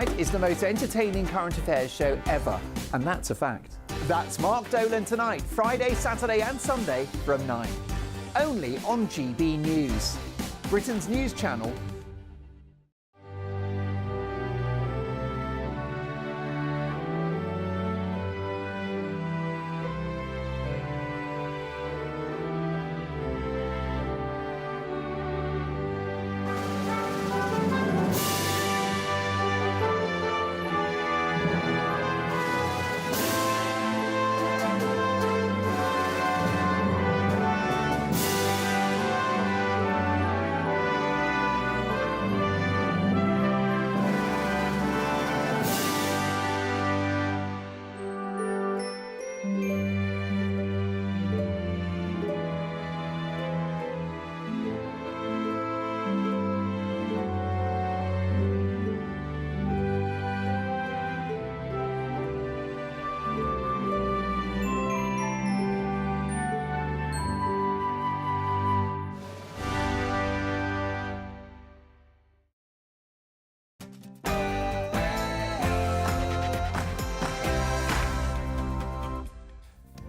Is the most entertaining current affairs show ever, and that's a fact. That's Mark Dolan tonight, Friday, Saturday and Sunday from 9. Only on GB News, Britain's news channel.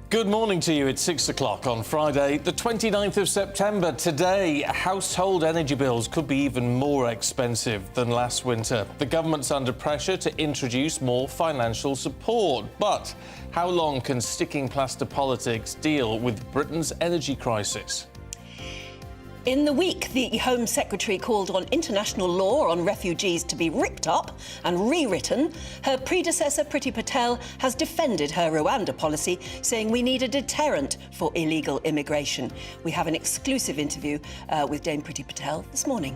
Good morning to you. It's 6 o'clock on Friday, the 29th of September. Today, household energy bills could be even more expensive than last winter. The government's under pressure to introduce more financial support. But how long can sticking plaster politics deal with Britain's energy crisis? In the week, the Home Secretary called on international law on refugees to be ripped up and rewritten. Her predecessor, Priti Patel, has defended her Rwanda policy, saying we need a deterrent for illegal immigration. We have an exclusive interview with Dame Priti Patel this morning.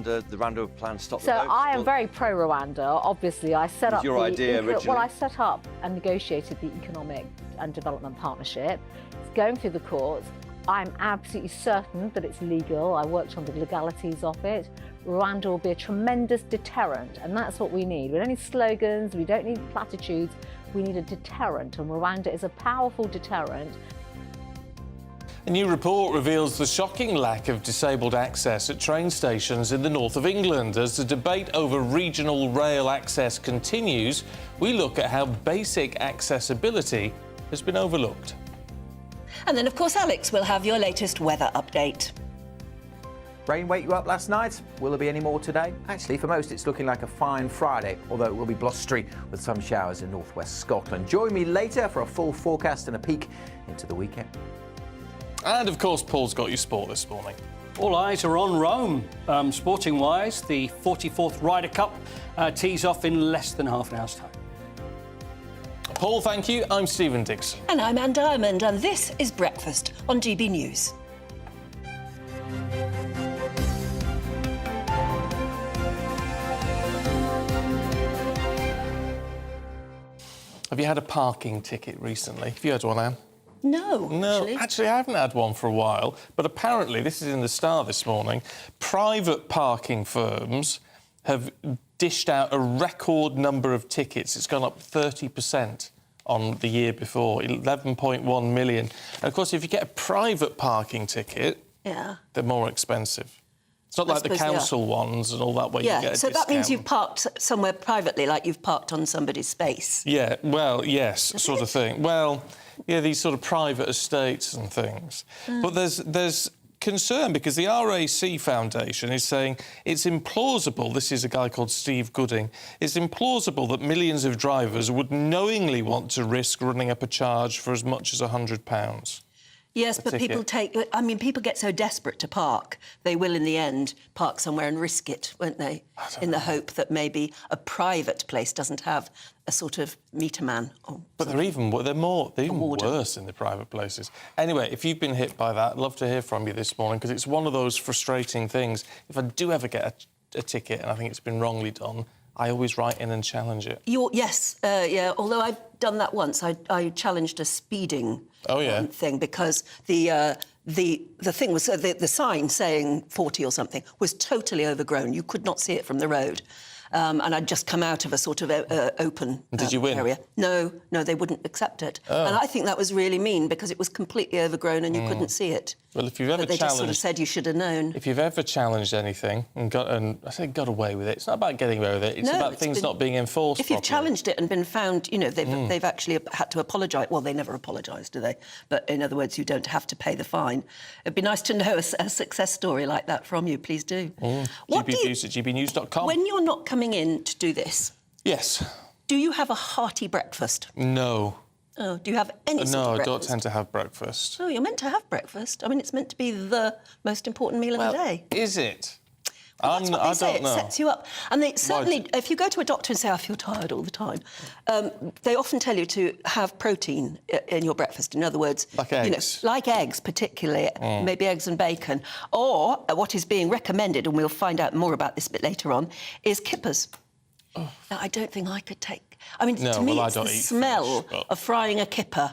The Rwanda plan stopped. So I am very pro-Rwanda. Obviously, I set up your idea originally? Well, I set up and negotiated the Economic and Development Partnership. It's going through the courts. I'm absolutely certain that it's legal. I worked on the legalities of it. Rwanda will be a tremendous deterrent, and that's what we need. We don't need slogans, we don't need platitudes, we need a deterrent, and Rwanda is a powerful deterrent. A new report reveals the shocking lack of disabled access at train stations in the north of England. As the debate over regional rail access continues, we look at how basic accessibility has been overlooked. And then, of course, Alex will have your latest weather update. Rain wake you up last night? Will there be any more today? Actually, for most, it's looking like a fine Friday, although it will be blustery with some showers in northwest Scotland. Join me later for a full forecast and a peek into the weekend. And, of course, Paul's got your sport this morning. All eyes are on Rome. Sporting-wise, the 44th Ryder Cup tees off in less than half an hour's time. Paul, thank you. I'm Stephen Dixon. And I'm Anne Diamond, and this is Breakfast on GB News. Have you had a parking ticket recently? Have you had one, Anne? No, actually, I haven't had one for a while. But apparently, this is in the Star this morning, private parking firms have dished out a record number of tickets. It's gone up 30% on the year before, 11.1 million. And, of course, if you get a private parking ticket, they're more expensive. It's not like the council ones and all that where you get a discount. So that means you've parked somewhere privately, like you've parked on somebody's space. Yeah, well, yes, sort of thing. Well, yeah, these sort of private estates and things. But there's concern because the RAC Foundation is saying it's implausible, this is a guy called Steve Gooding, it's implausible that millions of drivers would knowingly want to risk running up a charge for as much as £100. Yes, but people get so desperate to park, they will in the end park somewhere and risk it, won't they? In the hope that maybe a private place doesn't have a sort of meter man. But they're even worse in the private places. Anyway, if you've been hit by that, I'd love to hear from you this morning, because it's one of those frustrating things. If I do ever get a ticket and I think it's been wrongly done, I always write in and challenge it. Yeah, although I've done that once. I challenged a speeding thing because the thing was the sign saying 40 or something was totally overgrown. You could not see it from the road. And I'd just come out of a sort of open Did you win? area. No, they wouldn't accept it. And I think that was really mean because it was completely overgrown and you couldn't see it. Well, if you've ever But they just sort of challenged, said you should have known. if you've ever challenged anything and got away with it, it's not about getting away with it. It's No, about it's things been- not being enforced If you've properly. challenged it and been found, you know, they've actually had to apologise. Well, they never apologise, do they? But in other words, you don't have to pay the fine. It'd be nice to know a success story like that from you. Please do. GBnews at gbnews.com. When you're not coming in to do this, Yes. do you have a hearty breakfast? No. Oh, do you have any sort No, of I breakfast? don't tend to have breakfast. Oh, you're meant to have breakfast. I mean, it's meant to be the most important meal of the day. Is it? That's what they say. I don't It know. sets you up. And they certainly, if you go to a doctor and say, I feel tired all the time, they often tell you to have protein in your breakfast. In other words, Like eggs. like eggs, particularly, maybe eggs and bacon. Or what is being recommended, and we'll find out more about this a bit later on, is kippers. Now, I don't think I could take... I mean, No, to me, well, I it's don't the eat smell fish, but- of frying a kipper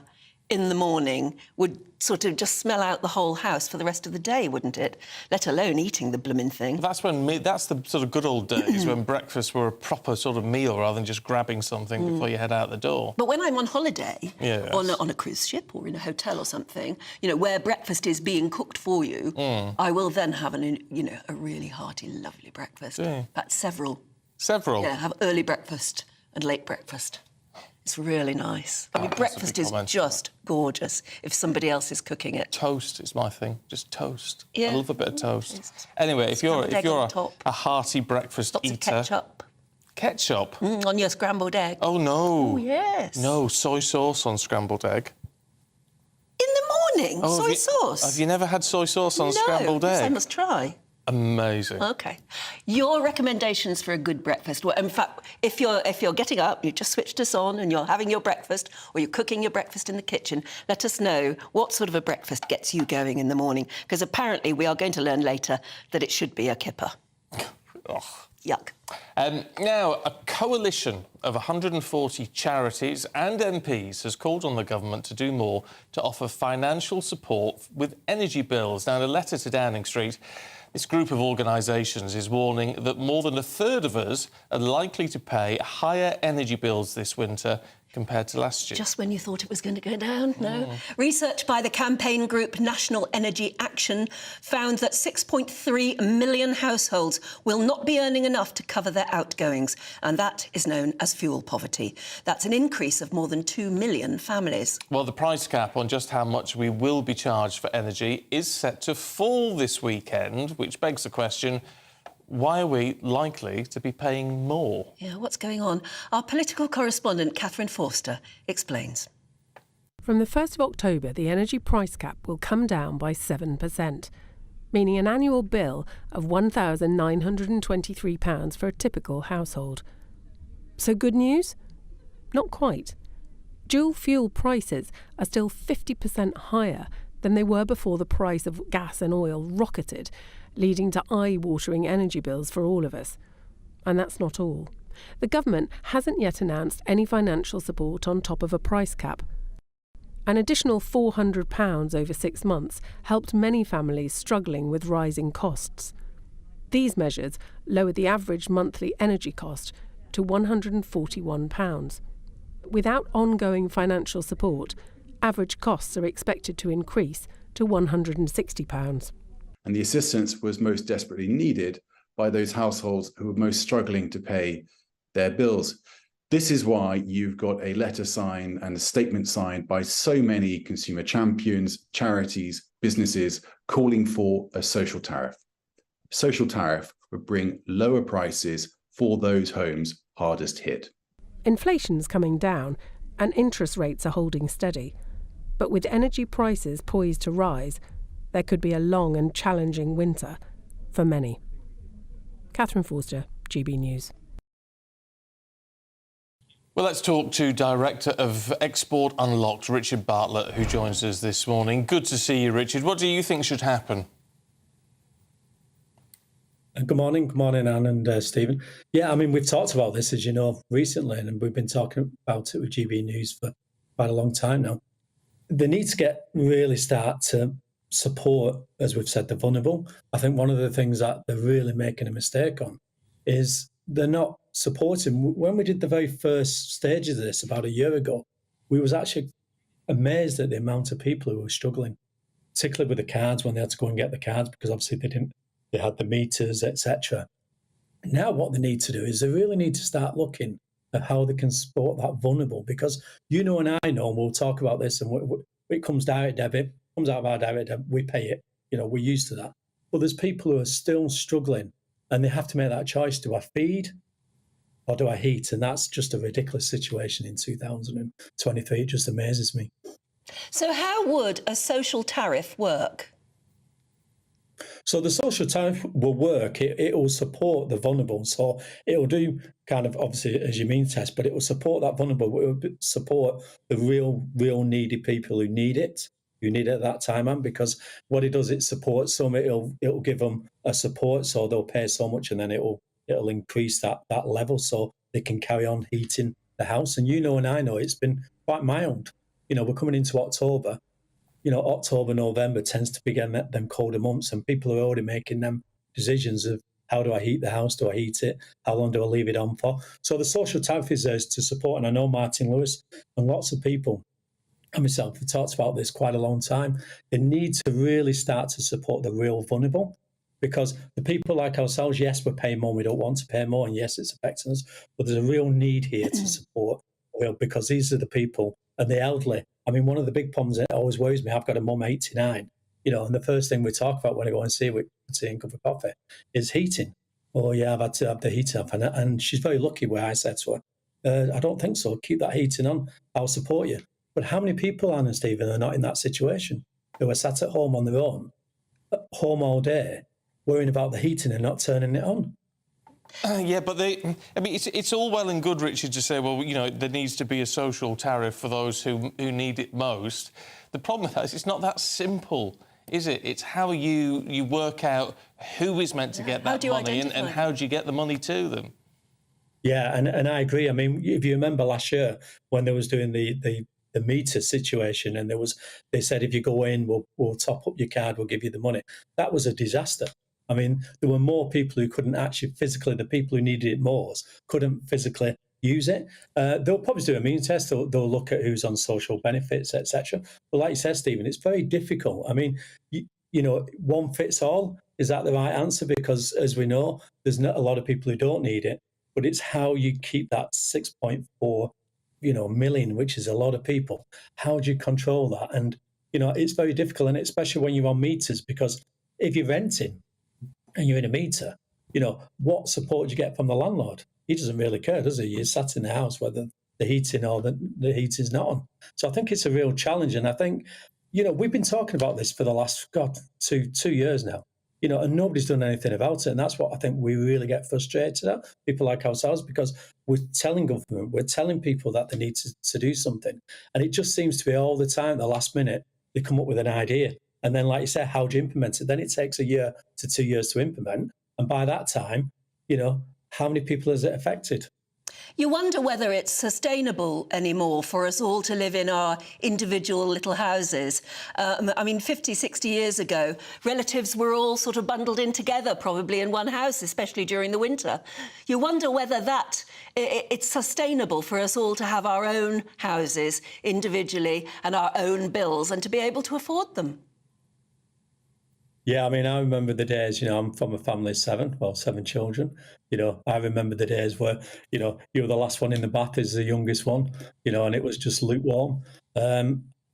in the morning would sort of just smell out the whole house for the rest of the day, wouldn't it? Let alone eating the blooming thing. That's the sort of good old days when breakfast were a proper sort of meal rather than just grabbing something before you head out the door. But when I'm on holiday, Yes. on a cruise ship or in a hotel or something, you know, where breakfast is being cooked for you, I will then have a really hearty, lovely breakfast. Yeah. That's several. Several. Yeah, have early breakfast and late breakfast. It's really nice. I mean, that's a breakfast big is comment. just gorgeous if somebody else is cooking it. Toast is my thing. Just toast. Yeah. I love a bit of toast. Anyway, if you're Scrambled egg on top. a hearty breakfast Lots eater, of ketchup ketchup. on your scrambled egg. Oh no. Oh, yes. No, soy sauce on scrambled egg. In the morning, Oh, soy sauce. Have you never had soy sauce on no, scrambled yes, I egg? must try. Amazing. OK. Your recommendations for a good breakfast? Well, in fact, if you're getting up, you just switched us on and you're having your breakfast or you're cooking your breakfast in the kitchen, let us know what sort of a breakfast gets you going in the morning, because apparently we are going to learn later that it should be a kipper. Ugh. Yuck. Now, a coalition of 140 charities and MPs has called on the government to do more to offer financial support with energy bills. Now, in a letter to Downing Street, this group of organisations is warning that more than a third of us are likely to pay higher energy bills this winter compared to last year. Just when you thought it was going to go down, no. Research by the campaign group National Energy Action found that 6.3 million households will not be earning enough to cover their outgoings, and that is known as fuel poverty. That's an increase of more than 2 million families. Well, the price cap on just how much we will be charged for energy is set to fall this weekend, which begs the question, why are we likely to be paying more? Yeah, what's going on? Our political correspondent, Katherine Forster, explains. From the 1st of October, the energy price cap will come down by 7%, meaning an annual bill of £1,923 for a typical household. So good news? Not quite. Dual fuel prices are still 50% higher than they were before the price of gas and oil rocketed, leading to eye-watering energy bills for all of us. And that's not all. The government hasn't yet announced any financial support on top of a price cap. An additional £400 over 6 months helped many families struggling with rising costs. These measures lowered the average monthly energy cost to £141. Without ongoing financial support, average costs are expected to increase to £160. And the assistance was most desperately needed by those households who were most struggling to pay their bills. This is why you've got a letter signed and a statement signed by so many consumer champions, charities, businesses calling for a social tariff. Social tariff would bring lower prices for those homes hardest hit. Inflation's coming down and interest rates are holding steady. But with energy prices poised to rise, there could be a long and challenging winter for many. Katherine Forster, GB News. Well, let's talk to Director of Export Unlocked, Richard Bartlett, who joins us this morning. Good to see you, Richard. What do you think should happen? Good morning, Anne and Stephen. Yeah, I mean, we've talked about this, as you know, recently, and we've been talking about it with GB News for quite a long time now. They need to really start to support, as we've said, the vulnerable. I think one of the things that they're really making a mistake on is they're not supporting. When we did the very first stage of this about a year ago, we was actually amazed at the amount of people who were struggling particularly with the cards when they had to go and get the cards, because obviously they had the meters, etc. Now what they need to do is they really need to start looking at how they can support that vulnerable, because you know and I know, and we'll talk about this, and when it comes direct debit, comes out of our direct debit, we pay it. We're used to that. But there's people who are still struggling, and they have to make that choice. Do I feed or do I heat? And that's just a ridiculous situation in 2023. It just amazes me. So how would a social tariff work? So the social tariff will work. It will support the vulnerable. So it will do kind of, obviously, as you mean, Tess, but it will support that vulnerable. It will support the real needy people who need it at that time. And because what it does, it supports some. It'll give them a support, so they'll pay so much, and then it'll increase that level so they can carry on heating the house. And you know and I know it's been quite mild. We're coming into October. October, November tends to be them colder months, and people are already making them decisions of how do I heat the house? Do I heat it? How long do I leave it on for? So the social tariff is there to support, and I know Martin Lewis and lots of people, and myself, have talked about this quite a long time. They need to really start to support the real vulnerable, because the people like ourselves, yes, we're paying more, we don't want to pay more, and yes, it's affecting us, but there's a real need here to support, because these are the people, and the elderly. I mean, one of the big problems that always worries me, I've got a mum 89, and the first thing we talk about when I go and see her with tea and cup of coffee is heating. Oh, yeah, I've had to have the heating off. And she's very lucky where I said to her, I don't think so. Keep that heating on. I'll support you. But how many people, Anne and Stephen, are not in that situation, who are sat at home on their own, at home all day, worrying about the heating and not turning it on? Yeah, but it's all well and good, Richard, to say, well, there needs to be a social tariff for those who need it most. The problem with that is it's not that simple, is it? It's how you work out who is meant to get that money and how do you get the money to them. Yeah, and I agree. I mean, if you remember last year when they was doing the meter situation, and they said if you go in, we'll top up your card, we'll give you the money. That was a disaster. I mean, there were more people who couldn't actually physically, the people who needed it most, couldn't physically use it. They'll probably do a means test. They'll look at who's on social benefits, etc. But like you said, Stephen, it's very difficult. I mean, one fits all. Is that the right answer? Because as we know, there's not a lot of people who don't need it. But it's how you keep that 6.4, million, which is a lot of people. How do you control that? And, it's very difficult, and especially when you're on meters, because if you're renting and you're in a meter, what support do you get from the landlord? He doesn't really care, does he? You're sat in the house whether the heating or the heating's not on. So I think it's a real challenge. And I think, we've been talking about this for the last, 2 years now, and nobody's done anything about it. And that's what I think we really get frustrated at, people like ourselves, because we're telling government, we're telling people that they need to do something. And it just seems to be all the time, the last minute, they come up with an idea. And then, like you said, how do you implement it? Then it takes a year to 2 years to implement. And by that time, how many people has it affected? You wonder whether it's sustainable anymore for us all to live in our individual little houses. 50, 60 years ago, relatives were all sort of bundled in together, probably in one house, especially during the winter. You wonder whether it's sustainable for us all to have our own houses individually and our own bills and to be able to afford them. Yeah, I mean, I remember the days, I'm from a family of 7 children. I remember the days where, you were the last one in the bath as the youngest one, and it was just lukewarm.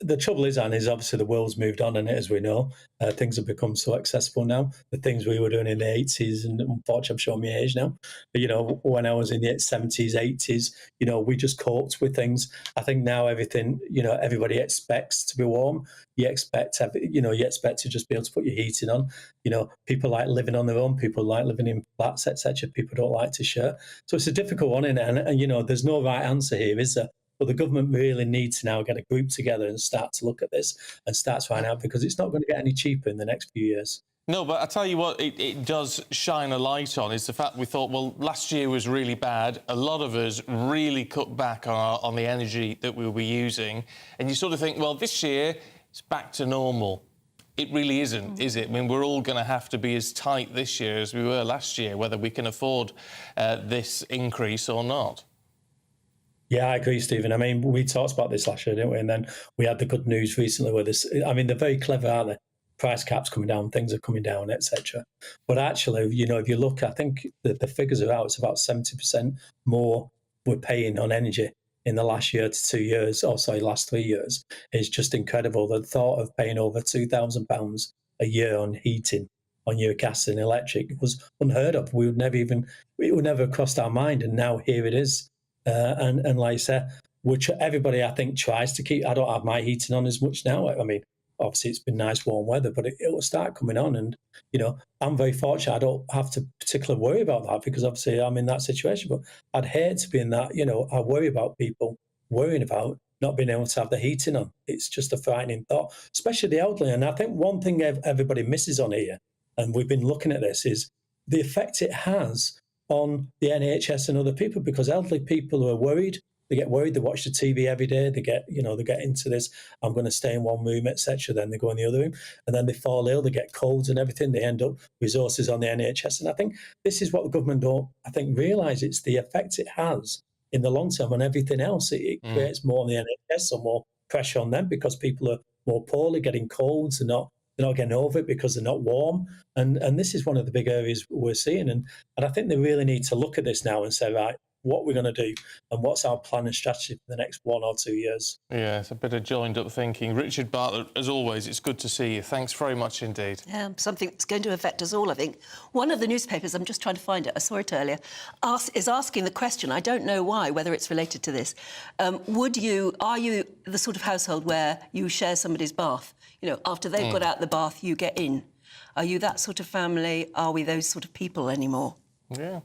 The trouble is, Anne, is obviously the world's moved on, and as we know, things have become so accessible now. The things we were doing in the 80s, and unfortunately, I'm showing my age now, but, when I was in the 70s, 80s, we just coped with things. I think now everything, everybody expects to be warm. You expect to just be able to put your heating on. People like living on their own. People like living in flats, etc. People don't like to share. So it's a difficult one, and there's no right answer here, is there? But the government really needs to now get a group together and start to look at this and start to find out, because it's not going to get any cheaper in the next few years. No, but I tell you what, it does shine a light on is the fact we thought, well, last year was really bad. A lot of us really cut back on the energy that we were using. And you sort of think, well, this year it's back to normal. It really isn't, is it? I mean, we're all going to have to be as tight this year as we were last year, whether we can afford this increase or not. Yeah, I agree, Stephen. I mean, we talked about this last year, didn't we? And then we had the good news recently where they're very clever, aren't they? price caps coming down, things are coming down, etc. But actually, you know, if you look, I think the figures are out. It's about 70% more we're paying on energy in the last year to 2 years, or sorry, last 3 years. Is just incredible. The thought of paying over £2,000 a year on heating on your gas and electric was unheard of. It would never have crossed our mind, and now here it is. And like I said, which everybody I think tries to keep. I don't have my heating on as much now. I mean, obviously it's been nice warm weather, but it will start coming on. And you know, I'm very fortunate. I don't have to particularly worry about that because obviously I'm in that situation. But I'd hate to be in that. You know, I worry about people worrying about not being able to have the heating on. It's just a frightening thought, especially the elderly. And I think one thing everybody misses on here, and we've been looking at this, is the effect it has on the NHS and other people, because elderly people are worried. They get worried. They watch the TV every day. They get into this. I'm going to stay in one room, etc. Then they go in the other room, and then they fall ill. They get colds and everything. They end up resources on the NHS. And I think this is what the government don't, realise. It's the effect it has in the long term on everything else. It creates more on the NHS or more pressure on them because people are more poorly, getting colds. They're not getting over it because they're not warm. And this is one of the big areas we're seeing. And I think they really need to look at this now and say, right, what we're going to do and what's our plan and strategy for the next 1 or 2 years. Yeah, it's a bit of joined up thinking. Richard Bartlett, as always, it's good to see you. Thanks very much indeed. Yeah, something that's going to affect us all, I think. One of the newspapers, I'm just trying to find it, I saw it earlier, is asking the question, I don't know why, whether it's related to this. Are you the sort of household where you share somebody's bath? You know, after they've got out the bath, you get in. Are you that sort of family? Are we those sort of people anymore? Yeah.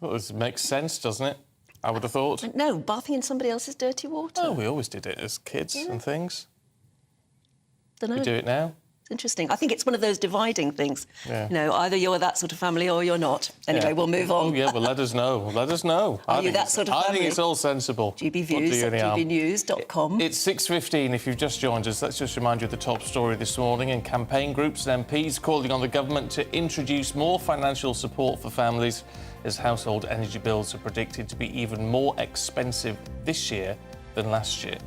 Well, this makes sense, doesn't it? I would have thought. No, bathing in somebody else's dirty water. Oh, we always did it as kids and things. Dunno. We do it now. It's interesting. I think it's one of those dividing things. Yeah. You know, either you're that sort of family or you're not. Anyway, we'll move on. Oh, yeah, well, let us know. Let us know. Are you that sort of family? I think it's all sensible. GB Views at gbnews.com. It's 6:15 if you've just joined us. Let's just remind you of the top story this morning. And campaign groups and MPs calling on the government to introduce more financial support for families as household energy bills are predicted to be even more expensive this year than last year.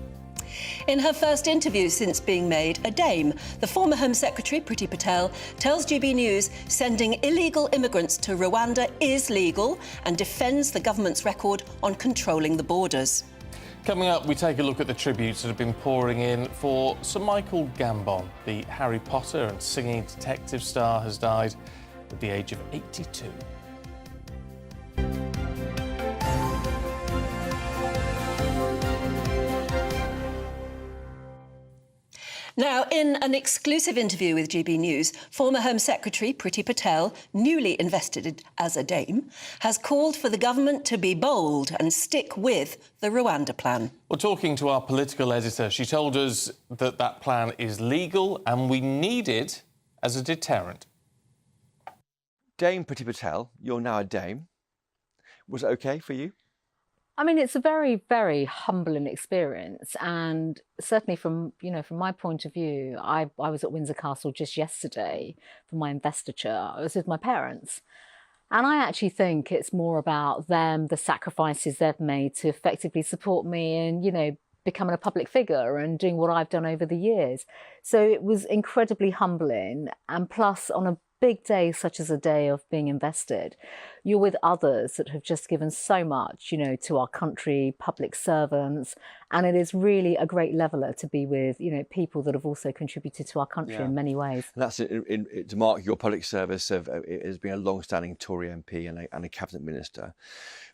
In her first interview since being made a dame, the former Home Secretary, Priti Patel, tells GB News sending illegal immigrants to Rwanda is legal and defends the government's record on controlling the borders. Coming up, we take a look at the tributes that have been pouring in for Sir Michael Gambon. The Harry Potter and singing detective star has died at the age of 82. Now, in an exclusive interview with GB News, former Home Secretary Priti Patel, newly invested as a dame, has called for the government to be bold and stick with the Rwanda plan. Well, talking to our political editor, she told us that that plan is legal and we need it as a deterrent. Dame Priti Patel, you're now a dame. Was it OK for you? I mean, it's a very, very humbling experience, and certainly from my point of view, I was at Windsor Castle just yesterday for my investiture. I was with my parents, and I actually think it's more about them, the sacrifices they've made to effectively support me and, you know, becoming a public figure and doing what I've done over the years. So it was incredibly humbling, and plus on a big day such as a day of being invested, you're with others that have just given so much, you know, to our country, public servants, and it is really a great leveller to be with, you know, people that have also contributed to our country in many ways. And that's to mark your public service as being a long-standing Tory MP and a cabinet minister.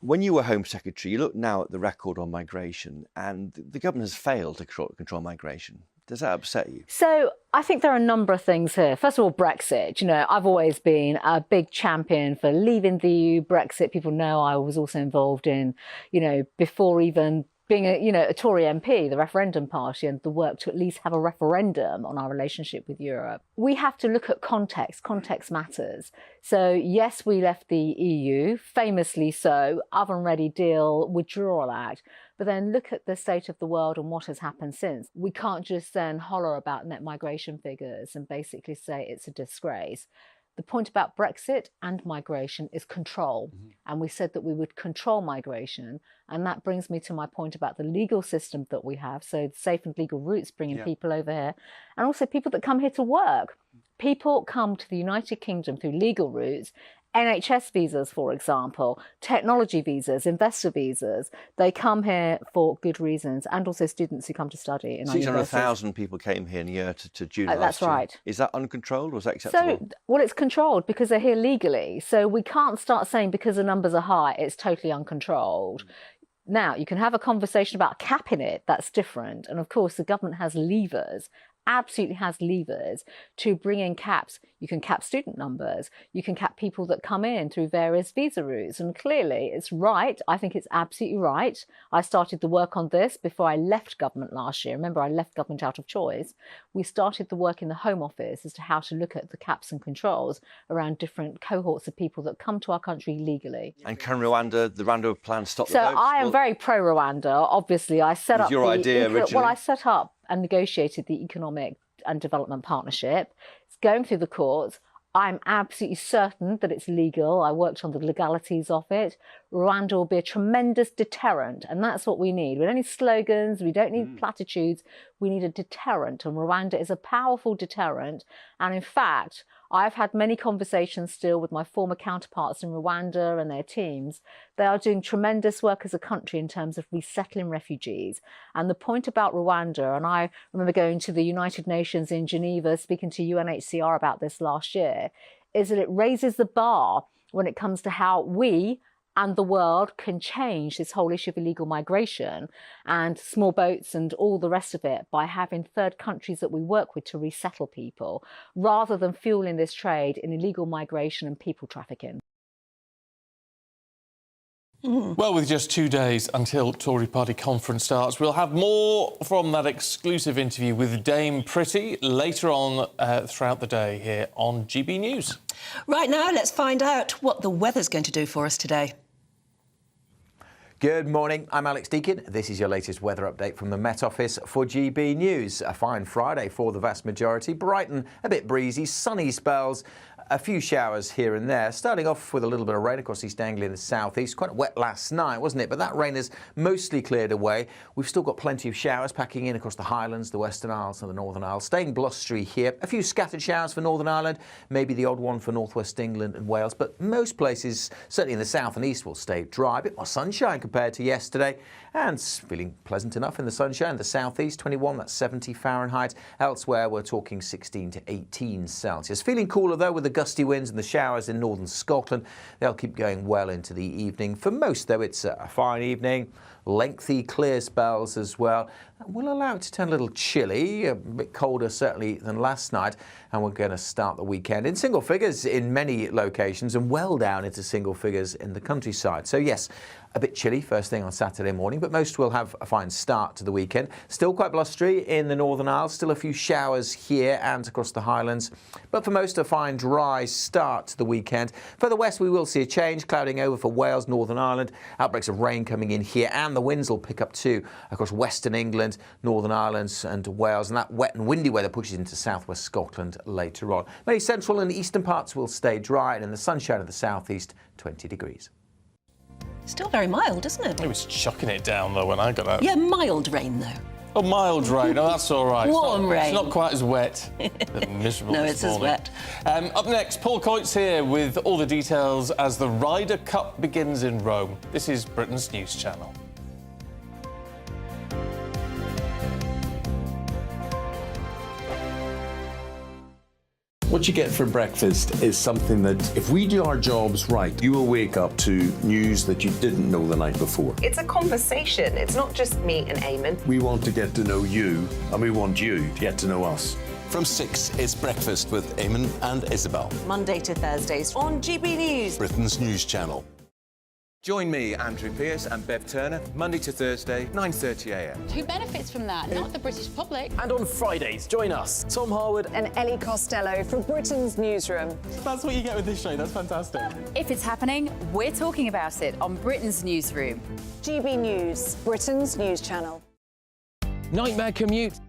When you were Home Secretary, you look now at the record on migration, and the government has failed to control migration. Does that upset you? So I think there are a number of things here. First of all, Brexit. You know, I've always been a big champion for leaving the EU. Brexit, people know I was also involved in, you know, before even being a Tory MP, the referendum party, and the work to at least have a referendum on our relationship with Europe. We have to look at context. Context matters. So yes, we left the EU, famously so, Oven Ready Deal, Withdrawal Act. But then look at the state of the world and what has happened since. We can't just then holler about net migration figures and basically say it's a disgrace. The point about Brexit and migration is control. And we said that we would control migration. And that brings me to my point about the legal system that we have. So safe and legal routes, bringing people over here. And also people that come here to work. People come to the United Kingdom through legal routes, NHS visas, for example, technology visas, investor visas. They come here for good reasons, and also students who come to study in our universities. 600,000 people came here in a year to June last year. That's right. Is that uncontrolled or is that acceptable? So, well, it's controlled because they're here legally. So we can't start saying because the numbers are high, it's totally uncontrolled. Now, you can have a conversation about capping it. That's different. And of course, the government has levers, absolutely has levers to bring in caps. You can cap student numbers. You can cap people that come in through various visa routes. And clearly, it's right. I think it's absolutely right. I started the work on this before I left government last year. Remember, I left government out of choice. We started the work in the Home Office as to how to look at the caps and controls around different cohorts of people that come to our country legally. And can Rwanda, the Rwanda plan, stop the So votes? I am very pro-Rwanda. Obviously, I set up your idea originally? Well, I set up and negotiated the Economic and Development Partnership. It's going through the courts. I'm absolutely certain that it's legal. I worked on the legalities of it. Rwanda will be a tremendous deterrent, and that's what we need. We don't need slogans, we don't need platitudes, we need a deterrent, and Rwanda is a powerful deterrent. And in fact, I've had many conversations still with my former counterparts in Rwanda and their teams. They are doing tremendous work as a country in terms of resettling refugees. And the point about Rwanda, and I remember going to the United Nations in Geneva, speaking to UNHCR about this last year, is that it raises the bar when it comes to how we and the world can change this whole issue of illegal migration and small boats and all the rest of it by having third countries that we work with to resettle people, rather than fueling this trade in illegal migration and people trafficking. Well, with just 2 days until Tory party conference starts, we'll have more from that exclusive interview with Dame Priti later on throughout the day here on GB News. Right now, let's find out what the weather's going to do for us today. Good morning, I'm Alex Deakin. This is your latest weather update from the Met Office for GB News. A fine Friday for the vast majority. Brighton, a bit breezy, sunny spells, a few showers here and there. Starting off with a little bit of rain across East Anglia and the southeast. Quite wet last night, wasn't it? But that rain has mostly cleared away. We've still got plenty of showers packing in across the Highlands, the Western Isles and the Northern Isles. Staying blustery here. A few scattered showers for Northern Ireland, maybe the odd one for northwest England and Wales. But most places, certainly in the south and east, will stay dry. A bit more sunshine compared to yesterday. And feeling pleasant enough in the sunshine. The southeast, 21, that's 70 Fahrenheit. Elsewhere, we're talking 16 to 18 Celsius. Feeling cooler, though, with the gusty winds and the showers in northern Scotland. They'll keep going well into the evening. For most, though, it's a fine evening. Lengthy, clear spells as well. That will allow it to turn a little chilly, a bit colder certainly than last night. And we're going to start the weekend in single figures in many locations and well down into single figures in the countryside. So yes, a bit chilly first thing on Saturday morning, but most will have a fine start to the weekend. Still quite blustery in the Northern Isles, still a few showers here and across the Highlands, but for most a fine dry start to the weekend. Further west we will see a change, clouding over for Wales, Northern Ireland, outbreaks of rain coming in here, and the winds will pick up too across Western England, Northern Ireland and Wales, and that wet and windy weather pushes into southwest Scotland later on. Many central and eastern parts will stay dry, and in the sunshine of the southeast, 20 degrees. Still very mild, isn't it? It was chucking it down, though, when I got out. Yeah, mild rain, though. Oh, mild rain. Oh, that's all right. Warm rain. It's not quite as wet. Miserable No, this it's as morning. wet. Up next, Paul Coyte's here with all the details as the Ryder Cup begins in Rome. This is Britain's News Channel. What you get for breakfast is something that, if we do our jobs right, you will wake up to news that you didn't know the night before. It's a conversation. It's not just me and Eamon. We want to get to know you, and we want you to get to know us. From 6, it's Breakfast with Eamon and Isabel. Monday to Thursdays on GB News. Britain's News Channel. Join me, Andrew Pearce and Bev Turner, Monday to Thursday, 9:30 a.m. Who benefits from that? Not the British public. And on Fridays, join us, Tom Harwood and Ellie Costello from Britain's Newsroom. That's what you get with this show. That's fantastic. If it's happening, we're talking about it on Britain's Newsroom. GB News, Britain's News Channel. Nightmare commute.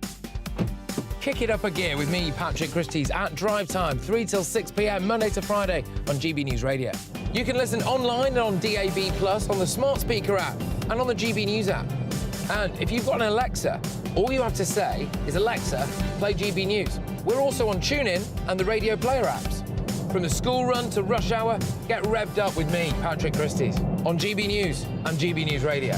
Kick it up a gear with me, Patrick Christie's, at Drive Time, 3 till 6 p.m, Monday to Friday on GB News Radio. You can listen online and on DAB+, on the smart speaker app and on the GB News app. And if you've got an Alexa, all you have to say is, Alexa, play GB News. We're also on TuneIn and the Radio Player apps. From the school run to rush hour, get revved up with me, Patrick Christys, on GB News and GB News Radio.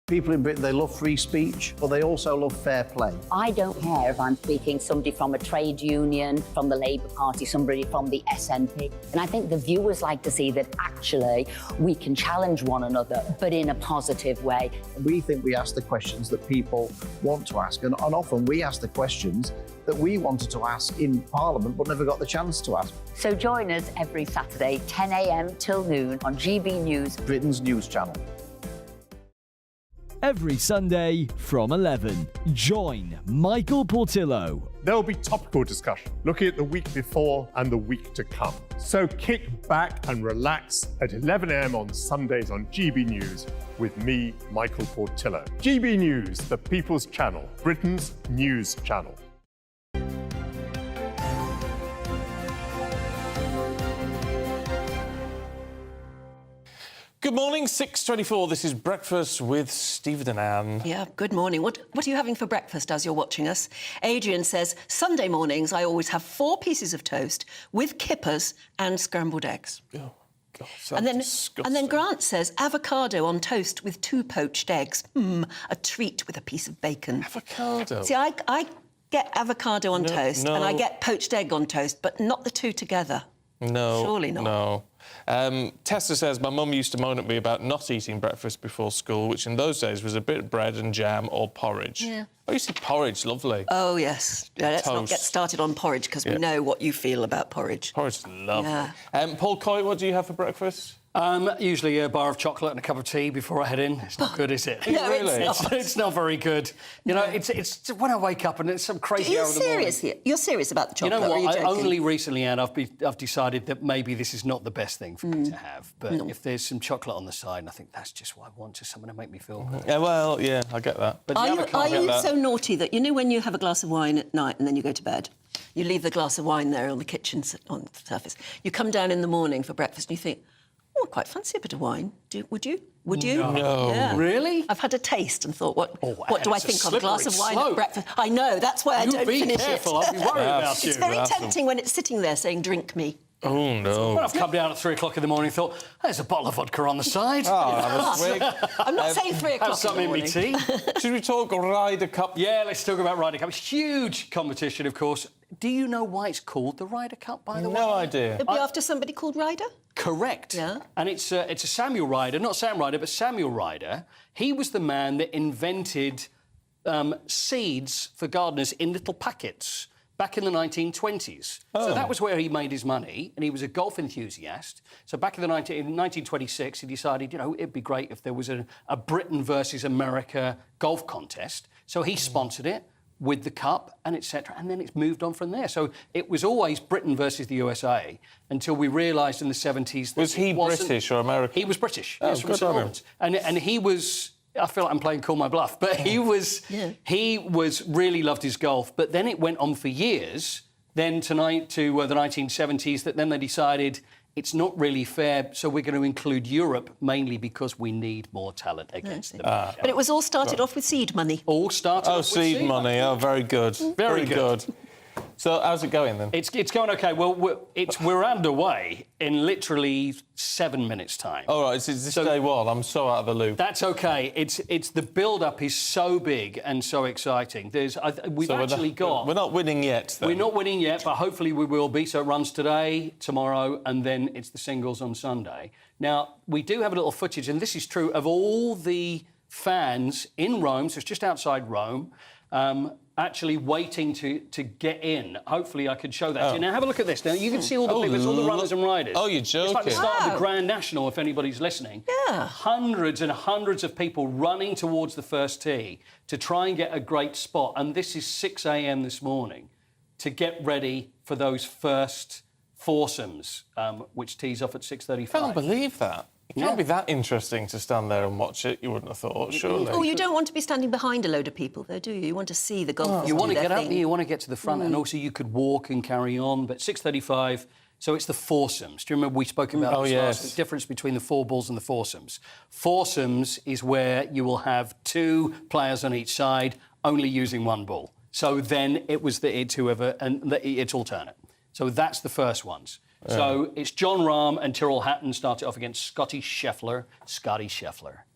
People in Britain, they love free speech, but they also love fair play. I don't care if I'm speaking somebody from a trade union, from the Labour Party, somebody from the SNP. And I think the viewers like to see that actually we can challenge one another, but in a positive way. We think we ask the questions that people want to ask, and often we ask the questions that we wanted to ask in Parliament but never got the chance to ask. So join us every Saturday, 10 a.m. till noon on GB News, Britain's news channel. Every Sunday from 11, join Michael Portillo. There will be topical discussion, looking at the week before and the week to come. So kick back and relax at 11 a.m. on Sundays on GB News with me, Michael Portillo. GB News, the People's Channel, Britain's news channel. Good morning, 6:24. This is Breakfast with Stephen and Anne. Yeah, good morning. What are you having for breakfast as you're watching us? Adrian says, Sunday mornings I always have 4 pieces of toast with kippers and scrambled eggs. Oh, God, and then Grant says, avocado on toast with 2 poached eggs. A treat with a piece of bacon. Avocado? See, I get avocado on toast and I get poached egg on toast, but not the two together. No. Surely not. No. Tessa says, my mum used to moan at me about not eating breakfast before school, which in those days was a bit of bread and jam or porridge. Yeah. Oh, you see porridge, lovely. Oh, yes. Yeah, let's not Toast. get started on porridge, because we know what you feel about porridge. Porridge is lovely. Yeah. Paul Coy, what do you have for breakfast? Usually a bar of chocolate and a cup of tea before I head in. It's not good, is it? No, really? It's not very good. You know, it's when I wake up and it's some crazy hour of the morning. You're serious about the chocolate? You know or are what? you joking? Only recently, Anne, I've decided that maybe this is not the best thing for me to have. But if there's some chocolate on the side, I think that's just what I want, just something to make me feel good. Yeah, well, yeah, I get that. But Are you so naughty that, you know, when you have a glass of wine at night and then you go to bed, you leave the glass of wine there on the kitchen on the surface. You come down in the morning for breakfast and you think, oh, I quite fancy a bit of wine. Would you? No. Yeah. Really? I've had a taste and thought, what do I think of a glass of wine slope. at breakfast? I know, that's why I don't finish be careful, it. I'll be worried about you. It's very tempting when it's sitting there saying, drink me. Oh, no. When I've come down at 3 o'clock in the morning and thought, there's a bottle of vodka on the side. I'm not saying 3 o'clock Have something in my tea. Should we talk Ryder Cup? Yeah, let's talk about Ryder Cup. It's huge competition, of course. Do you know why it's called the Ryder Cup, by the way? No idea. It'd be after somebody called Ryder? Correct. Yeah. And it's a Samuel Ryder, not Sam Ryder, but Samuel Ryder. He was the man that invented seeds for gardeners in little packets back in the 1920s. So that was where he made his money, and he was a golf enthusiast. So back in 1926, he decided, you know, it'd be great if there was a Britain versus America golf contest. So he sponsored it with the cup and etc. And then it's moved on from there. So it was always Britain versus the USA until we realised in the 70s that Was he British or American? He was British. Oh, yes, from good St on him. Albans. And he was... I feel like I'm playing Call My Bluff, but he was really loved his golf. But then it went on for years, then to the 1970s, that then they decided it's not really fair, so we're going to include Europe, mainly because we need more talent against them. But it was all started off with seed money. All started off with seed money. Oh, very good. Very good. So how's it going then? It's going okay. Well, we're underway in literally 7 minutes' time. All right, so is this day one? I'm so out of the loop. That's okay. It's the build-up is so big and so exciting. We're not winning yet. Then. We're not winning yet, but hopefully we will be. So it runs today, tomorrow, and then it's the singles on Sunday. Now we do have a little footage, and this is true of all the fans in Rome. So it's just outside Rome. Actually waiting to get in. Hopefully I could show that to you. Now have a look at this. Now you can see all the people, all the runners and riders. Oh, you're joking. It's like the start of the Grand National, if anybody's listening. Yeah. Hundreds and hundreds of people running towards the first tee to try and get a great spot. And this is 6 a.m. this morning to get ready for those first foursomes, which tees off at 6:35. I can't believe that. It can't be that interesting to stand there and watch it, you wouldn't have thought, surely. Oh, you don't want to be standing behind a load of people, though, do you? You want to see the golfers You want do to their get up thing. there, you want to get to the front, and also you could walk and carry on. But 6:35, so it's the foursomes. Do you remember we spoke about this last week, the difference between the four balls and the foursomes? Foursomes is where you will have 2 players on each side, only using one ball. So then it was it's whoever, and it's alternate. So that's the first ones. Yeah. So it's John Rahm and Tyrrell Hatton started off against Scotty Scheffler.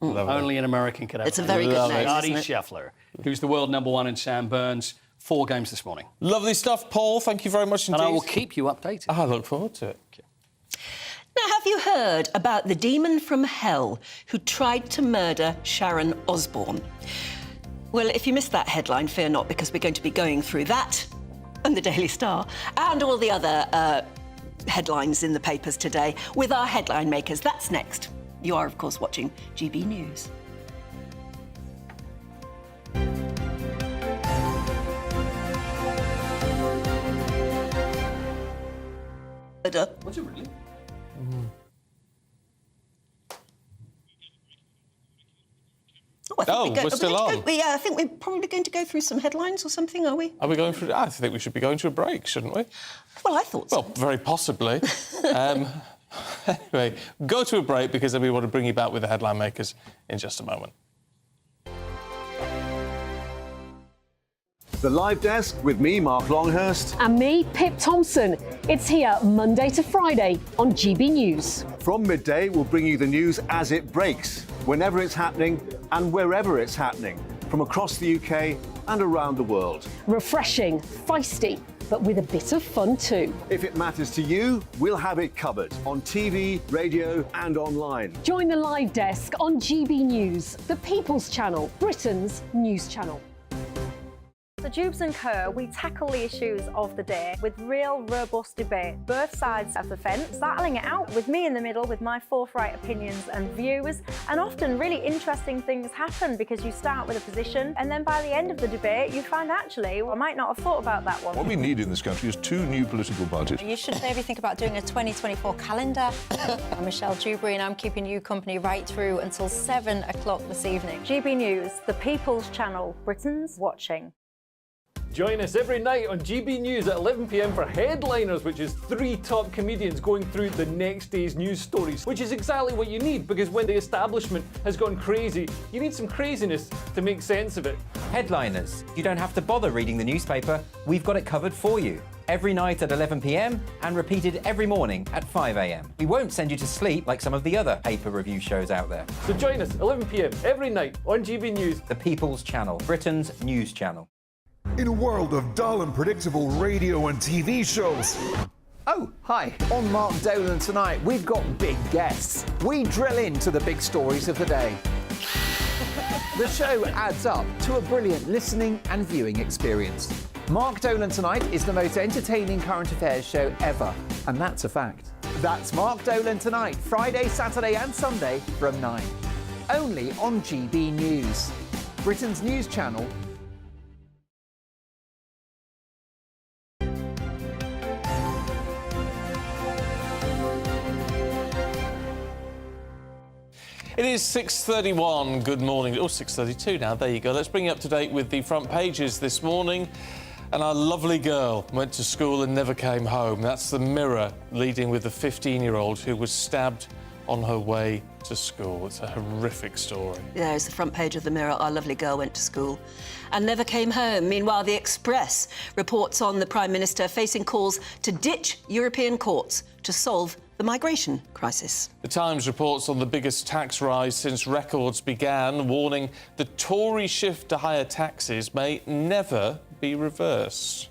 Only an American could have. It's a very good name, Scotty isn't it? Scheffler, who's the world #1 in Sam Burns. 4 games this morning. Lovely stuff, Paul. Thank you very much indeed. And I will keep you updated. I look forward to it. Now, have you heard about the demon from hell who tried to murder Sharon Osbourne? Well, if you missed that headline, fear not, because we're going to be going through that and the Daily Star and all the other headlines in the papers today with our headline makers. That's next. You are, of course, watching GB News. Was it really? We're still on. I think we're probably going to go through some headlines or something, are we? Are we going through... I think we should be going to a break, shouldn't we? Well, I thought so. Well, very possibly. Anyway, go to a break because then we want to bring you back with the headline makers in just a moment. The Live Desk with me, Mark Longhurst. And me, Pip Thompson. It's here Monday to Friday on GB News. From midday, we'll bring you the news as it breaks, whenever it's happening and wherever it's happening, from across the UK and around the world. Refreshing, feisty, but with a bit of fun too. If it matters to you, we'll have it covered on TV, radio and online. Join the Live Desk on GB News, the People's Channel, Britain's news channel. So Jubes & Co, we tackle the issues of the day with real, robust debate, both sides of the fence, battling it out with me in the middle with my forthright opinions and views. And often really interesting things happen because you start with a position and then by the end of the debate you find actually, I might not have thought about that one. What we need in this country is 2 new political parties. You should maybe think about doing a 2024 calendar. I'm Michelle Dewberry and I'm keeping you company right through until 7 o'clock this evening. GB News, the People's Channel, Britain's watching. Join us every night on GB News at 11 p.m. for Headliners, which is 3 top comedians going through the next day's news stories, which is exactly what you need, because when the establishment has gone crazy, you need some craziness to make sense of it. Headliners. You don't have to bother reading the newspaper. We've got it covered for you. Every night at 11 p.m. and repeated every morning at 5 a.m. We won't send you to sleep like some of the other paper review shows out there. So join us 11 p.m. every night on GB News. The People's Channel, Britain's news channel. In a world of dull and predictable radio and TV shows. Oh, hi. On Mark Dolan tonight, we've got big guests. We drill into the big stories of the day. The show adds up to a brilliant listening and viewing experience. Mark Dolan Tonight is the most entertaining current affairs show ever, and that's a fact. That's Mark Dolan Tonight, Friday, Saturday and Sunday from 9. Only on GB News, Britain's news channel. It is 6:31. Good morning. Oh, 6:32 now. There you go. Let's bring you up to date with the front pages this morning. And our lovely girl went to school and never came home. That's the Mirror, leading with the 15-year-old who was stabbed on her way to school. It's a horrific story. Yeah, it's the front page of the Mirror. Our lovely girl went to school and never came home. Meanwhile, the Express reports on the Prime Minister facing calls to ditch European courts to solve the migration crisis. The Times reports on the biggest tax rise since records began, warning the Tory shift to higher taxes may never be reversed.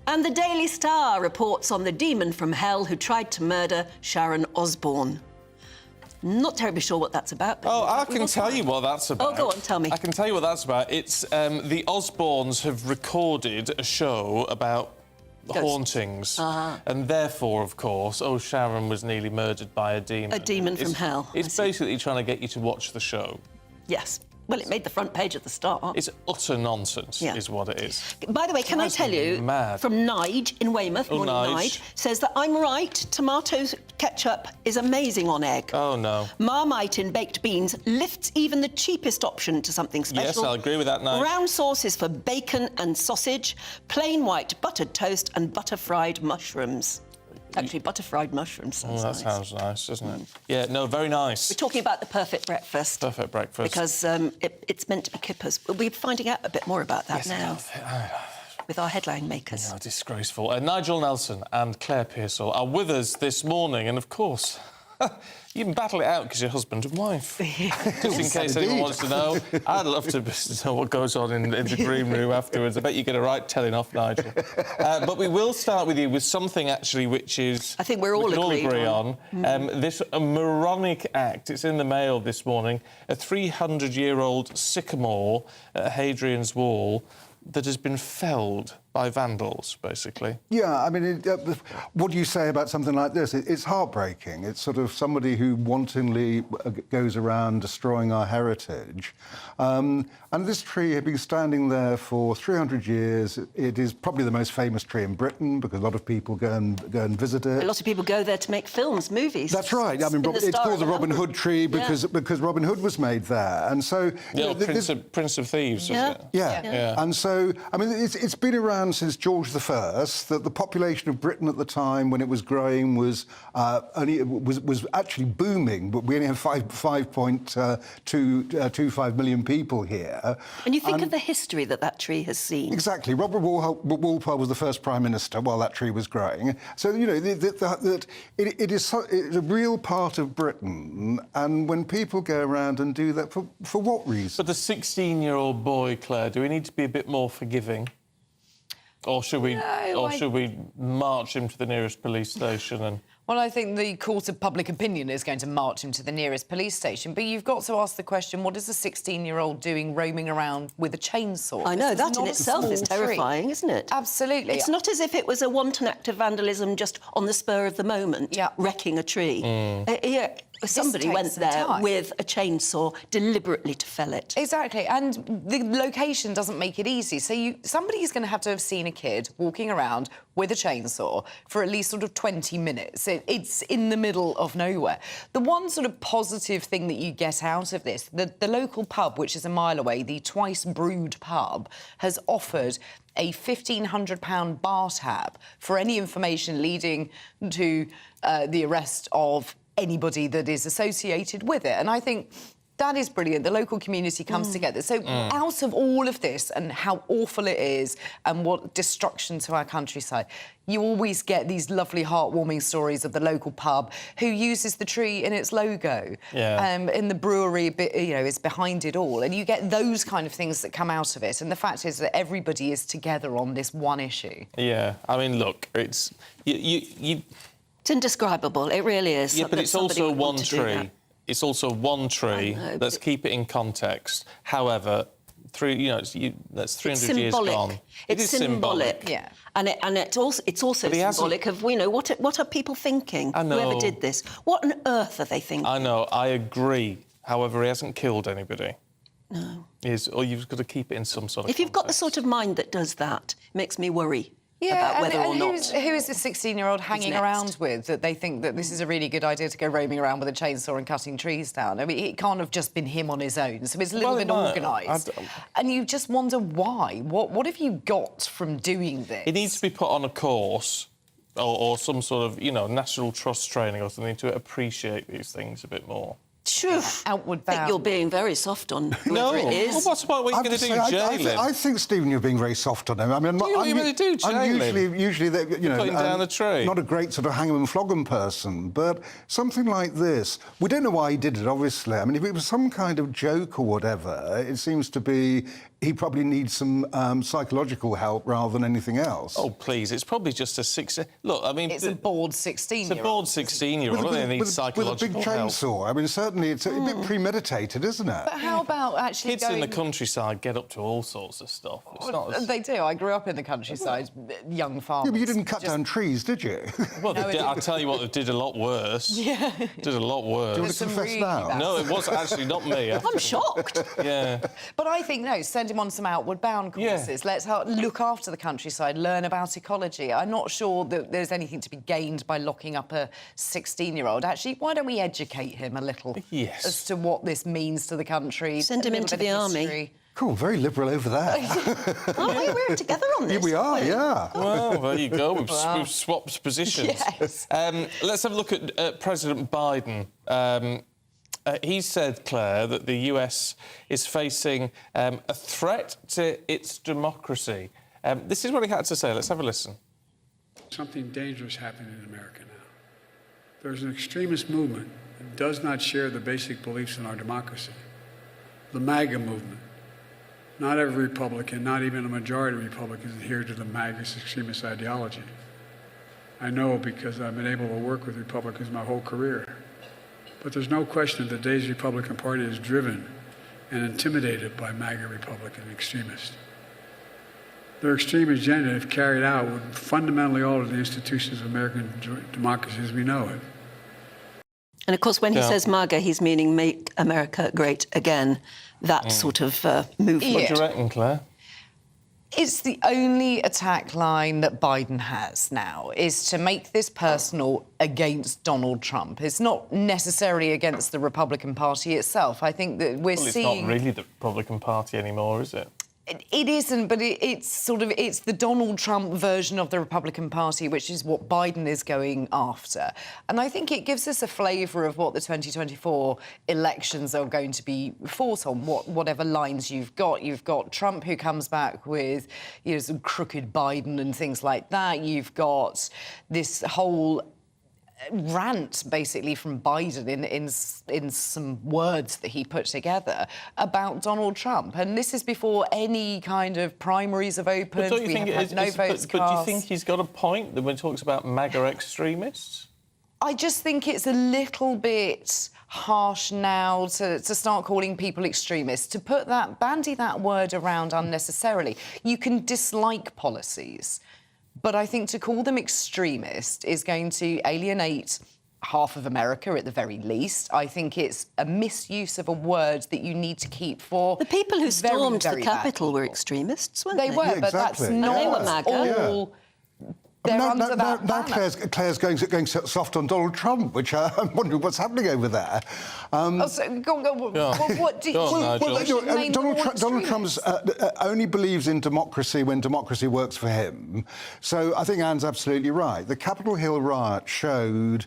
And the Daily Star reports on the demon from hell who tried to murder Sharon Osbourne. Not terribly sure what that's about. Oh, I can tell you what that's about. Oh, go on, tell me. I can tell you what that's about. It's the Osbournes have recorded a show about hauntings. And therefore, of course, Sharon was nearly murdered by a demon. A demon from hell. It's basically trying to get you to watch the show. Yes. Well, it made the front page at the start. It's utter nonsense, is what it is. By the way, can I tell you, from Nige in Weymouth, morning Nige, says that I'm right, tomato ketchup is amazing on egg. Oh, no. Marmite in baked beans lifts even the cheapest option to something special. Yes, I'll agree with that, Nige. Brown sauces for bacon and sausage, plain white buttered toast and butter-fried mushrooms. Actually, butterfried mushrooms sounds that nice. sounds nice, doesn't it? Yeah, no, very nice. We're talking about the perfect breakfast. Perfect breakfast. Because it's meant to be kippers. We're finding out a bit more about that now. With our headline makers. Yeah, disgraceful. Nigel Nelson and Claire Pearsall are with us this morning, and of course, you can battle it out because you're husband and wife. Just in case anyone wants to know, I'd love to know what goes on in the green room afterwards. I bet you get a right telling off, Nigel. But we will start with you with something actually which is I think we're all agree on. This moronic act. It's in the Mail this morning. A 300-year-old sycamore at Hadrian's Wall that has been felled by vandals, basically. Yeah, I mean, what do you say about something like this? It's heartbreaking. It's sort of somebody who wantonly goes around destroying our heritage. And this tree had been standing there for 300 years. It is probably the most famous tree in Britain because a lot of people go and visit it. A lot of people go there to make films, movies. That's right. I mean, it's called the Robin Hood tree because Robin Hood was made there. And so... Prince of Thieves, wasn't it? Yeah. And so, I mean, it's been around since George I. That the population of Britain at the time, when it was growing, was actually booming. But we only have 5.25 million people here. And you think of the history that tree has seen. Exactly. Robert Walpole was the first Prime Minister while that tree was growing. So, you know, it is a real part of Britain. And when people go around and do that, for what reason? But the 16-year-old boy, Claire, do we need to be a bit more forgiving? Or should we march him to the nearest police station and... Well, I think the court of public opinion is going to march him to the nearest police station. But you've got to ask the question, what is a 16-year-old doing roaming around with a chainsaw? I know, that in itself is terrifying, isn't it? Absolutely. It's not as if it was a wanton act of vandalism just on the spur of the moment, wrecking a tree. Somebody went there with a chainsaw deliberately to fell it. Exactly, and the location doesn't make it easy. So somebody's going to have seen a kid walking around with a chainsaw for at least sort of 20 minutes. It's in the middle of nowhere. The one sort of positive thing that you get out of this, the local pub, which is a mile away, the Twice Brewed pub, has offered a £1,500 bar tab for any information leading to the arrest of anybody that is associated with it. And I think that is brilliant. The local community comes together. So out of all of this and how awful it is and what destruction to our countryside, you always get these lovely, heartwarming stories of the local pub who uses the tree in its logo. And the brewery, you know, is behind it all. And you get those kind of things that come out of it. And the fact is that everybody is together on this one issue. Yeah, I mean, look, it's... It's indescribable, it really is. Yeah, but it's also one tree. It's also one tree. Let's keep it in context. However, that's 300 years gone. It's symbolic. Yeah. And it's also symbolic of, you know, what are people thinking? I know. Whoever did this. What on earth are they thinking? I know, I agree. However, he hasn't killed anybody. No. Or you've got to keep it in some sort of If you've got the sort of mind that does that, it makes me worry. About whether or not. Who is this 16-year-old hanging around with that they think that this is a really good idea to go roaming around with a chainsaw and cutting trees down? I mean, it can't have just been him on his own, so it's a little bit organised. And you just wonder why. What have you got from doing this? It needs to be put on a course or some sort of, you know, National Trust training or something to appreciate these things a bit more. Sure. Outward bound. I think you're being very soft on whoever it is. Well, what's about what you're going to do, jail him? I think, Stephen, you're being very soft on him. I mean, what are you going to do, jail him? Usually, you know, putting down a tree. Not a great sort of hang 'em and flog 'em person, but something like this. We don't know why he did it, obviously. I mean, if it was some kind of joke or whatever, it seems to be he probably needs some psychological help rather than anything else. Oh, please, it's probably just a 16... Look, I mean... It's a bored 16-year-old. It's a bored 16-year-old. They need psychological help. With a big chainsaw. I mean, certainly it's a bit premeditated, isn't it? But how about actually Kids in the countryside get up to all sorts of stuff. It's not as... They do. I grew up in the countryside, young farmers. Yeah, but you didn't cut down trees, did you? Well, I'll tell you what, they did a lot worse. Yeah. Did a lot worse. Do you want to confess now? No, it was actually not me. I'm shocked. Yeah. But I think, no, send him on some outward bound courses. Let's look after the countryside, learn about ecology. I'm not sure that there's anything to be gained by locking up a 16-year-old. Actually, why don't we educate him a little as to what this means to the country? Send him into the army. Cool, very liberal over there. We're together on this. Here we are, yeah. Well, there you go. We've swapped positions. Yes. Let's have a look at President Biden. He said, Claire, that the US is facing a threat to its democracy. This is what he had to say. Let's have a listen. Something dangerous happening in America now. There's an extremist movement that does not share the basic beliefs in our democracy. The MAGA movement. Not every Republican, not even a majority of Republicans adhere to the MAGA extremist ideology. I know because I've been able to work with Republicans my whole career. But there's no question that today's Republican Party is driven and intimidated by MAGA Republican extremists. Their extreme agenda, if carried out, would fundamentally alter the institutions of American democracy as we know it. And of course, when he says MAGA, he's meaning Make America Great Again, that sort of movement. What do you reckon, Claire? It's the only attack line that Biden has now, is to make this personal against Donald Trump. It's not necessarily against the Republican Party itself. I think that we're seeing... It's not really the Republican Party anymore, is it? It isn't, but it's the Donald Trump version of the Republican Party, which is what Biden is going after. And I think it gives us a flavour of what the 2024 elections are going to be fought on, whatever lines you've got. You've got Trump, who comes back with, you know, some crooked Biden and things like that. You've got this whole rant, basically, from Biden in some words that he put together about Donald Trump. And this is before any kind of primaries have opened. But don't you think no votes cast. But do you think he's got a point when he talks about MAGA extremists? I just think it's a little bit harsh now to start calling people extremists, to bandy that word around unnecessarily. You can dislike policies, but I think to call them extremist is going to alienate half of America at the very least. I think it's a misuse of a word that you need to keep for... The people who stormed very the Capitol were extremists, weren't they? They were, Yeah, but that's exactly. not They were MAGA. all... They're under that now banner. Claire's going soft on Donald Trump, which I'm wondering what's happening over there. What do you... Donald Trump only believes in democracy when democracy works for him. So I think Anne's absolutely right. The Capitol Hill riot showed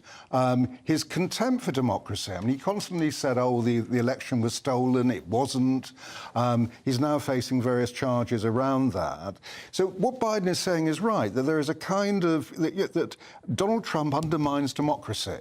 his contempt for democracy. I mean, he constantly said, oh, the election was stolen. It wasn't. He's now facing various charges around that. So what Biden is saying is right, that there is a kind of... that Donald Trump undermines democracy,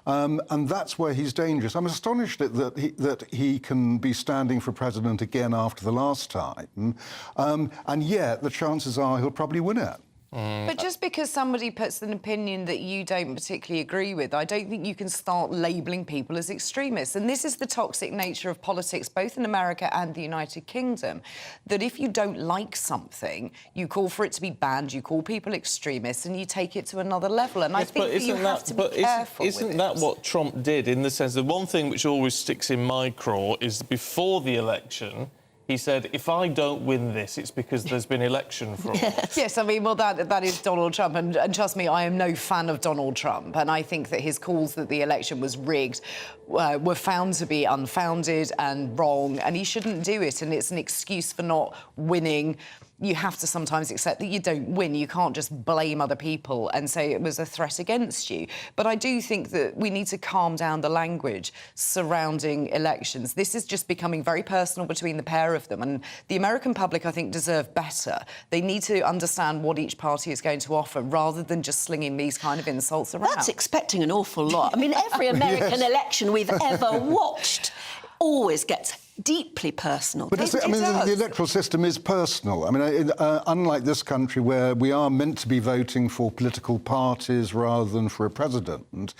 and that's where he's dangerous. I'm astonished that he can be standing for president again after the last time, and yet the chances are he'll probably win it. But just because somebody puts an opinion that you don't particularly agree with, I don't think you can start labelling people as extremists. And this is the toxic nature of politics, both in America and the United Kingdom, that if you don't like something, you call for it to be banned, you call people extremists, and you take it to another level. And I think that you have to be careful with it. Isn't that what Trump did, in the sense that one thing which always sticks in my craw is before the election, he said, if I don't win this, it's because there's been election fraud. Yes, I mean, well, that is Donald Trump. And trust me, I am no fan of Donald Trump. And I think that his calls that the election was rigged were found to be unfounded and wrong. And he shouldn't do it. And it's an excuse for not winning. You have to sometimes accept that you don't win. You can't just blame other people and say it was a threat against you. But I do think that we need to calm down the language surrounding elections. This is just becoming very personal between the pair of them. And the American public, I think, deserve better. They need to understand what each party is going to offer rather than just slinging these kind of insults around. That's expecting an awful lot. I mean, every American election we've ever watched always gets deeply personal. But the electoral system is personal. I mean, unlike this country where we are meant to be voting for political parties rather than for a president,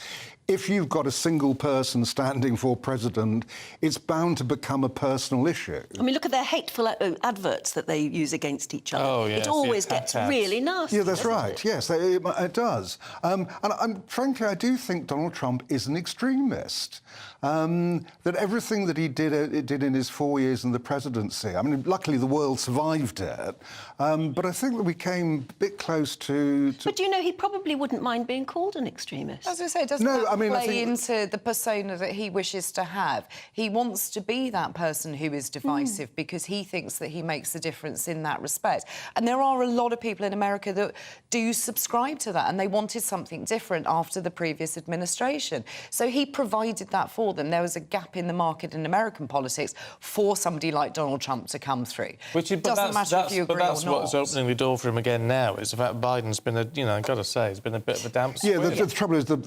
if you've got a single person standing for president, it's bound to become a personal issue. I mean, look at their hateful adverts that they use against each other. Oh, yes, it always gets really nasty. Yeah, that's right. Yes, it does. And frankly, I do think Donald Trump is an extremist. That everything that he did in his 4 years in the presidency, I mean, luckily the world survived it, but I think that we came a bit close to... But, you know, he probably wouldn't mind being called an extremist. As I say, it doesn't No, I mean, play into the persona that he wishes to have. He wants to be that person who is divisive because he thinks that he makes a difference in that respect. And there are a lot of people in America that do subscribe to that, and they wanted something different after the previous administration. So he provided that for them. There was a gap in the market in American politics for somebody like Donald Trump to come through. Doesn't matter if you agree or not. But that's what's opening the door for him again now, is the fact Biden's been I've got to say, it's been a bit of a damp squib. Yeah, the trouble is that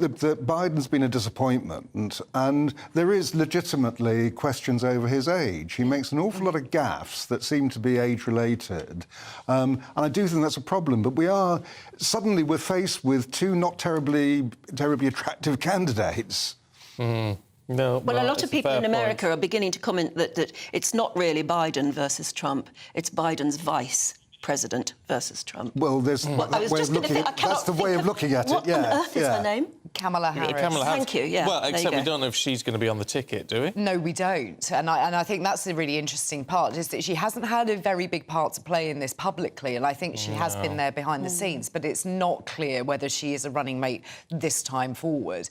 Biden's been a disappointment, and there is legitimately questions over his age. He makes an awful lot of gaffes that seem to be age-related, and I do think that's a problem. But we're faced with two not terribly attractive candidates. No, well, a lot of people in America are beginning to comment that it's not really Biden versus Trump, it's Biden's vice president versus Trump. Well, there's that's the way of looking at it. What on earth is her name? Kamala Harris. Thank you. Yeah. Well, except we don't know if she's going to be on the ticket, do we? No, we don't. And I think that's the really interesting part, is that she hasn't had a very big part to play in this publicly, and I think she has been there behind the scenes, but it's not clear whether she is a running mate this time forward.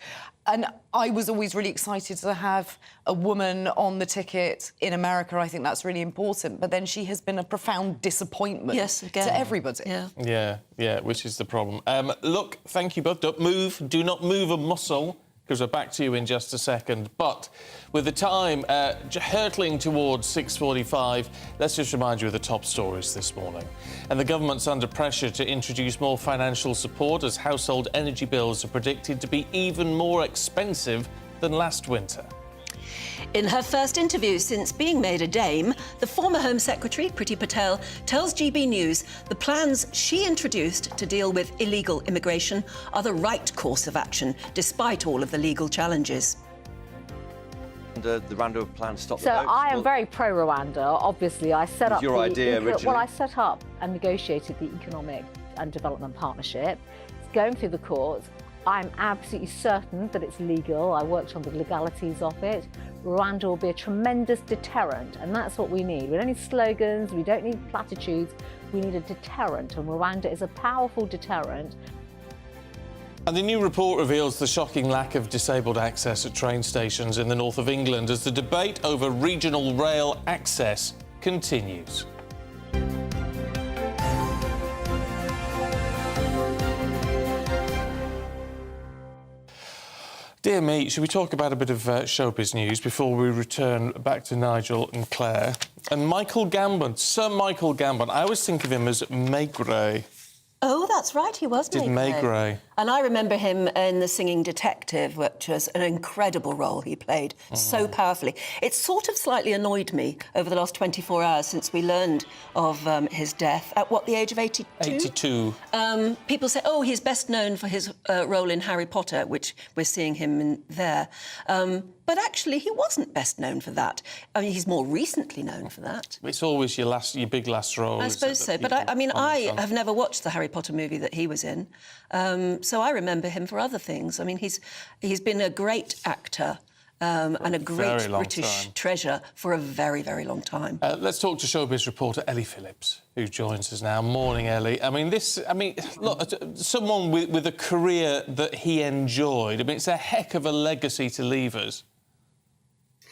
And I was always really excited to have a woman on the ticket in America. I think that's really important. But then she has been a profound disappointment to everybody. Yeah, which is the problem. Look, thank you both. Do not move a muscle, because we're back to you in just a second. But with the time hurtling towards 6:45, let's just remind you of the top stories this morning. And the government's under pressure to introduce more financial support as household energy bills are predicted to be even more expensive than last winter. In her first interview since being made a dame, the former Home Secretary, Priti Patel, tells GB News the plans she introduced to deal with illegal immigration are the right course of action, despite all of the legal challenges. The Rwanda plan to stop the So votes? I am very pro-Rwanda. Obviously, I set up your idea originally? Well, I set up and negotiated the Economic and Development Partnership. It's going through the courts. I'm absolutely certain that it's legal. I worked on the legalities of it. Rwanda will be a tremendous deterrent, and that's what we need. We don't need slogans, we don't need platitudes, we need a deterrent, and Rwanda is a powerful deterrent. And the new report reveals the shocking lack of disabled access at train stations in the north of England as the debate over regional rail access continues. Dear me, should we talk about a bit of showbiz news before we return back to Nigel and Claire? And Michael Gambon, Sir Michael Gambon, I always think of him as Maigret. Oh, that's right, he was Maigret. And I remember him in The Singing Detective, which was an incredible role he played so powerfully. It sort of slightly annoyed me over the last 24 hours since we learned of his death at, the age of 82? 82. People say, oh, he's best known for his role in Harry Potter, which we're seeing him in there. But actually, he wasn't best known for that. I mean, he's more recently known for that. It's always your big last role. I suppose so. But I have never watched the Harry Potter movie that he was in. So I remember him for other things. I mean, he's been a great actor and a great British treasure for a very, very long time. Let's talk to showbiz reporter Ellie Phillips, who joins us now. Morning, Ellie. Look, someone with a career that he enjoyed. I mean, it's a heck of a legacy to leave us.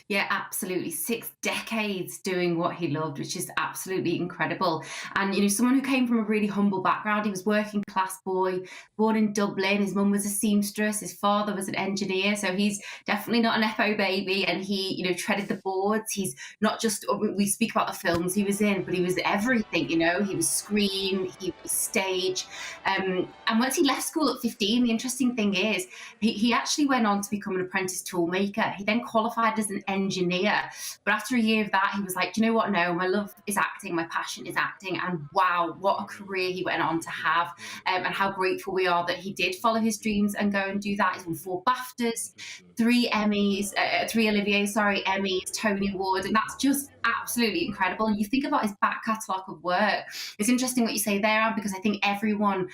Yeah, absolutely. 6 decades doing what he loved, which is absolutely incredible. And, someone who came from a really humble background. He was working class boy, born in Dublin. His mum was a seamstress. His father was an engineer. So he's definitely not an FO baby. And he, treaded the boards. He's not just, we speak about the films he was in, but he was everything, He was screen, he was stage. And once he left school at 15, the interesting thing is he actually went on to become an apprentice toolmaker. He then qualified as an engineer. But after a year of that, he was like, you know what? No, my love is acting, my passion is acting. And wow, what a career he went on to have. And how grateful we are that he did follow his dreams and go and do that. He's won 4 BAFTAs, 3 Emmys, 3 Emmys, Tony Award. And that's just absolutely incredible. And you think about his back catalogue of work. It's interesting what you say there, Anne, because I think everyone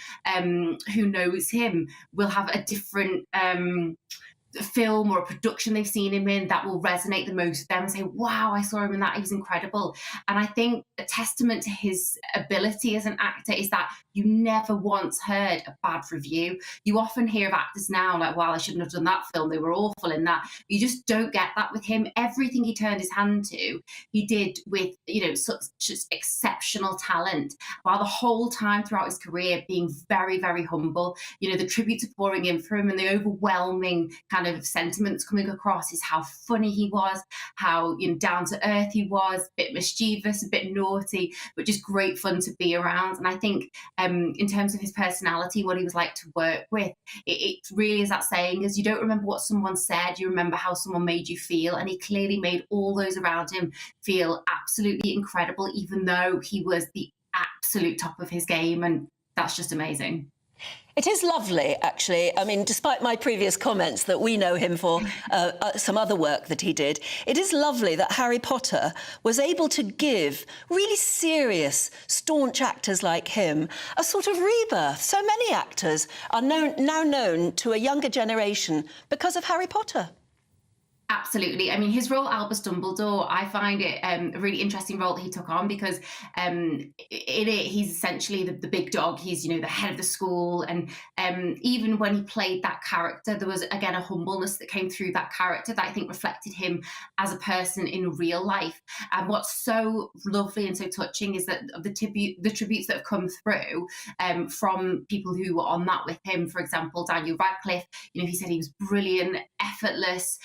who knows him will have a different film or a production they've seen him in that will resonate the most with them and say, wow, I saw him in that, he was incredible. And I think a testament to his ability as an actor is that you never once heard a bad review. You often hear of actors now like, wow, I shouldn't have done that film, they were awful in that. You just don't get that with him. Everything he turned his hand to, he did with, you know, such exceptional talent, while the whole time throughout his career being very, very humble. You know, the tributes are pouring in for him, and the overwhelming kind of sentiments coming across is how funny he was, how, you know, down to earth he was, a bit mischievous, a bit naughty, but just great fun to be around. And I think in terms of his personality, what he was like to work with, it really is that saying, is you don't remember what someone said, you remember how someone made you feel. And he clearly made all those around him feel absolutely incredible, even though he was the absolute top of his game. And that's just amazing. It is lovely, actually. I mean, despite my previous comments that we know him for some other work that he did, it is lovely that Harry Potter was able to give really serious, staunch actors like him a sort of rebirth. So many actors are now known to a younger generation because of Harry Potter. Absolutely. I mean, his role, Albus Dumbledore, I find it a really interesting role that he took on, because he's essentially the big dog. He's, you know, the head of the school. And even when he played that character, there was, again, a humbleness that came through that character that I think reflected him as a person in real life. And what's so lovely and so touching is that the tributes that have come through from people who were on that with him, for example, Daniel Radcliffe, you know, he said he was brilliant, effortless.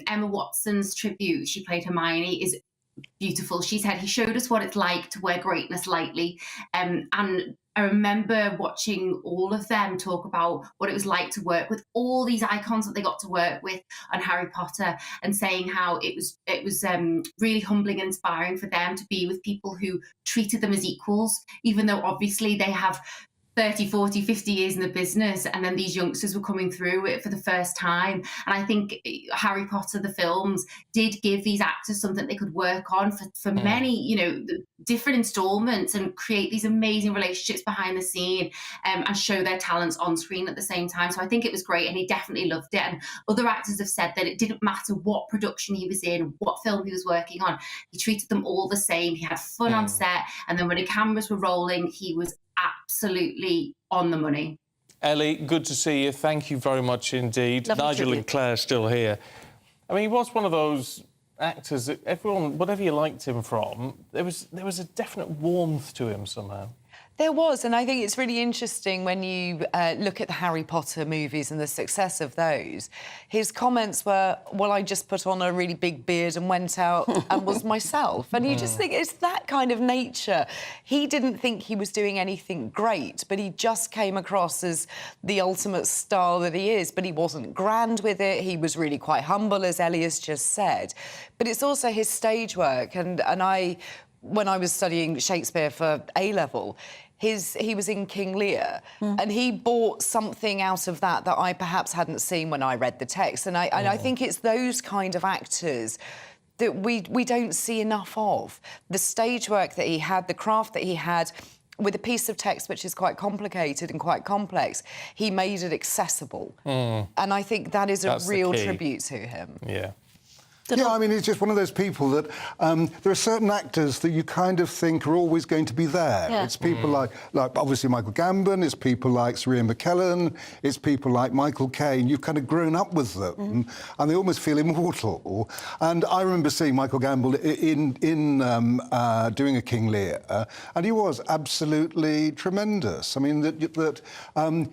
Emma Watson's tribute, she played Hermione, is beautiful. She said he showed us what it's like to wear greatness lightly. And I remember watching all of them talk about what it was like to work with all these icons that they got to work with on Harry Potter, and saying how it was really humbling and inspiring for them to be with people who treated them as equals, even though obviously they have 30, 40, 50 years in the business, and then these youngsters were coming through it for the first time. And I think Harry Potter, the films, did give these actors something they could work on for many, you know, different installments, and create these amazing relationships behind the scene, and show their talents on screen at the same time. So I think it was great, and he definitely loved it. And other actors have said that it didn't matter what production he was in, what film he was working on, he treated them all the same. He had fun on set, and then when the cameras were rolling, he was absolutely on the money. Ellie, good to see you. Thank you very much indeed. Lovely Nigel and Claire still here. I mean, he was one of those actors that everyone, whatever you liked him from, there was a definite warmth to him somehow. There was, and I think it's really interesting when you look at the Harry Potter movies and the success of those. His comments were, well, I just put on a really big beard and went out and was myself. And you just think it's that kind of nature. He didn't think he was doing anything great, but he just came across as the ultimate star that he is. But he wasn't grand with it. He was really quite humble, as Ellie has just said. But it's also his stage work. And when I was studying Shakespeare for A-level, he was in King Lear, and he brought something out of that I perhaps hadn't seen when I read the text. And I think it's those kind of actors that we don't see enough of. The stage work that he had, the craft that he had, with a piece of text which is quite complicated and quite complex, he made it accessible. And I think that is a real tribute to him. Yeah. Yeah, I mean, he's just one of those people that there are certain actors that you kind of think are always going to be there. Yeah. It's people like obviously Michael Gambon, it's people like Sir Ian McKellen, it's people like Michael Caine. You've kind of grown up with them, and they almost feel immortal. And I remember seeing Michael Gambon in doing a King Lear, and he was absolutely tremendous. I mean,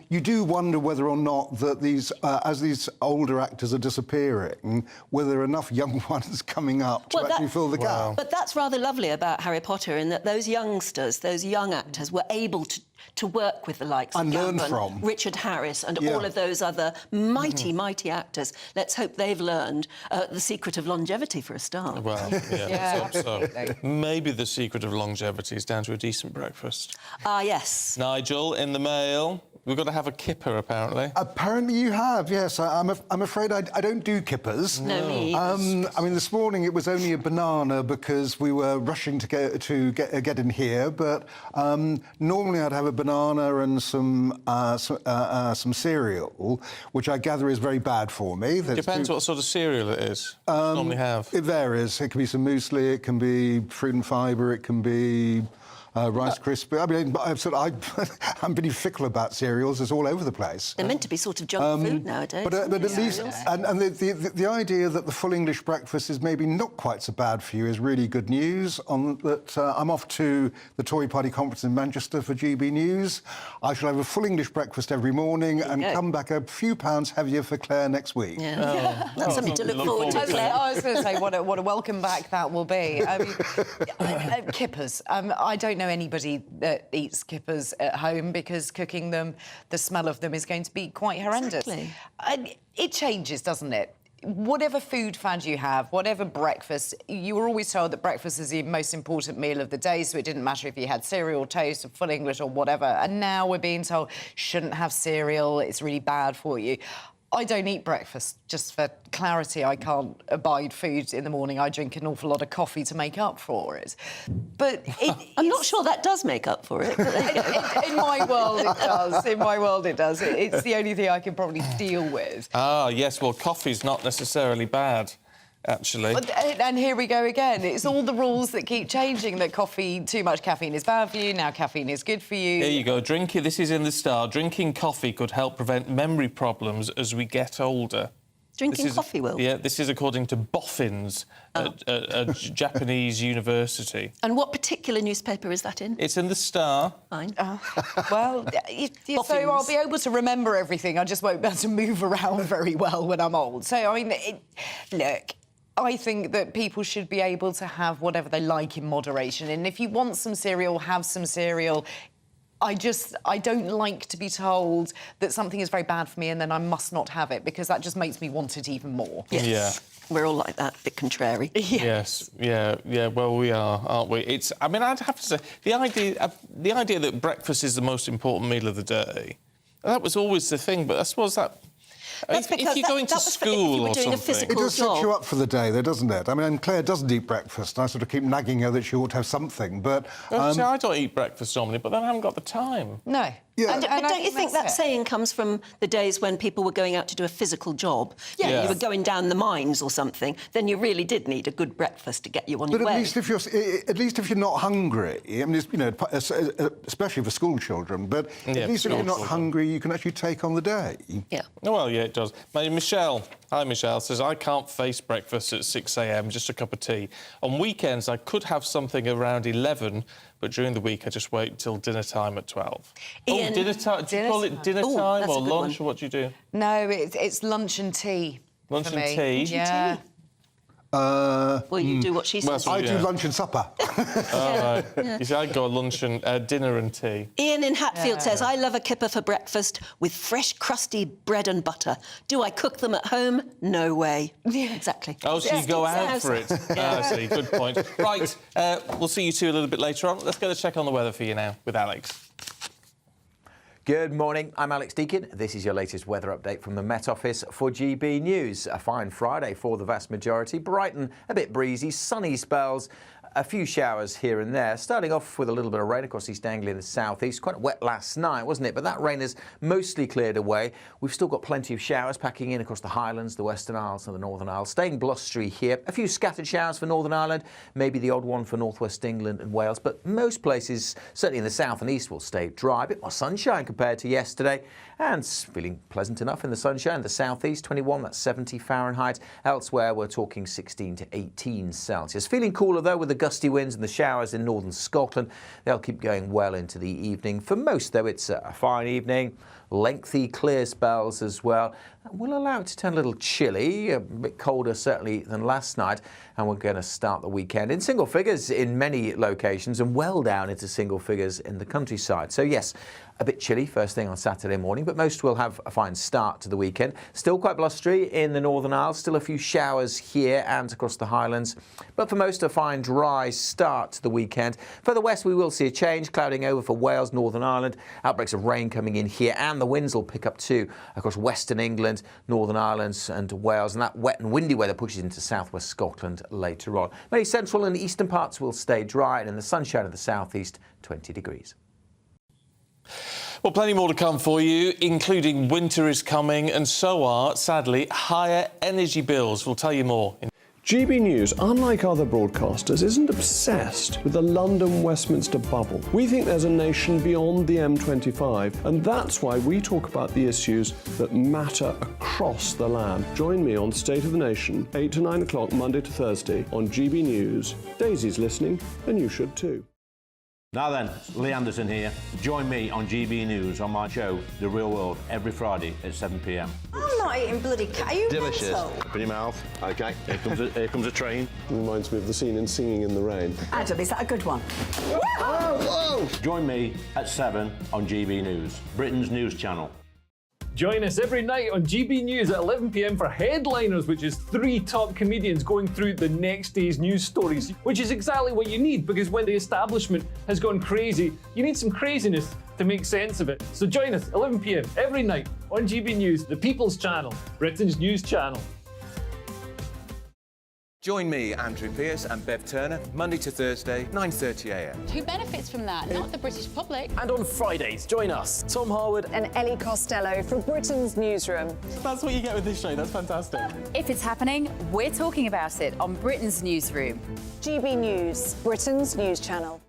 you do wonder whether or not that these, as these older actors are disappearing, whether there are enough young ones coming up to actually fill the gap. But that's rather lovely about Harry Potter, in that those youngsters, those young actors, were able to work with the likes of Gambon, Richard Harris, and all of those other mighty, mighty actors. Let's hope they've learned the secret of longevity for a start. Well, yeah, let's hope so. Maybe the secret of longevity is down to a decent breakfast. Ah, yes. Nigel, in the mail, we've got to have a kipper, apparently. Apparently you have, yes. I'm afraid I don't do kippers. No, me. I mean, this morning it was only a banana because we were rushing to get in here, but normally I'd have a banana and some cereal, which I gather is very bad for me. Depends what sort of cereal it is. Normally have. It varies. It can be some muesli, it can be fruit and fibre, it can be Rice Krispies. I mean, I'm pretty fickle about cereals. It's all over the place. They're meant to be sort of junk food nowadays. But at least, and the idea that the full English breakfast is maybe not quite so bad for you is really good news. I'm off to the Tory Party conference in Manchester for GB News. I shall have a full English breakfast every morning and come back a few pounds heavier for Claire next week. Yeah. That's something to look forward to, Claire. I was going to say, what a welcome back that will be. I mean, kippers. I don't know anybody that eats kippers at home because cooking them, the smell of them is going to be quite horrendous. Exactly. It changes, doesn't it? Whatever food fad you have, whatever breakfast, you were always told that breakfast is the most important meal of the day, so it didn't matter if you had cereal, toast, or full English or whatever. And now we're being told, shouldn't have cereal, it's really bad for you. I don't eat breakfast, just for clarity. I can't abide food in the morning. I drink an awful lot of coffee to make up for it. But I'm not sure that does make up for it. In my world, it does. In my world, it does. It's the only thing I can probably deal with. Ah, yes, well, coffee's not necessarily bad, actually. And here we go again. It's all the rules that keep changing, that too much caffeine is bad for you, now caffeine is good for you. Here you go. This is in the Star. Drinking coffee could help prevent memory problems as we get older. Drinking coffee will? Yeah, this is according to boffins at a Japanese university. And what particular newspaper is that in? It's in the Star. Fine. Well, so I'll be able to remember everything. I just won't be able to move around very well when I'm old. So, I mean, look, I think that people should be able to have whatever they like in moderation. And if you want some cereal, have some cereal. I don't like to be told that something is very bad for me and then I must not have it, because that just makes me want it even more. Yes. Yeah. We're all like that, a bit contrary. Yes, yeah, well, we are, aren't we? I mean, I'd have to say, the idea that breakfast is the most important meal of the day, that was always the thing, but I suppose that... That's if you're going to school or something... It does set you up for the day, though, doesn't it? I mean, Claire doesn't eat breakfast, and I sort of keep nagging her that she ought to have something, but... See, I don't eat breakfast normally, but then I haven't got the time. No. Yeah. But don't you think that saying comes from the days when people were going out to do a physical job? Yeah. You were going down the mines or something, then you really did need a good breakfast to get you on your way. But at least if you're not hungry, I mean, you know, especially for school children, but at least if you're not hungry, you can actually take on the day. Yeah. Oh, well, yeah, it does. Michelle, hi, Michelle, says, I can't face breakfast at 6 a.m, just a cup of tea. On weekends, I could have something around 11, but during the week, I just wait till dinner time at 12. Ian, dinner time. Do you call it dinner time or lunch, or what do you do? No, it's lunch and tea. Lunch and tea? Yeah. Well, you do what she says. I do lunch and supper. Right. You see, I go lunch and dinner and tea. Ian in Hatfield says, I love a kipper for breakfast with fresh, crusty bread and butter. Do I cook them at home? No way. Yeah, exactly. Oh, so you go out for it. I see, good point. Right, we'll see you two a little bit later on. Let's get a check on the weather for you now with Alex. Good morning, I'm Alex Deakin. This is your latest weather update from the Met Office for GB News. A fine Friday for the vast majority. Brighton, a bit breezy, sunny spells, a few showers here and there. Starting off with a little bit of rain across East Anglia and the south east. Quite wet last night, wasn't it? But that rain has mostly cleared away. We've still got plenty of showers packing in across the Highlands, the Western Isles and the Northern Isles. Staying blustery here. A few scattered showers for Northern Ireland, maybe the odd one for northwest England and Wales. But most places, certainly in the south and east, will stay dry. A bit more sunshine compared to yesterday. And feeling pleasant enough in the sunshine. The southeast, 21, that's 70 Fahrenheit. Elsewhere, we're talking 16 to 18 Celsius. Feeling cooler, though, with the gusty winds and the showers in northern Scotland. They'll keep going well into the evening. For most, though, it's a fine evening. Lengthy, clear spells as well. Will allow it to turn a little chilly, a bit colder certainly than last night, and we're going to start the weekend in single figures in many locations and well down into single figures in the countryside. So yes, a bit chilly first thing on Saturday morning, but most will have a fine start to the weekend. Still quite blustery in the Northern Isles, still a few showers here and across the Highlands, but for most a fine dry start to the weekend. Further west we will see a change, clouding over for Wales, Northern Ireland, outbreaks of rain coming in here, and the winds will pick up too across Western England, Northern Ireland and Wales, and that wet and windy weather pushes into southwest Scotland later on. Many central and eastern parts will stay dry, and in the sunshine of the southeast, 20 degrees. Well, plenty more to come for you, including winter is coming, and so are, sadly, higher energy bills. We'll tell you more. GB News, unlike other broadcasters, isn't obsessed with the London-Westminster bubble. We think there's a nation beyond the M25, and that's why we talk about the issues that matter across the land. Join me on State of the Nation, 8 to 9 o'clock, Monday to Thursday, on GB News. Daisy's listening, and you should too. Now then, Lee Anderson here. Join me on GB News on my show, The Real World, every Friday at 7 p.m. I'm not eating bloody cat. Are you Delicious. mental? Open your mouth. OK, here comes a train. Reminds me of the scene in Singing in the Rain. Adam, is that a good one? Whoa! Join me at 7 on GB News, Britain's news channel. Join us every night on GB News at 11 p.m. for Headliners, which is 3 top comedians going through the next day's news stories, which is exactly what you need, because when the establishment has gone crazy, you need some craziness to make sense of it. So join us 11 p.m. every night on GB News, the People's Channel, Britain's news channel. Join me, Andrew Pearce and Bev Turner, Monday to Thursday, 9:30 a.m. Who benefits from that? Not the British public. And on Fridays, join us, Tom Harwood And Ellie Costello from Britain's Newsroom. That's what you get with this show. That's fantastic. If it's happening, we're talking about it on Britain's Newsroom. GB News, Britain's news channel.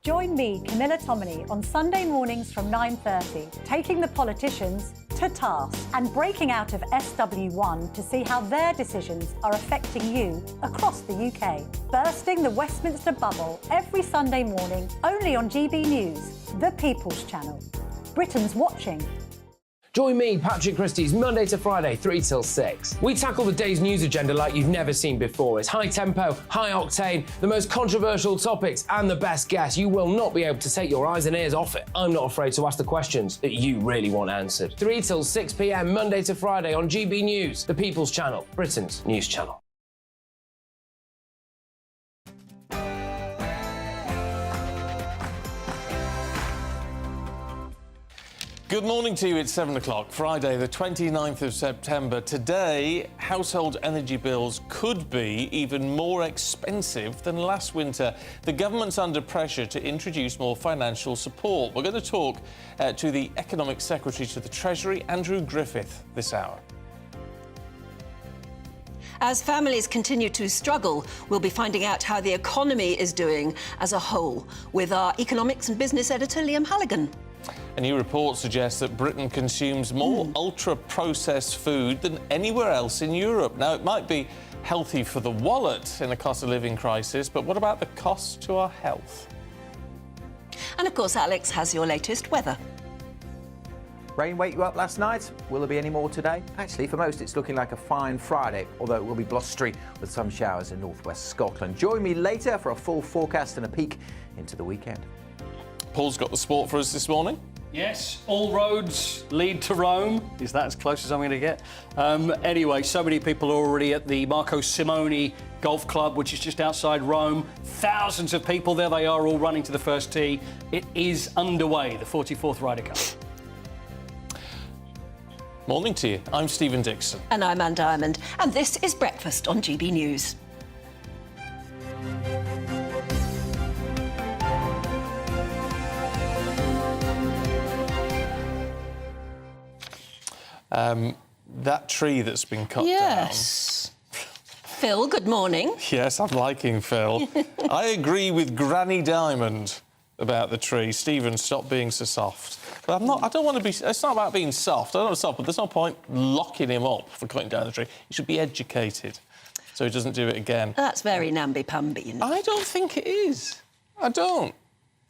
Join me, Camilla Tominey, on Sunday mornings from 9:30, taking the politicians to task and breaking out of SW1 to see how their decisions are affecting you across the UK. Bursting the Westminster bubble every Sunday morning, only on GB News, the People's Channel. Britain's watching. Join me, Patrick Christie's, Monday to Friday, 3 till 6. We tackle the day's news agenda like you've never seen before. It's high tempo, high octane, the most controversial topics, and the best guests. You will not be able to take your eyes and ears off it. I'm not afraid to ask the questions that you really want answered. 3 till 6 p.m, Monday to Friday on GB News, the People's Channel, Britain's news channel. Good morning to you. It's 7 o'clock, Friday, the 29th of September. Today, household energy bills could be even more expensive than last winter. The government's under pressure to introduce more financial support. We're going to talk to the Economic Secretary to the Treasury, Andrew Griffith, this hour. As families continue to struggle, we'll be finding out how the economy is doing as a whole with our economics and business editor, Liam Halligan. A new report suggests that Britain consumes more ultra-processed food than anywhere else in Europe. Now, it might be healthy for the wallet in a cost of living crisis, but what about the cost to our health? And of course, Alex has your latest weather. Rain wake you up last night? Will there be any more today? Actually, for most, it's looking like a fine Friday, although it will be blustery with some showers in northwest Scotland. Join me later for a full forecast and a peek into the weekend. Paul's got the sport for us this morning. Yes, all roads lead to Rome. Is that as close as I'm going to get? Anyway, so many people are already at the Marco Simone Golf Club, which is just outside Rome. Thousands of people, there they are, all running to the first tee. It is underway, the 44th Ryder Cup. Morning to you. I'm Stephen Dixon. And I'm Anne Diamond. And this is Breakfast on GB News. That tree that's been cut down. Phil, good morning. Yes, I'm liking Phil. I agree with Granny Diamond about the tree. Stephen, stop being so soft. But I don't want to be... It's not about being soft. I don't want to soft, but there's no point locking him up for cutting down the tree. He should be educated so he doesn't do it again. That's very namby-pamby, you know. I don't think it is. I don't.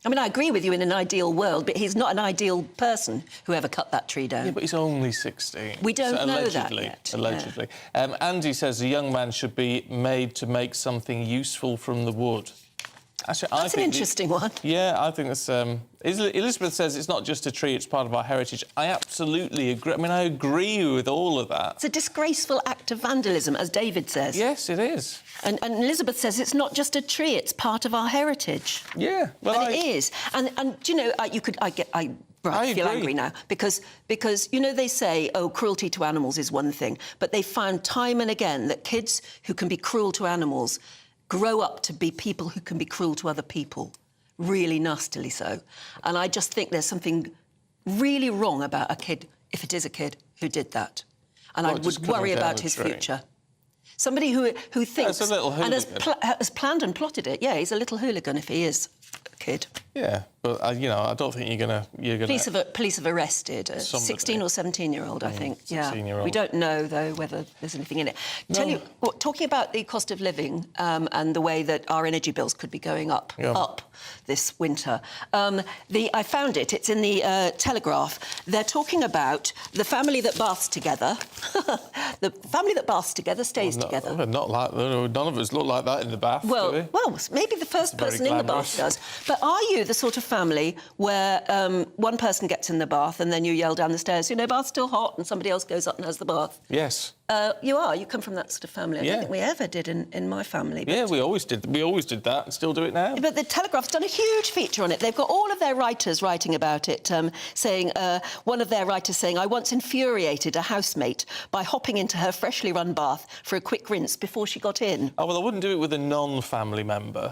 I mean, I agree with you in an ideal world, but he's not an ideal person, whoever cut that tree down. Yeah, but he's only 16. We don't know allegedly, that yet. Allegedly. Yeah. Andy says a young man should be made to make something useful from the wood. Actually, that's an interesting one. Yeah, I think that's... Elizabeth says it's not just a tree, it's part of our heritage. I absolutely agree. I mean, I agree with all of that. It's a disgraceful act of vandalism, as David says. Yes, it is. And Elizabeth says it's not just a tree, it's part of our heritage. Yeah, well, and it is. And do you know, I feel angry now because you know they say, oh, cruelty to animals is one thing, but they found time and again that kids who can be cruel to animals grow up to be people who can be cruel to other people. really nastily so. And I just think there's something really wrong about a kid, if it is a kid, who did that. And I would worry about his future. Somebody who thinks a little and has planned and plotted it. Yeah, he's a little hooligan if he is a kid. Yeah, but you know, I don't think you're gonna. Police have arrested a 16 or 17-year-old, I think. 16-year-old. We don't know though whether there's anything in it. Tell you, talking about the cost of living and the way that our energy bills could be going up this winter. I found it. It's in the Telegraph. They're talking about the family that baths together. The family that baths together stays together. Not like none of us look like that in the bath. Well, maybe the first person in the bath does. But are you the sort of family where one person gets in the bath and then you yell down the stairs, you know, bath's still hot, and somebody else goes up and has the bath? Yes. You are. You come from that sort of family. I don't think we ever did in my family. Yeah, we always did. We always did that and still do it now. But the Telegraph's done a huge feature on it. They've got all of their writers writing about it, saying, one of their writers saying, I once infuriated a housemate by hopping into her freshly run bath for a quick rinse before she got in. Oh, well, I wouldn't do it with a non-family member.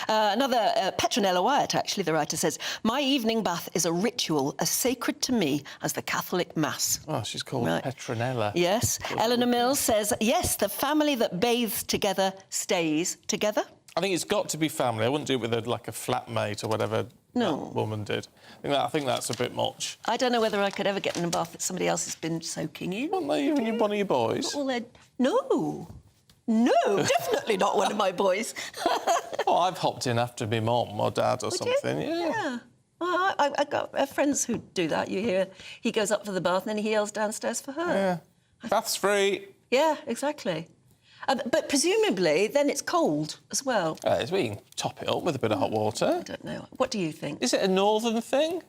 Another, Petronella Wyatt, actually, the writer says, my evening bath is a ritual as sacred to me as the Catholic Mass. Oh, she's called Petronella. Yes. Eleanor Mills says, yes, the family that bathes together stays together. I think it's got to be family. I wouldn't do it with a flatmate or whatever that woman did. I think that's a bit much. I don't know whether I could ever get in a bath that somebody else has been soaking in. Well, no, even one of your boys. No, definitely not one of my boys. Oh, I've hopped in after my mum or dad or something. Yeah. Well, I got friends who do that. You hear he goes up for the bath and then he yells downstairs for her. Yeah. Bath's free. Yeah, exactly. But presumably, then it's cold as well. We can top it up with a bit of hot water. I don't know. What do you think? Is it a northern thing?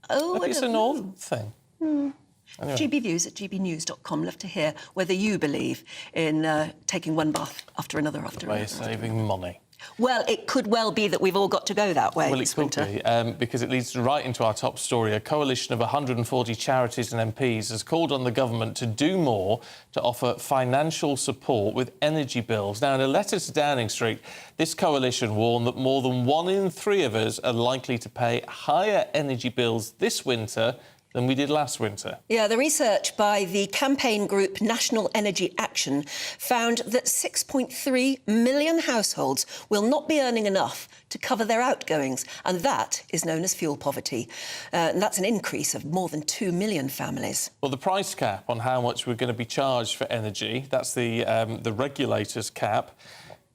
Oh, Maybe it's a northern thing. Anyway. gbviews@gbnews.com. Love to hear whether you believe in taking one bath after another after another. Way of saving money. Well, it could well be that we've all got to go that way this winter. Well, it could be, because it leads right into our top story. A coalition of 140 charities and MPs has called on the government to do more to offer financial support with energy bills. Now, in a letter to Downing Street, this coalition warned that more than 1 in 3 of us are likely to pay higher energy bills this winter than we did last winter. Yeah, the research by the campaign group National Energy Action found that 6.3 million households will not be earning enough to cover their outgoings, and that is known as fuel poverty. And that's an increase of more than 2 million families. Well, the price cap on how much we're going to be charged for energy, that's the regulator's cap,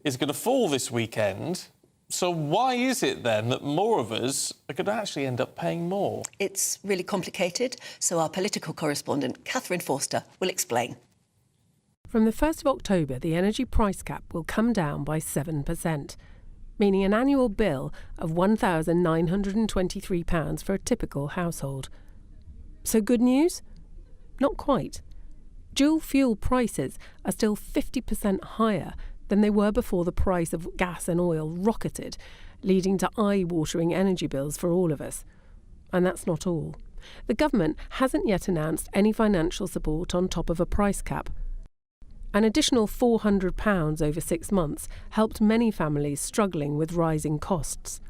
is going to fall this weekend. So why is it, then, that more of us are going to actually end up paying more? It's really complicated, so our political correspondent, Katherine Forster, will explain. From the 1st of October, the energy price cap will come down by 7%, meaning an annual bill of £1,923 for a typical household. So good news? Not quite. Dual fuel prices are still 50% higher than they were before the price of gas and oil rocketed, leading to eye-watering energy bills for all of us. And that's not all. The government hasn't yet announced any financial support on top of a price cap. An additional £400 over 6 months helped many families struggling with rising costs.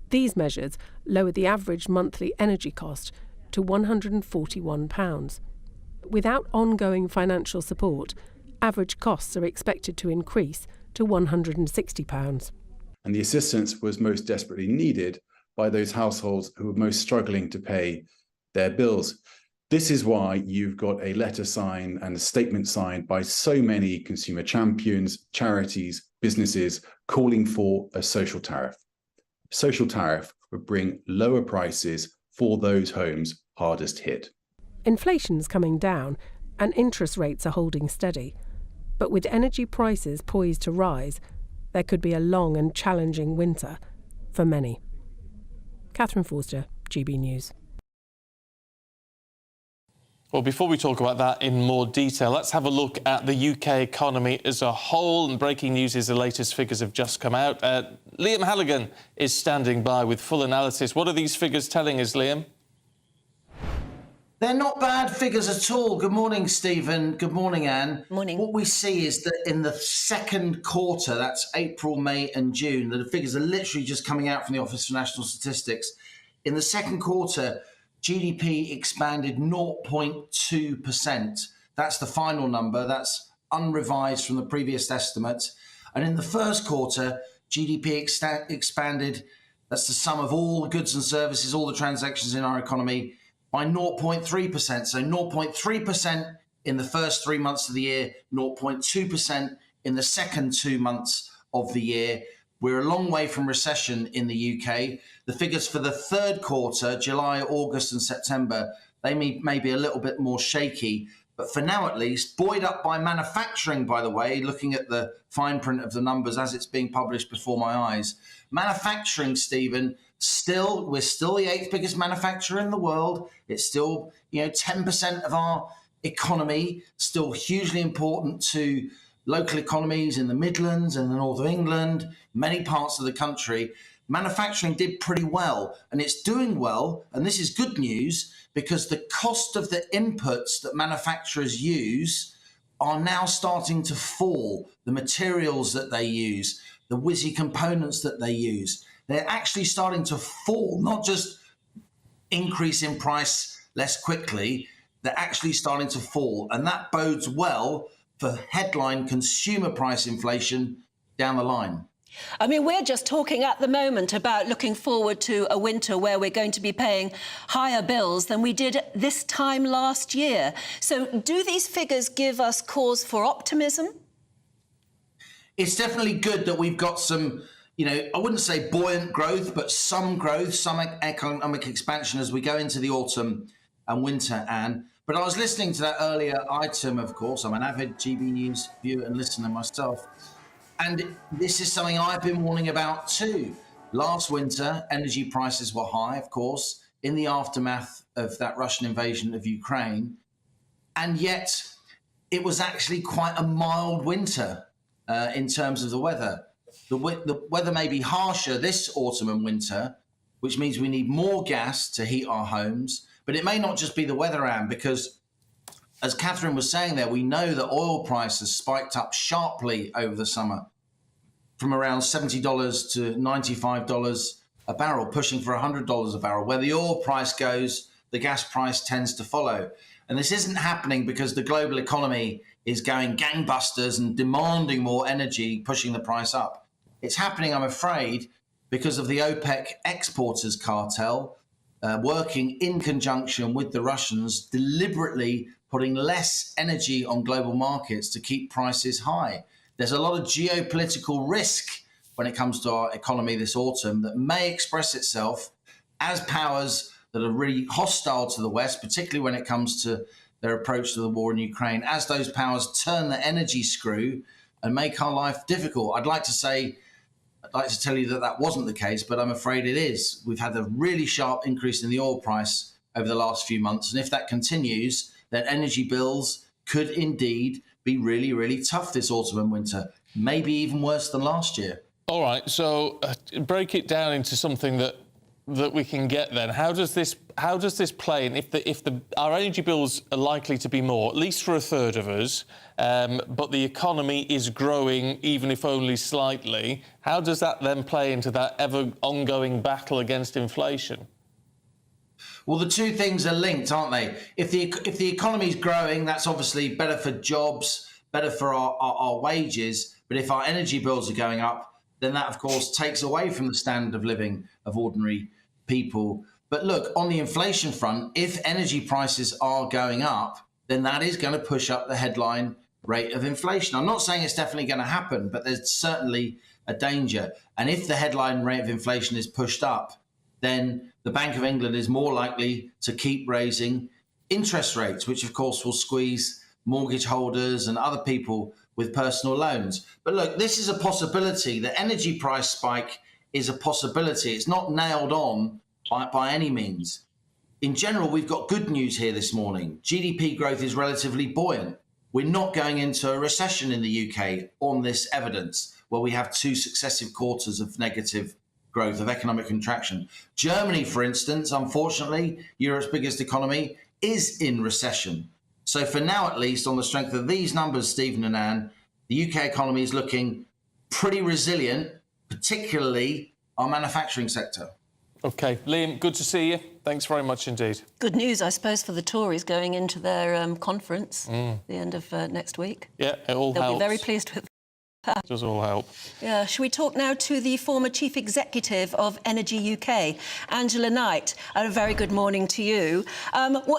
These measures lowered the average monthly energy cost to £141. Without ongoing financial support, average costs are expected to increase to £160. And the assistance was most desperately needed by those households who were most struggling to pay their bills. This is why you've got a letter signed and a statement signed by so many consumer champions, charities, businesses calling for a social tariff. Social tariff would bring lower prices for those homes hardest hit. Inflation's coming down and interest rates are holding steady. But with energy prices poised to rise, there could be a long and challenging winter for many. Katherine Forster, GB News. Well, before we talk about that in more detail, let's have a look at the UK economy as a whole. And breaking news is the latest figures have just come out. Liam Halligan is standing by with full analysis. What are these figures telling us, Liam? They're not bad figures at all. Good morning, Stephen. Good morning, Anne. Morning. What we see is that in the second quarter, that's April, May and June, the figures are literally just coming out from the Office for National Statistics. In the second quarter, GDP expanded 0.2%. That's the final number. That's unrevised from the previous estimate. And in the first quarter, GDP expanded, that's the sum of all the goods and services, all the transactions in our economy, by 0.3%. So 0.3% in the first 3 months of the year, 0.2% in the second 2 months of the year. We're a long way from recession in the UK. The figures for the third quarter, July, August and September, they may be a little bit more shaky. But for now, at least, buoyed up by manufacturing, by the way, looking at the fine print of the numbers as it's being published before my eyes. Manufacturing, Stephen, we're still the 8th biggest manufacturer in the world. It's still, 10% of our economy, still hugely important to local economies in the Midlands and the north of England, many parts of the country. Manufacturing did pretty well, and it's doing well, and this is good news, because the cost of the inputs that manufacturers use are now starting to fall. The materials that they use, the whizzy components that they use, they're actually starting to fall, not just increase in price less quickly, they're actually starting to fall. And that bodes well for headline consumer price inflation down the line. I mean, we're just talking at the moment about looking forward to a winter where we're going to be paying higher bills than we did this time last year. So do these figures give us cause for optimism? It's definitely good that we've got some, I wouldn't say buoyant growth, but some growth, some economic expansion as we go into the autumn and winter, Anne. But I was listening to that earlier item, of course. I'm an avid GB News viewer and listener myself. And this is something I've been warning about too. Last winter, energy prices were high, of course, in the aftermath of that Russian invasion of Ukraine. And yet it was actually quite a mild winter in terms of the weather. The weather may be harsher this autumn and winter, which means we need more gas to heat our homes. But it may not just be the weather, Anne, because as Katherine was saying there, we know that oil prices spiked up sharply over the summer from around $70 to $95 a barrel, pushing for $100 a barrel. Where the oil price goes, the gas price tends to follow. And this isn't happening because the global economy is going gangbusters and demanding more energy, pushing the price up. It's happening, I'm afraid, because of the OPEC exporters cartel working in conjunction with the Russians, deliberately putting less energy on global markets to keep prices high. There's a lot of geopolitical risk when it comes to our economy this autumn that may express itself as powers that are really hostile to the West, particularly when it comes to their approach to the war in Ukraine, as those powers turn the energy screw and make our life difficult. I'd like to tell you that that wasn't the case, but I'm afraid it is. We've had a really sharp increase in the oil price over the last few months. And if that continues, then energy bills could indeed be really, really tough this autumn and winter, maybe even worse than last year. All right, so break it down into something that we can get then. How does this play? And if our energy bills are likely to be more, at least for a third of us, but the economy is growing, even if only slightly, how does that then play into that ever ongoing battle against inflation? Well, the two things are linked, aren't they? If the economy is growing, that's obviously better for jobs, better for our wages. But if our energy bills are going up, then that, of course, takes away from the standard of living of ordinary people. But look, on the inflation front, if energy prices are going up, then that is going to push up the headline rate of inflation. I'm not saying it's definitely going to happen, but there's certainly a danger. And if the headline rate of inflation is pushed up, then the Bank of England is more likely to keep raising interest rates, which of course will squeeze mortgage holders and other people with personal loans. But look, this is a possibility. The energy price spike is a possibility. It's not nailed on by any means. In general, we've got good news here this morning. GDP growth is relatively buoyant. We're not going into a recession in the UK on this evidence, where we have 2 successive quarters of negative growth, of economic contraction. Germany, for instance, unfortunately, Europe's biggest economy, is in recession. So for now, at least, on the strength of these numbers, Stephen and Anne, the UK economy is looking pretty resilient, particularly our manufacturing sector. OK, Liam, good to see you. Thanks very much indeed. Good news, I suppose, for the Tories going into their conference the end of next week. Yeah, it all They'll helps. be very pleased with that. It does all help. Yeah, shall we talk now to the former Chief Executive of Energy UK, Angela Knight? A very good morning to you.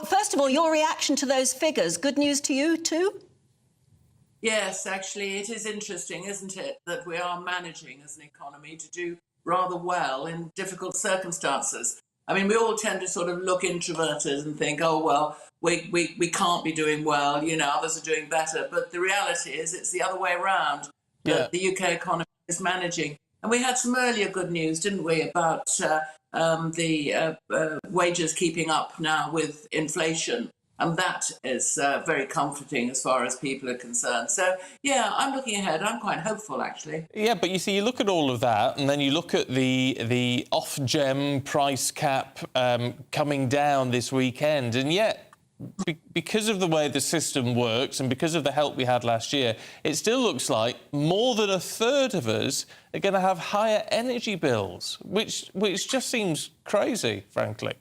First of all, your reaction to those figures. Good news to you too? Yes, actually, it is interesting, isn't it, that we are managing as an economy to do rather well in difficult circumstances. I mean, we all tend to sort of look introverted and think, oh, well, we can't be doing well, you know, others are doing better. But the reality is it's the other way around. Yeah. The UK economy is managing. And we had some earlier good news, didn't we, about the wages keeping up now with inflation. And that is very comforting as far as people are concerned. So, yeah, I'm looking ahead. I'm quite hopeful, actually. Yeah, but you see, you look at all of that, and then you look at the off-gem price cap coming down this weekend, and yet, because of the way the system works and because of the help we had last year, it still looks like more than a third of us are going to have higher energy bills, which just seems crazy, frankly.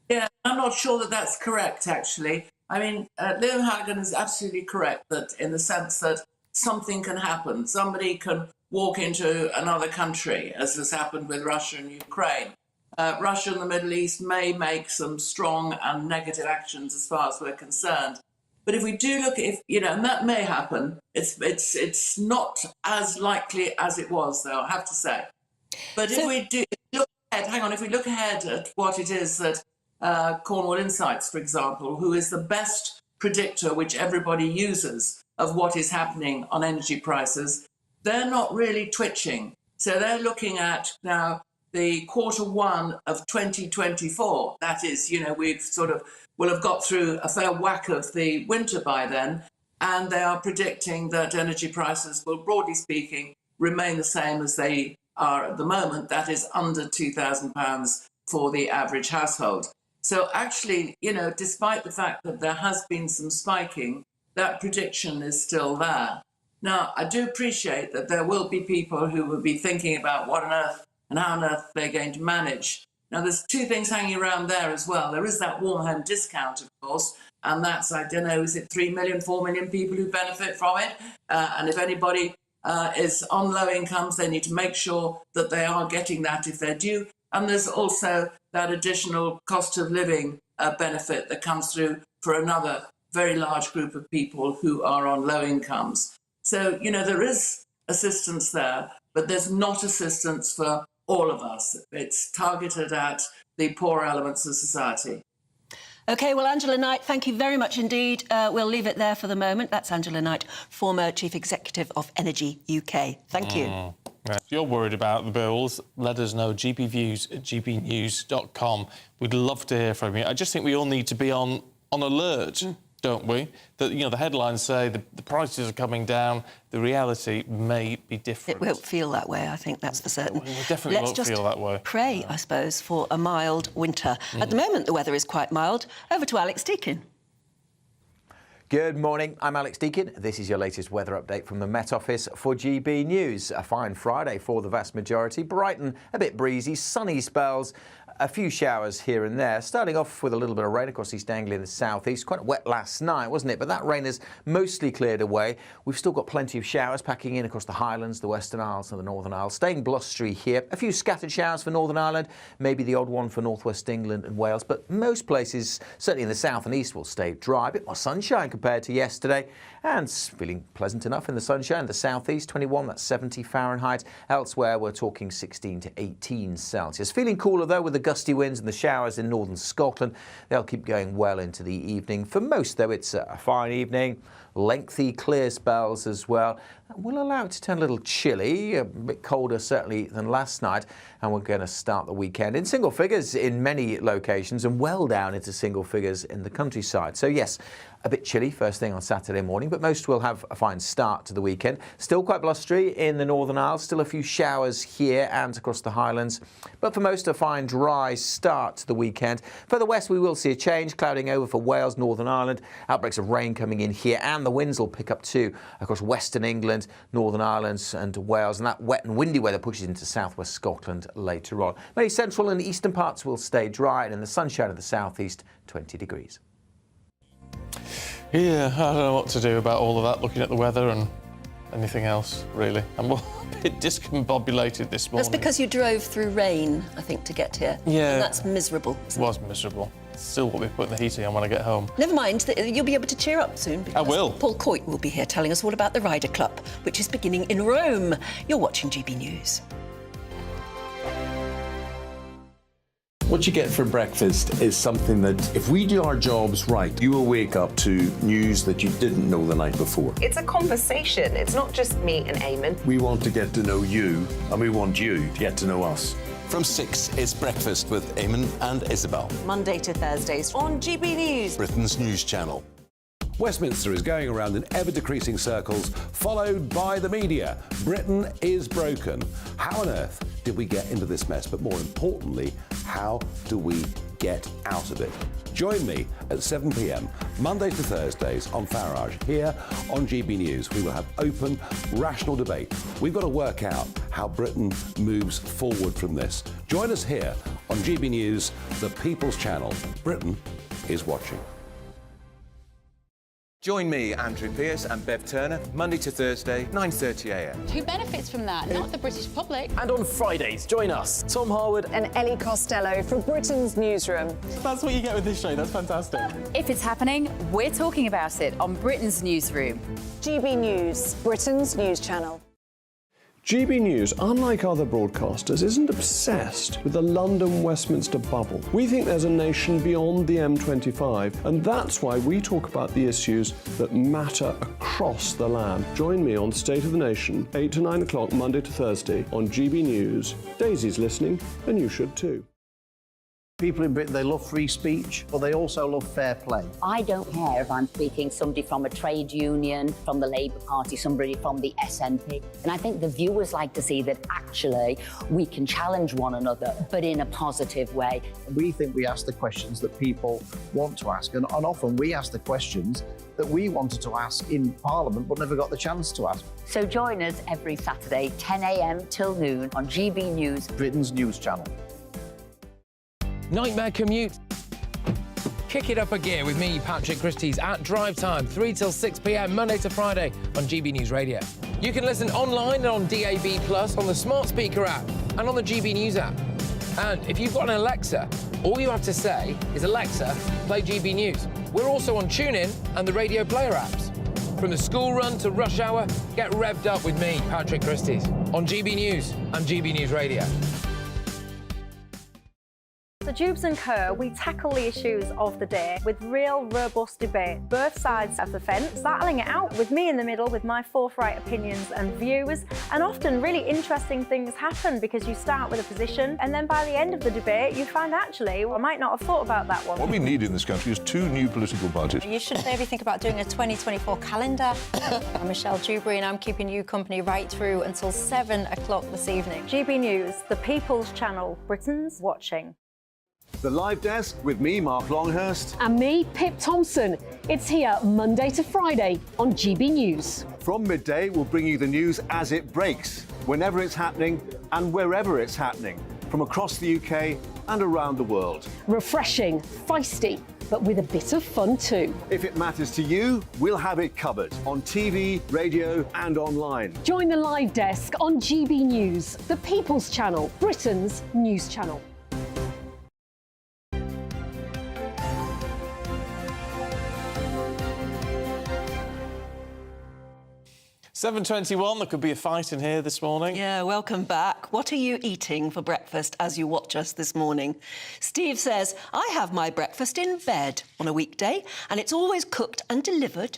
Yeah, I'm not sure that that's correct, actually. I mean, Liam Hannigan is absolutely correct that in the sense that something can happen. Somebody can walk into another country, as has happened with Russia and Ukraine. Russia and the Middle East may make some strong and negative actions as far as we're concerned. But if we do look at, and that may happen, it's not as likely as it was, though, I have to say. But if we look ahead at what it is that Cornwall Insights, for example, who is the best predictor which everybody uses of what is happening on energy prices, they're not really twitching. So they're looking at now the Q1 of 2024. That is, we'll have got through a fair whack of the winter by then, and they are predicting that energy prices will, broadly speaking, remain the same as they are at the moment. That is under £2,000 for the average household. So actually, despite the fact that there has been some spiking, that prediction is still there. Now, I do appreciate that there will be people who will be thinking about what on earth and how on earth they're going to manage. Now, there's two things hanging around there as well. There is that warm home discount, of course, and that's, I don't know, is it 3 million, 4 million people who benefit from it? And if anybody is on low incomes, they need to make sure that they are getting that if they're due. And there's also that additional cost of living benefit that comes through for another very large group of people who are on low incomes. So, there is assistance there, but there's not assistance for all of us. It's targeted at the poor elements of society. OK, well, Angela Knight, thank you very much indeed. We'll leave it there for the moment. That's Angela Knight, former Chief Executive of Energy UK. Thank you. If you're worried about the bills, let us know. gbviews@gbnews.com. We'd love to hear from you. I just think we all need to be on alert, don't we? That, the headlines say the prices are coming down. The reality may be different. It won't feel that way, I think that's for certain. It definitely won't feel that way. Pray, I suppose, for a mild winter. At the moment, the weather is quite mild. Over to Alex Deakin. Good morning, I'm Alex Deakin. This is your latest weather update from the Met Office for GB News. A fine Friday for the vast majority. Brighton, a bit breezy, sunny spells, a few showers here and there. Starting off with a little bit of rain across East Anglia and the southeast. Quite wet last night, wasn't it? But that rain has mostly cleared away. We've still got plenty of showers packing in across the Highlands, the Western Isles and the Northern Isles. Staying blustery here. A few scattered showers for Northern Ireland, maybe the odd one for northwest England and Wales. But most places, certainly in the south and east, will stay dry. A bit more sunshine compared to yesterday. And feeling pleasant enough in the sunshine. The southeast, 21, that's 70 Fahrenheit. Elsewhere, we're talking 16 to 18 Celsius. Feeling cooler, though, with the gusty winds and the showers in northern Scotland. They'll keep going well into the evening. For most, though, it's a fine evening. Lengthy, clear spells as well. That will allow it to turn a little chilly, a bit colder certainly than last night. And we're going to start the weekend in single figures in many locations and well down into single figures in the countryside. So yes, A bit chilly first thing on Saturday morning, but most will have a fine start to the weekend. Still quite blustery in the Northern Isles, still a few showers here and across the Highlands, but for most a fine dry start to the weekend. Further west we will see a change, clouding over for Wales, Northern Ireland, outbreaks of rain coming in here, and the winds will pick up too across Western England, Northern Ireland and Wales, and that wet and windy weather pushes into southwest Scotland later on. Many central and eastern parts will stay dry, and in the sunshine of the southeast, 20 degrees. Yeah, I don't know what to do about all of that, looking at the weather and anything else, really. I'm a bit discombobulated this morning. That's because you drove through rain, I think, to get here. Yeah. And that's miserable. It was miserable. Still will be putting the heating on when I get home. Never mind, you'll be able to cheer up soon. I will. Paul Coit will be here telling us all about the Ryder Cup, which is beginning in Rome. You're watching GB News. What you get for breakfast is something that, if we do our jobs right, you will wake up to news that you didn't know the night before. It's a conversation. It's not just me and Eamon. We want to get to know you, and we want you to get to know us. From 6, it's Breakfast with Eamon and Isabel. Monday to Thursdays on GB News, Britain's news channel. Westminster is going around in ever-decreasing circles, followed by the media. Britain is broken. How on earth did we get into this mess? But more importantly, how do we get out of it? Join me at 7 p.m, Monday to Thursdays on Farage, here on GB News. We will have open, rational debate. We've got to work out how Britain moves forward from this. Join us here on GB News, the People's Channel. Britain is watching. Join me, Andrew Pearce and Bev Turner, Monday to Thursday, 9:30 a.m. Who benefits from that? Not the British public. And on Fridays, join us, Tom Harwood and Ellie Costello from Britain's Newsroom. That's what you get with this show. That's fantastic. If it's happening, we're talking about it on Britain's Newsroom. GB News, Britain's news channel. GB News, unlike other broadcasters, isn't obsessed with the London-Westminster bubble. We think there's a nation beyond the M25, and that's why we talk about the issues that matter across the land. Join me on State of the Nation, 8 to 9 o'clock, Monday to Thursday, on GB News. Daisy's listening, and you should too. People in Britain, they love free speech, but they also love fair play. I don't care if I'm speaking somebody from a trade union, from the Labour Party, somebody from the SNP. And I think the viewers like to see that actually we can challenge one another, but in a positive way. We think we ask the questions that people want to ask, and often we ask the questions that we wanted to ask in Parliament but never got the chance to ask. So join us every Saturday, 10 a.m. till noon on GB News, Britain's news channel. Nightmare commute. Kick it up a gear with me, Patrick Christie's, at drive time, 3 till 6 p.m, Monday to Friday on GB News Radio. You can listen online and on DAB+, on the smart speaker app, and on the GB News app. And if you've got an Alexa, all you have to say is, Alexa, play GB News. We're also on TuneIn and the Radio Player apps. From the school run to rush hour, get revved up with me, Patrick Christie's, on GB News and GB News Radio. So Jubes and Kerr, we tackle the issues of the day with real robust debate, both sides of the fence, battling it out with me in the middle with my forthright opinions and views. And often really interesting things happen because you start with a position and then by the end of the debate you find actually, well, I might not have thought about that one. What we need in this country is 2 new political parties. You should maybe think about doing a 2024 calendar. I'm Michelle Dewberry and I'm keeping you company right through until 7 o'clock this evening. GB News, the People's Channel, Britain's watching. The Live Desk with me, Mark Longhurst. And me, Pip Thompson. It's here Monday to Friday on GB News. From midday, we'll bring you the news as it breaks, whenever it's happening and wherever it's happening, from across the UK and around the world. Refreshing, feisty, but with a bit of fun too. If it matters to you, we'll have it covered on TV, radio and online. Join the Live Desk on GB News, the People's Channel, Britain's news channel. 7:21, there could be a fight in here this morning. Yeah, welcome back. What are you eating for breakfast as you watch us this morning? Steve says, I have my breakfast in bed on a weekday and it's always cooked and delivered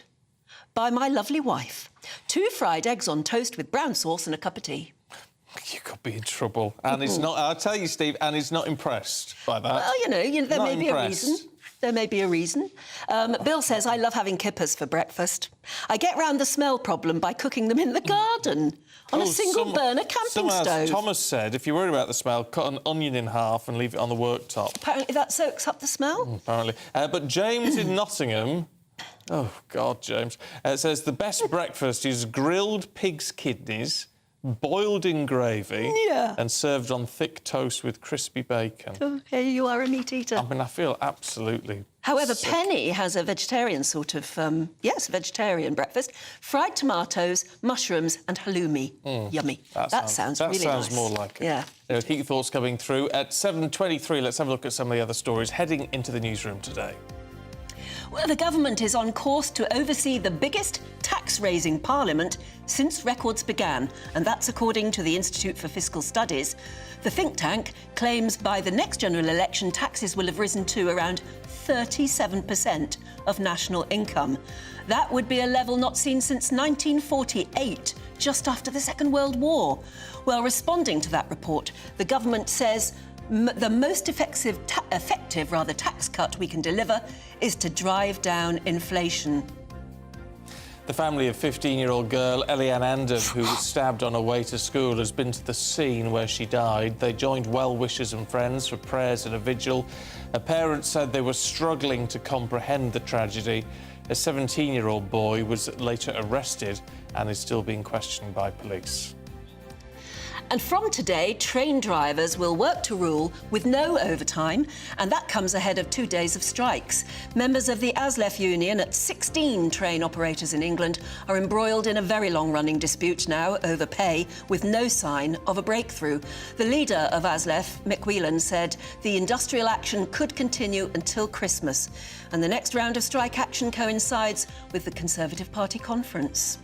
by my lovely wife. 2 fried eggs on toast with brown sauce and a cup of tea. You could be in trouble. And it's not, I'll tell you, Steve, and he's not impressed by that. Well, you know there may be a reason. There may be a reason. Bill says, I love having kippers for breakfast. I get round the smell problem by cooking them in the garden on a single-burner camping stove. Thomas said, if you're worried about the smell, cut an onion in half and leave it on the worktop. Apparently that soaks up the smell. Apparently. But James in Nottingham... Oh, God, James. Says the best breakfast is grilled pig's kidneys, boiled in gravy and served on thick toast with crispy bacon. Okay, you are a meat eater. I mean, I feel absolutely However, sick. Penny has a vegetarian sort of, vegetarian breakfast. Fried tomatoes, mushrooms and halloumi. Yummy. That sounds really nice. More like it. Yeah. Anyway, keep your thoughts coming through. At 7:23, let's have a look at some of the other stories heading into the newsroom today. Well, the government is on course to oversee the biggest tax-raising parliament since records began, and that's according to the Institute for Fiscal Studies. The think tank claims by the next general election, taxes will have risen to around 37% of national income. That would be a level not seen since 1948, just after the Second World War. Well, responding to that report, the government says the most effective tax cut we can deliver is to drive down inflation. The family of 15-year-old girl Eliane Anden, who was stabbed on her way to school, has been to the scene where she died. They joined well-wishers and friends for prayers and a vigil. Her parents said they were struggling to comprehend the tragedy. A 17-year-old boy was later arrested and is still being questioned by police. And from today, train drivers will work to rule with no overtime, and that comes ahead of 2 days of strikes. Members of the ASLEF union at 16 train operators in England are embroiled in a very long-running dispute now over pay, with no sign of a breakthrough. The leader of ASLEF, Mick Whelan, said the industrial action could continue until Christmas, and the next round of strike action coincides with the Conservative Party conference.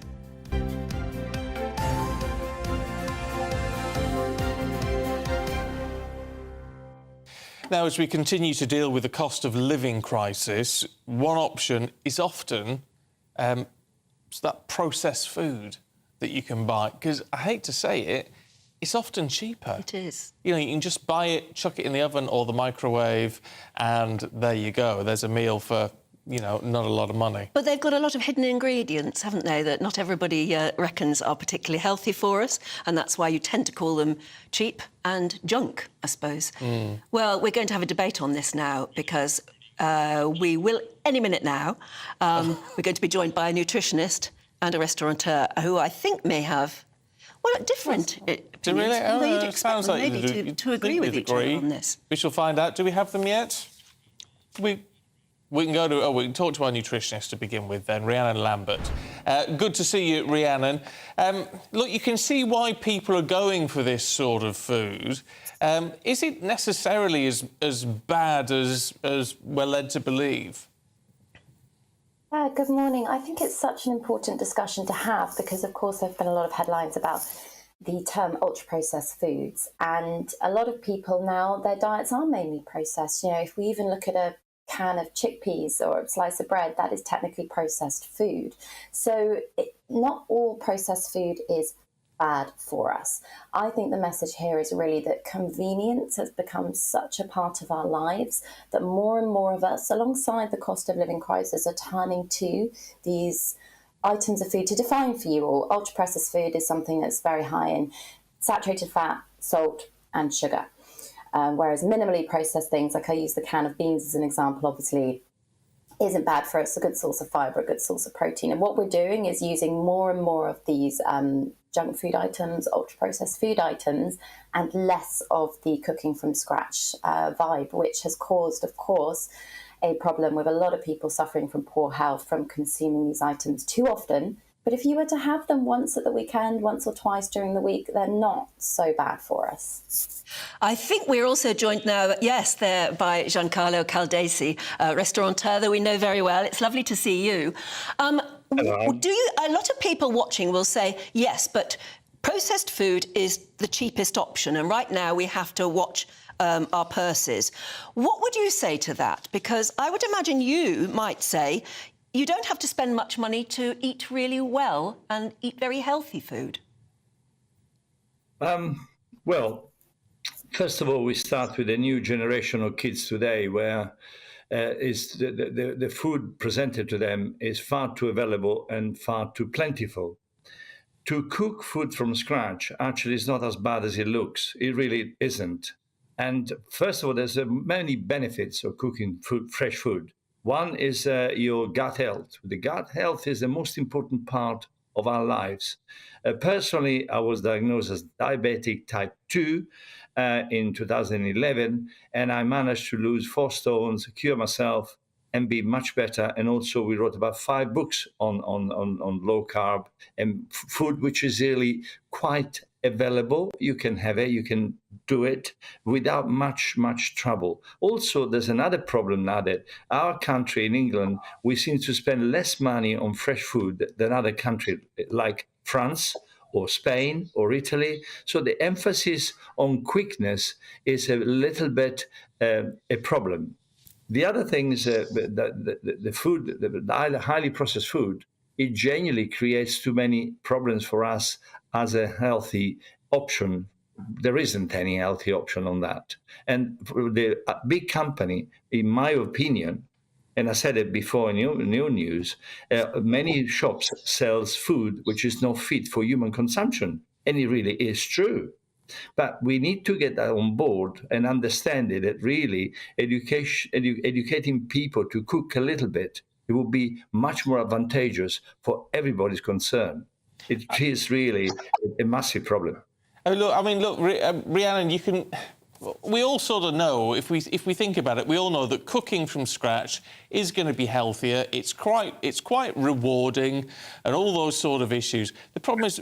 Now, as we continue to deal with the cost of living crisis, one option is often that processed food that you can buy. Because I hate to say it, it's often cheaper. It is. You know, you can just buy it, chuck it in the oven or the microwave, and there you go. There's a meal for, you know, not a lot of money. But they've got a lot of hidden ingredients, haven't they, that not everybody reckons are particularly healthy for us, and that's why you tend to call them cheap and junk, I suppose. Well, we're going to have a debate on this now, because we will, any minute now, we're going to be joined by a nutritionist and a restaurateur who I think may have, well, different opinions. Really? Well, you'd expect sounds them like maybe to agree with each other on this. We shall find out. Do we have them yet? We can go to... we can talk to our nutritionist to begin with, then, Rhiannon Lambert. Good to see you, Rhiannon. Look, you can see why people are going for this sort of food. Is it necessarily as bad as we're led to believe? Good morning. I think it's such an important discussion to have because, of course, there have been a lot of headlines about the term ultra-processed foods, and a lot of people now, their diets are mainly processed. You know, if we even look at a can of chickpeas or a slice of bread, that is technically processed food. So not all processed food is bad for us. I think the message here is really that convenience has become such a part of our lives that more and more of us, alongside the cost of living crisis, are turning to these items of food to define for you all. Ultra-processed food is something that's very high in saturated fat, salt and sugar. Whereas minimally processed things, like I use the can of beans as an example, obviously isn't bad for us, a good source of fibre, a good source of protein. And what we're doing is using more and more of these junk food items, ultra-processed food items, and less of the cooking from scratch vibe, which has caused, of course, a problem with a lot of people suffering from poor health from consuming these items too often. But if you were to have them once at the weekend, once or twice during the week, they're not so bad for us. I think we're also joined now, yes, there by Giancarlo Caldesi, restaurateur that we know very well. It's lovely to see you. Hello. A lot of people watching will say, yes, but processed food is the cheapest option, and right now we have to watch our purses. What would you say to that? Because I would imagine you might say, you don't have to spend much money to eat really well and eat very healthy food. Well, first of all, we start with a new generation of kids today where is the food presented to them is far too available and far too plentiful. To cook food from scratch actually is not as bad as it looks. It really isn't. And first of all, there's many benefits of cooking food, fresh food. One is your gut health. The gut health is the most important part of our lives. Personally, I was diagnosed as diabetic type 2 in 2011, and I managed to lose 4 stones, cure myself, and be much better. And also, we wrote about 5 books on low carb and food, which is really quite available. You can have it, you can do it without much trouble. Also, there's another problem now that our country in England, we seem to spend less money on fresh food than other countries like France or Spain or Italy. So the emphasis on quickness is a little bit a problem. The other thing is the food, the highly processed food, it genuinely creates too many problems for us as a healthy option. There isn't any healthy option on that. And for the big company, in my opinion, and I said it before in new news, many shops sells food which is not fit for human consumption. And it really is true. But we need to get that on board and understand it, that really educating people to cook a little bit, it will be much more advantageous for everybody's concerned. It is really a massive problem. Oh, look, I mean, look, Rhiannon, you can... We all sort of know, if we think about it, we all know that cooking from scratch is going to be healthier. It's quite rewarding, and all those sort of issues. The problem is,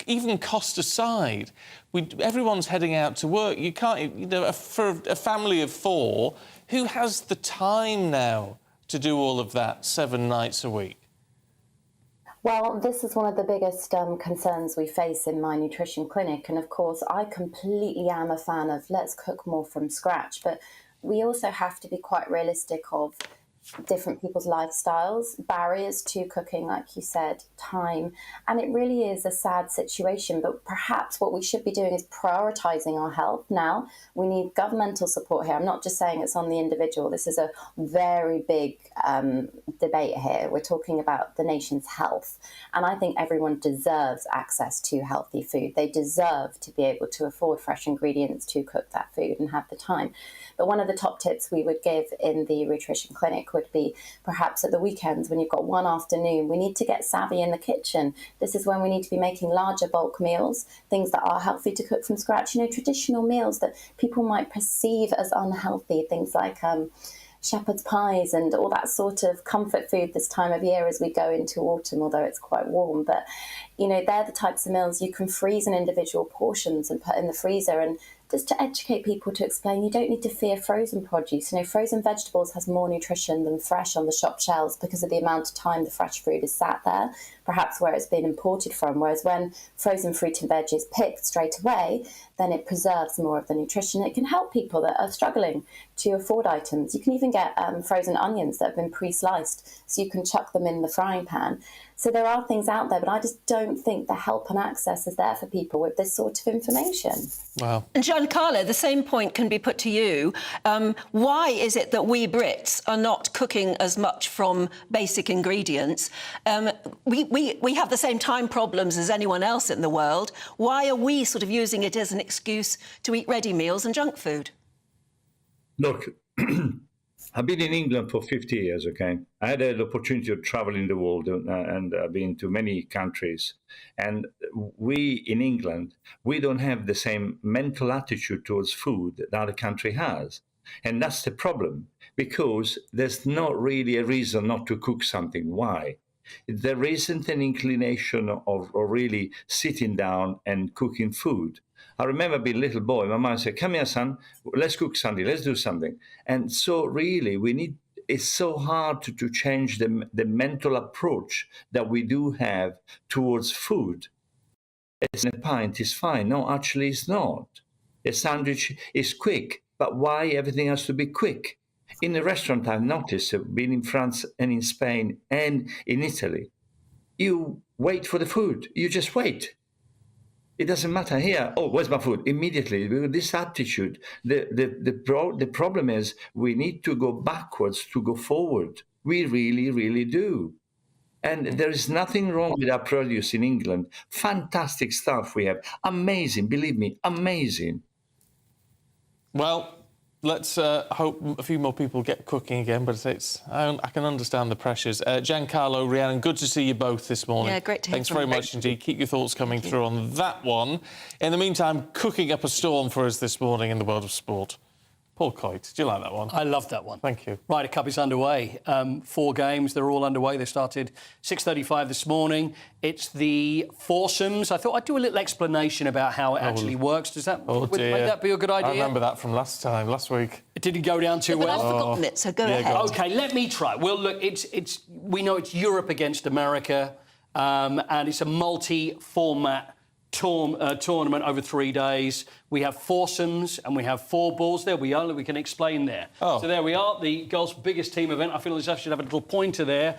even cost aside, everyone's heading out to work. You can't, for a family of 4, who has the time now to do all of that 7 nights a week? Well, this is one of the biggest concerns we face in my nutrition clinic. And of course, I completely am a fan of let's cook more from scratch. But we also have to be quite realistic of different people's lifestyles, barriers to cooking, like you said, time. And it really is a sad situation. But perhaps what we should be doing is prioritizing our health now. We need governmental support here. I'm not just saying it's on the individual. This is a very big debate here. We're talking about the nation's health. And I think everyone deserves access to healthy food. They deserve to be able to afford fresh ingredients to cook that food and have the time. But one of the top tips we would give in the nutrition clinic would be perhaps at the weekends when you've got one afternoon, we need to get savvy in the kitchen. This is when we need to be making larger bulk meals, things that are healthy to cook from scratch, traditional meals that people might perceive as unhealthy, things like shepherd's pies and all that sort of comfort food this time of year as we go into autumn, although it's quite warm. But, they're the types of meals you can freeze in individual portions and put in the freezer. And just to educate people, to explain, you don't need to fear frozen produce. Frozen vegetables has more nutrition than fresh on the shop shelves because of the amount of time the fresh fruit is sat there, perhaps where it's been imported from. Whereas when frozen fruit and veg is picked straight away, then it preserves more of the nutrition. It can help people that are struggling to afford items. You can even get frozen onions that have been pre-sliced, so you can chuck them in the frying pan. So there are things out there, but I just don't think the help and access is there for people with this sort of information. Wow. And Giancarlo, the same point can be put to you. Why is it that we Brits are not cooking as much from basic ingredients? We have the same time problems as anyone else in the world. Why are we sort of using it as an excuse to eat ready meals and junk food? Look, I've been in England for 50 years, okay? I had the opportunity to travel in the world and I've been to many countries. And we in England, we don't have the same mental attitude towards food that other country has. And that's the problem, because there's not really a reason not to cook something. Why? There isn't an inclination of really sitting down and cooking food. I remember being a little boy, my mom said, come here, son, let's cook something, let's do something. And so really, it's so hard to change the mental approach that we do have towards food. It's a pint is fine. No, actually it's not. A sandwich is quick, but why everything has to be quick? In the restaurant, I've noticed, being in France and in Spain and in Italy, you wait for the food, you just wait. It doesn't matter here. Oh, where's my food? Immediately, with this attitude. The problem is we need to go backwards to go forward. We really, really do. And there is nothing wrong with our produce in England. Fantastic stuff we have. Amazing, believe me, amazing. Well, let's hope a few more people get cooking again, but I can understand the pressures. Giancarlo, Rhiannon, good to see you both this morning. Yeah, great to hear Thanks from very you. much indeed. Keep your thoughts coming through on that one. In the meantime, cooking up a storm for us this morning in the world of sport. Paul Coyte, did you like that one? I loved that one. Thank you. Ryder Cup is underway. 4 games, they're all underway. They started 6:35 this morning. It's the foursomes. I thought I'd do a little explanation about how it actually works. Would that be a good idea? I remember that from last week. It didn't go down too But well. I've forgotten it, so go ahead. OK, let me try. Well, look, we know it's Europe against America, and it's a multi-format tournament over 3 days. We have foursomes and we have 4 balls. There we are. We can explain there. So there we are. The golf's biggest team event. I feel as if I should have a little pointer there.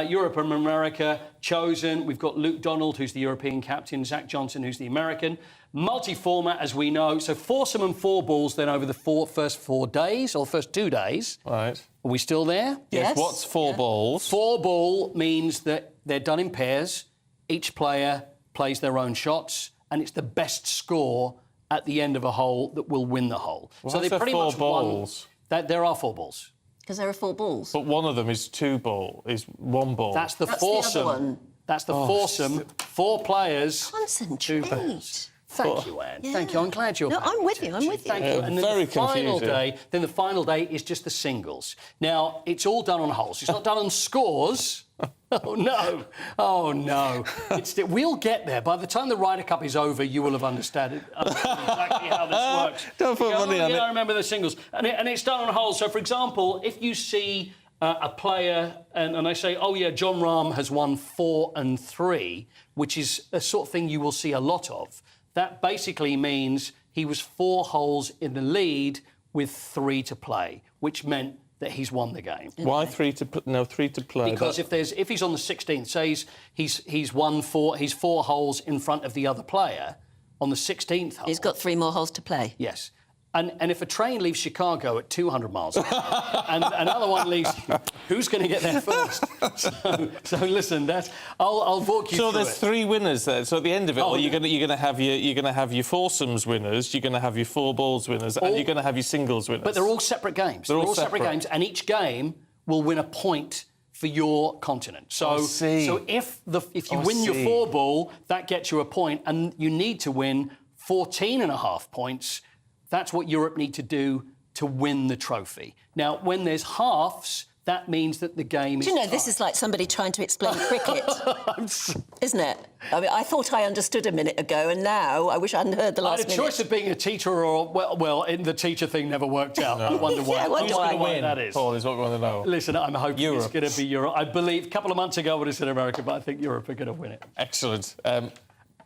Europe and America chosen. We've got Luke Donald, who's the European captain, Zach Johnson, who's the American. Multi-format, as we know. So foursome and 4 balls then over the first 4 days, or first 2 days. Right. Are we still there? Yes. What's 4 balls? 4 ball means that they're done in pairs. Each player plays their own shots, and it's the best score at the end of a hole that will win the hole. So they pretty much balls. There are 4 balls. Because there are 4 balls. But one of them is 1 ball. That's the foursome. The other one. That's the foursome. 4 players. Concentrate. Thank you, Anne. Yeah. Thank you. I'm glad you're. No, I'm with you. I'm with you. Thank you. And then very the final confusing. the final day is just the singles. Now it's all done on holes. It's not done on scores. Oh no! Oh no! We'll get there. By the time the Ryder Cup is over, you will have understood exactly how this works. Don't put money on it. I remember the singles, and it's done on holes. So, for example, if you see a player and they say, "Oh yeah, John Rahm has won 4 and 3," which is a sort of thing you will see a lot of. That basically means he was 4 holes in the lead with 3 to play, which meant that he's won the game. Why 3 to play? Because if he's on the 16th, say he's won 4, he's 4 holes in front of the other player on the 16th hole. He's got 3 more holes to play. Yes. And if a train leaves Chicago at 200 miles an hour and another one leaves, who's going to get there first? So listen, I'll walk you through it. So there's 3 winners there. So at the end of it, you're going to have your foursomes winners, you're going to have your 4 balls winners, and you're going to have your singles winners. But they're all separate games. They're all separate games, and each game will win a point for your continent. So if you win your 4 ball, that gets you a point, and you need to win 14.5 points. That's what Europe need to do to win the trophy. Now, when there's halves, that means that the game is Do you know, tied. this is like somebody trying to explain cricket, isn't it? I mean, I thought I understood a minute ago, and now I wish I hadn't heard the last I had a choice of being a teacher or, the teacher thing never worked out. I wonder why. I wonder why that is. Paul is what we want to know. Listen, I'm hoping Europe. it's going to be Europe. I believe a couple of months ago I would have said America, but I think Europe are going to win it. Excellent.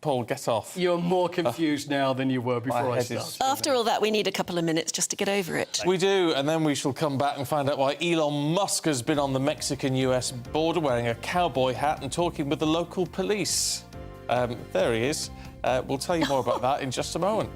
Paul, get off. You're more confused now than you were before I started. After all that, we need a couple of minutes just to get over it. We do, and then we shall come back and find out why Elon Musk has been on the Mexican-US border wearing a cowboy hat and talking with the local police. There he is. We'll tell you more about that in just a moment.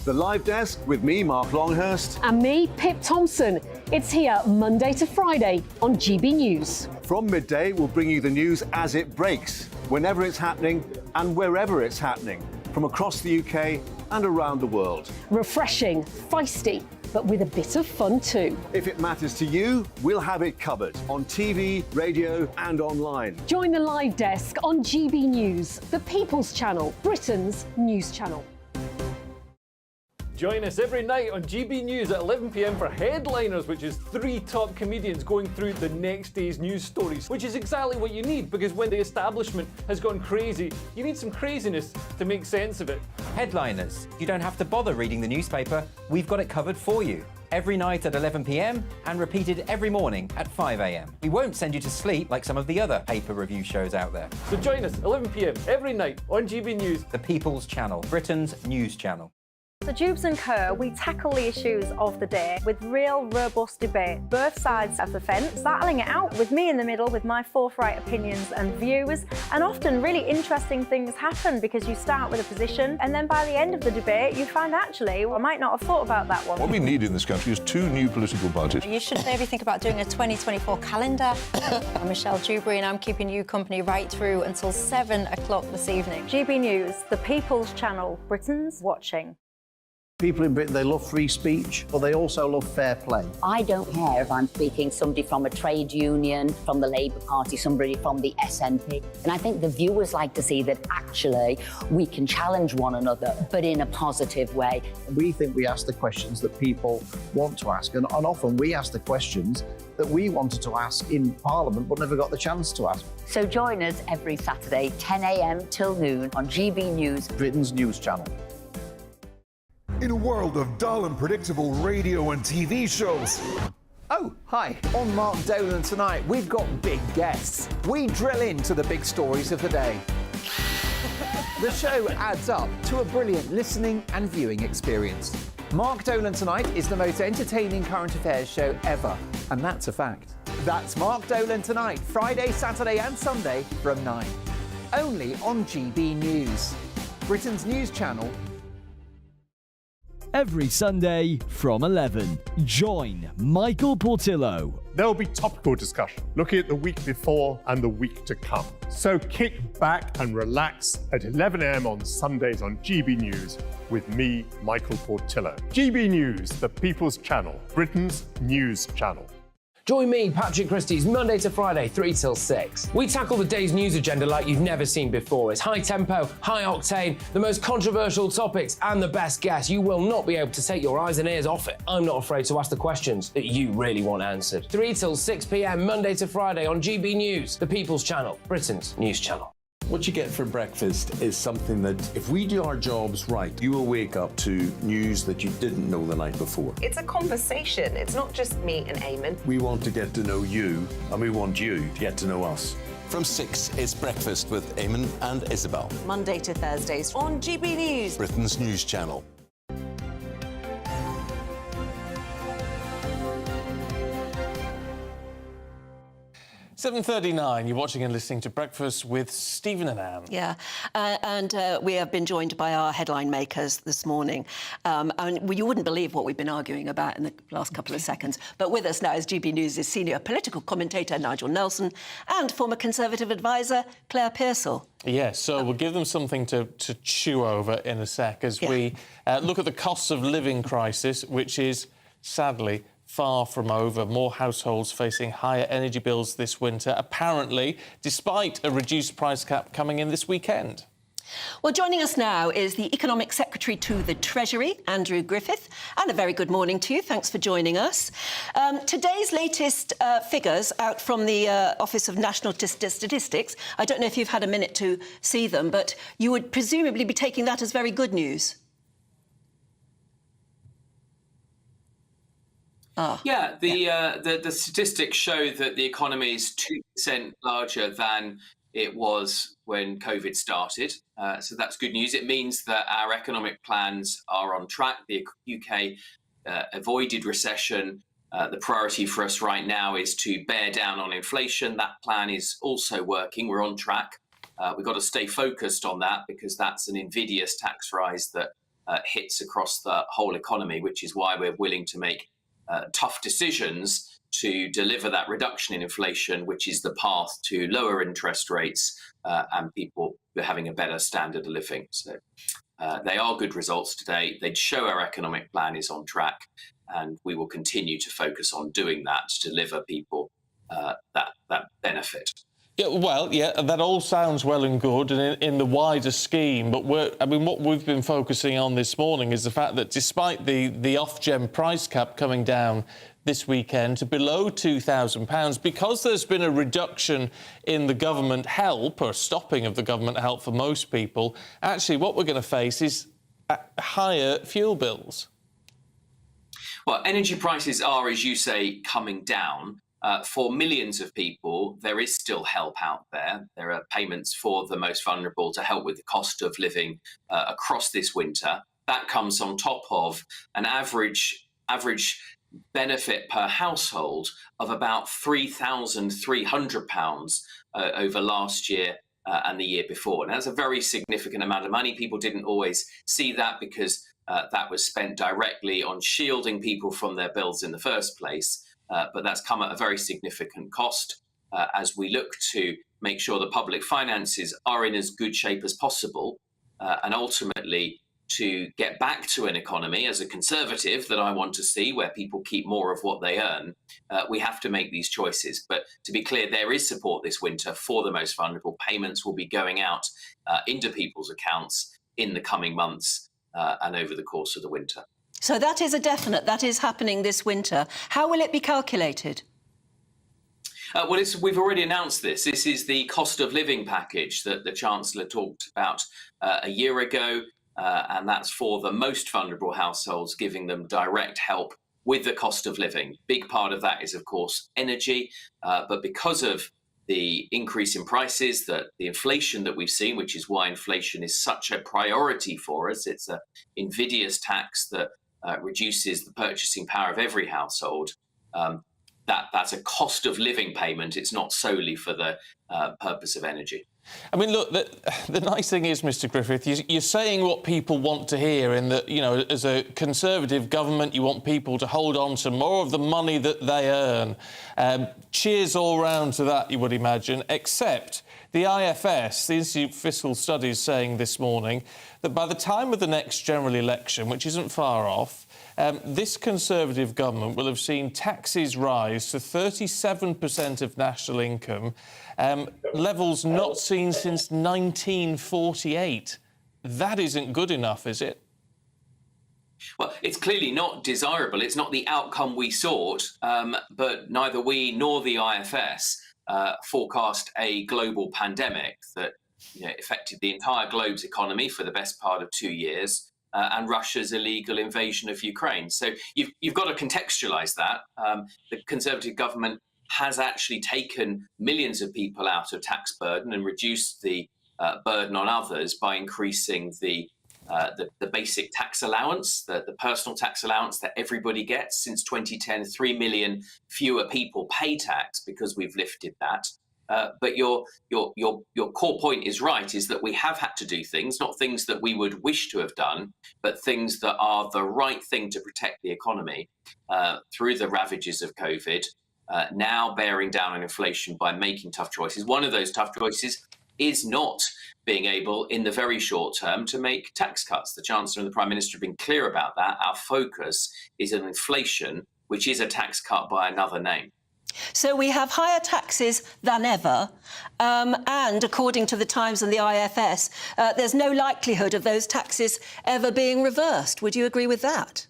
The Live Desk with me, Mark Longhurst. And me, Pip Thompson. It's here Monday to Friday on GB News. From midday, we'll bring you the news as it breaks, whenever it's happening and wherever it's happening, from across the UK and around the world. Refreshing, feisty, but with a bit of fun too. If it matters to you, we'll have it covered on TV, radio and online. Join the Live Desk on GB News, the People's Channel, Britain's news channel. Join us every night on GB News at 11 p.m. for Headliners, which is 3 top comedians going through the next day's news stories, which is exactly what you need, because when the establishment has gone crazy, you need some craziness to make sense of it. Headliners. You don't have to bother reading the newspaper. We've got it covered for you. Every night at 11 p.m. and repeated every morning at 5 a.m. We won't send you to sleep like some of the other paper review shows out there. So join us 11 p.m. every night on GB News. The People's Channel, Britain's news channel. So Jubes and Co, we tackle the issues of the day with real robust debate, both sides of the fence, battling it out with me in the middle with my forthright opinions and views. And often really interesting things happen because you start with a position and then by the end of the debate you find actually, well, I might not have thought about that one. What we need in this country is 2 new political parties. You should maybe think about doing a 2024 calendar. I'm Michelle Dewberry and I'm keeping you company right through until 7 o'clock this evening. GB News, the People's Channel, Britain's watching. People in Britain, they love free speech, but they also love fair play. I don't care if I'm speaking somebody from a trade union, from the Labour Party, somebody from the SNP. And I think the viewers like to see that actually we can challenge one another, but in a positive way. We think we ask the questions that people want to ask, and often we ask the questions that we wanted to ask in Parliament but never got the chance to ask. So join us every Saturday, 10 a.m. till noon on GB News, Britain's news channel. In a world of dull and predictable radio and TV shows. Oh, hi. On Mark Dolan tonight, we've got big guests. We drill into the big stories of the day. The show adds up to a brilliant listening and viewing experience. Mark Dolan Tonight is the most entertaining current affairs show ever, and that's a fact. That's Mark Dolan Tonight, Friday, Saturday and Sunday from 9. Only on GB News, Britain's news channel. Every Sunday from 11, join Michael Portillo. There will be topical discussion, looking at the week before and the week to come. So kick back and relax at 11 a.m. on Sundays on GB News with me, Michael Portillo. GB News, the People's Channel, Britain's news channel. Join me, Patrick Christie's Monday to Friday, 3 till 6. We tackle the day's news agenda like you've never seen before. It's high tempo, high octane, the most controversial topics and the best guests. You will not be able to take your eyes and ears off it. I'm not afraid to ask the questions that you really want answered. 3 till 6 p.m. Monday to Friday on GB News, the People's Channel, Britain's news channel. What you get for breakfast is something that, if we do our jobs right, you will wake up to news that you didn't know the night before. It's a conversation. It's not just me and Eamon. We want to get to know you, and we want you to get to know us. From 6, it's Breakfast with Eamon and Isabel. Monday to Thursdays on GB News, Britain's news channel. 7:39, you're watching and listening to Breakfast with Stephen and Anne. Yeah, and we have been joined by our headline makers this morning. And you wouldn't believe what we've been arguing about in the last couple of seconds. But with us now is GB News' senior political commentator Nigel Nelson and former Conservative advisor Claire Pearsall. Yes, so we'll give them something to chew over in a sec as we look at the cost of living crisis, which is, sadly, far from over. More households facing higher energy bills this winter, apparently, despite a reduced price cap coming in this weekend. Well, joining us now is the Economic Secretary to the Treasury, Andrew Griffith, and a very good morning to you. Thanks for joining us. Today's latest figures out from the Office of National Statistics, I don't know if you've had a minute to see them, but you would presumably be taking that as very good news. Yeah, the statistics show that the economy is 2% larger than it was when COVID started. So that's good news. It means that our economic plans are on track. The UK avoided recession. The priority for us right now is to bear down on inflation. That plan is also working. We're on track. We've got to stay focused on that because that's an invidious tax rise that hits across the whole economy, which is why we're willing to make tough decisions to deliver that reduction in inflation, which is the path to lower interest rates and people having a better standard of living. So they are good results today. They show our economic plan is on track, and we will continue to focus on doing that to deliver people that benefit. Yeah, well, yeah, that all sounds well and good and in the wider scheme, but what we've been focusing on this morning is the fact that despite the Ofgem price cap coming down this weekend to below £2,000, because there's been a reduction in the government help, or stopping of the government help for most people, actually what we're going to face is higher fuel bills. Well, energy prices are, as you say, coming down. For millions of people, there is still help out there. There are payments for the most vulnerable to help with the cost of living across this winter. that comes on top of an average benefit per household of about £3,300 over last year and the year before. And that's a very significant amount of money. People didn't always see that because that was spent directly on shielding people from their bills in the first place. But that's come at a very significant cost as we look to make sure the public finances are in as good shape as possible and ultimately to get back to an economy as a conservative that I want to see where people keep more of what they earn. We have to make these choices. But to be clear, there is support this winter for the most vulnerable. Payments will be going out into people's accounts in the coming months and over the course of the winter. So that is a definite. That is happening this winter. How will it be calculated? Well, we've already announced this. This is the cost of living package that the Chancellor talked about a year ago. And that's for the most vulnerable households, giving them direct help with the cost of living. Big part of that is, of course, energy. But because of the increase in prices, the inflation that we've seen, which is why inflation is such a priority for us, it's an invidious tax that reduces the purchasing power of every household. That's a cost of living payment. It's not solely for the purpose of energy. I mean, look, the nice thing is, Mr Griffith, you're saying what people want to hear in that, you know, as a Conservative government, you want people to hold on to more of the money that they earn. Cheers all round to that, you would imagine, except the IFS, the Institute for Fiscal Studies, saying this morning that by the time of the next general election, which isn't far off, this Conservative government will have seen taxes rise to 37% of national income, levels not seen since 1948. That isn't good enough, is it? Well, it's clearly not desirable. It's not the outcome we sought, but neither we nor the IFS forecast a global pandemic that affected the entire globe's economy for the best part of 2 years. And Russia's illegal invasion of Ukraine. So you've got to contextualise that. The Conservative government has actually taken millions of people out of tax burden and reduced the burden on others by increasing the basic tax allowance, the personal tax allowance that everybody gets. Since 2010, 3 million fewer people pay tax because we've lifted that. But your core point is right, is that we have had to do things, not things that we would wish to have done, but things that are the right thing to protect the economy through the ravages of COVID, now bearing down on inflation by making tough choices. One of those tough choices is not being able, in the very short term, to make tax cuts. The Chancellor and the Prime Minister have been clear about that. Our focus is on inflation, which is a tax cut by another name. So we have higher taxes than ever, and according to the Times and the IFS, there's no likelihood of those taxes ever being reversed. Would you agree with that?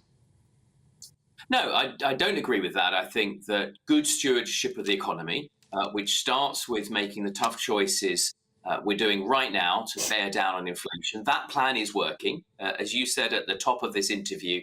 No, I don't agree with that. I think that good stewardship of the economy, which starts with making the tough choices we're doing right now to bear down on inflation, that plan is working. As you said at the top of this interview,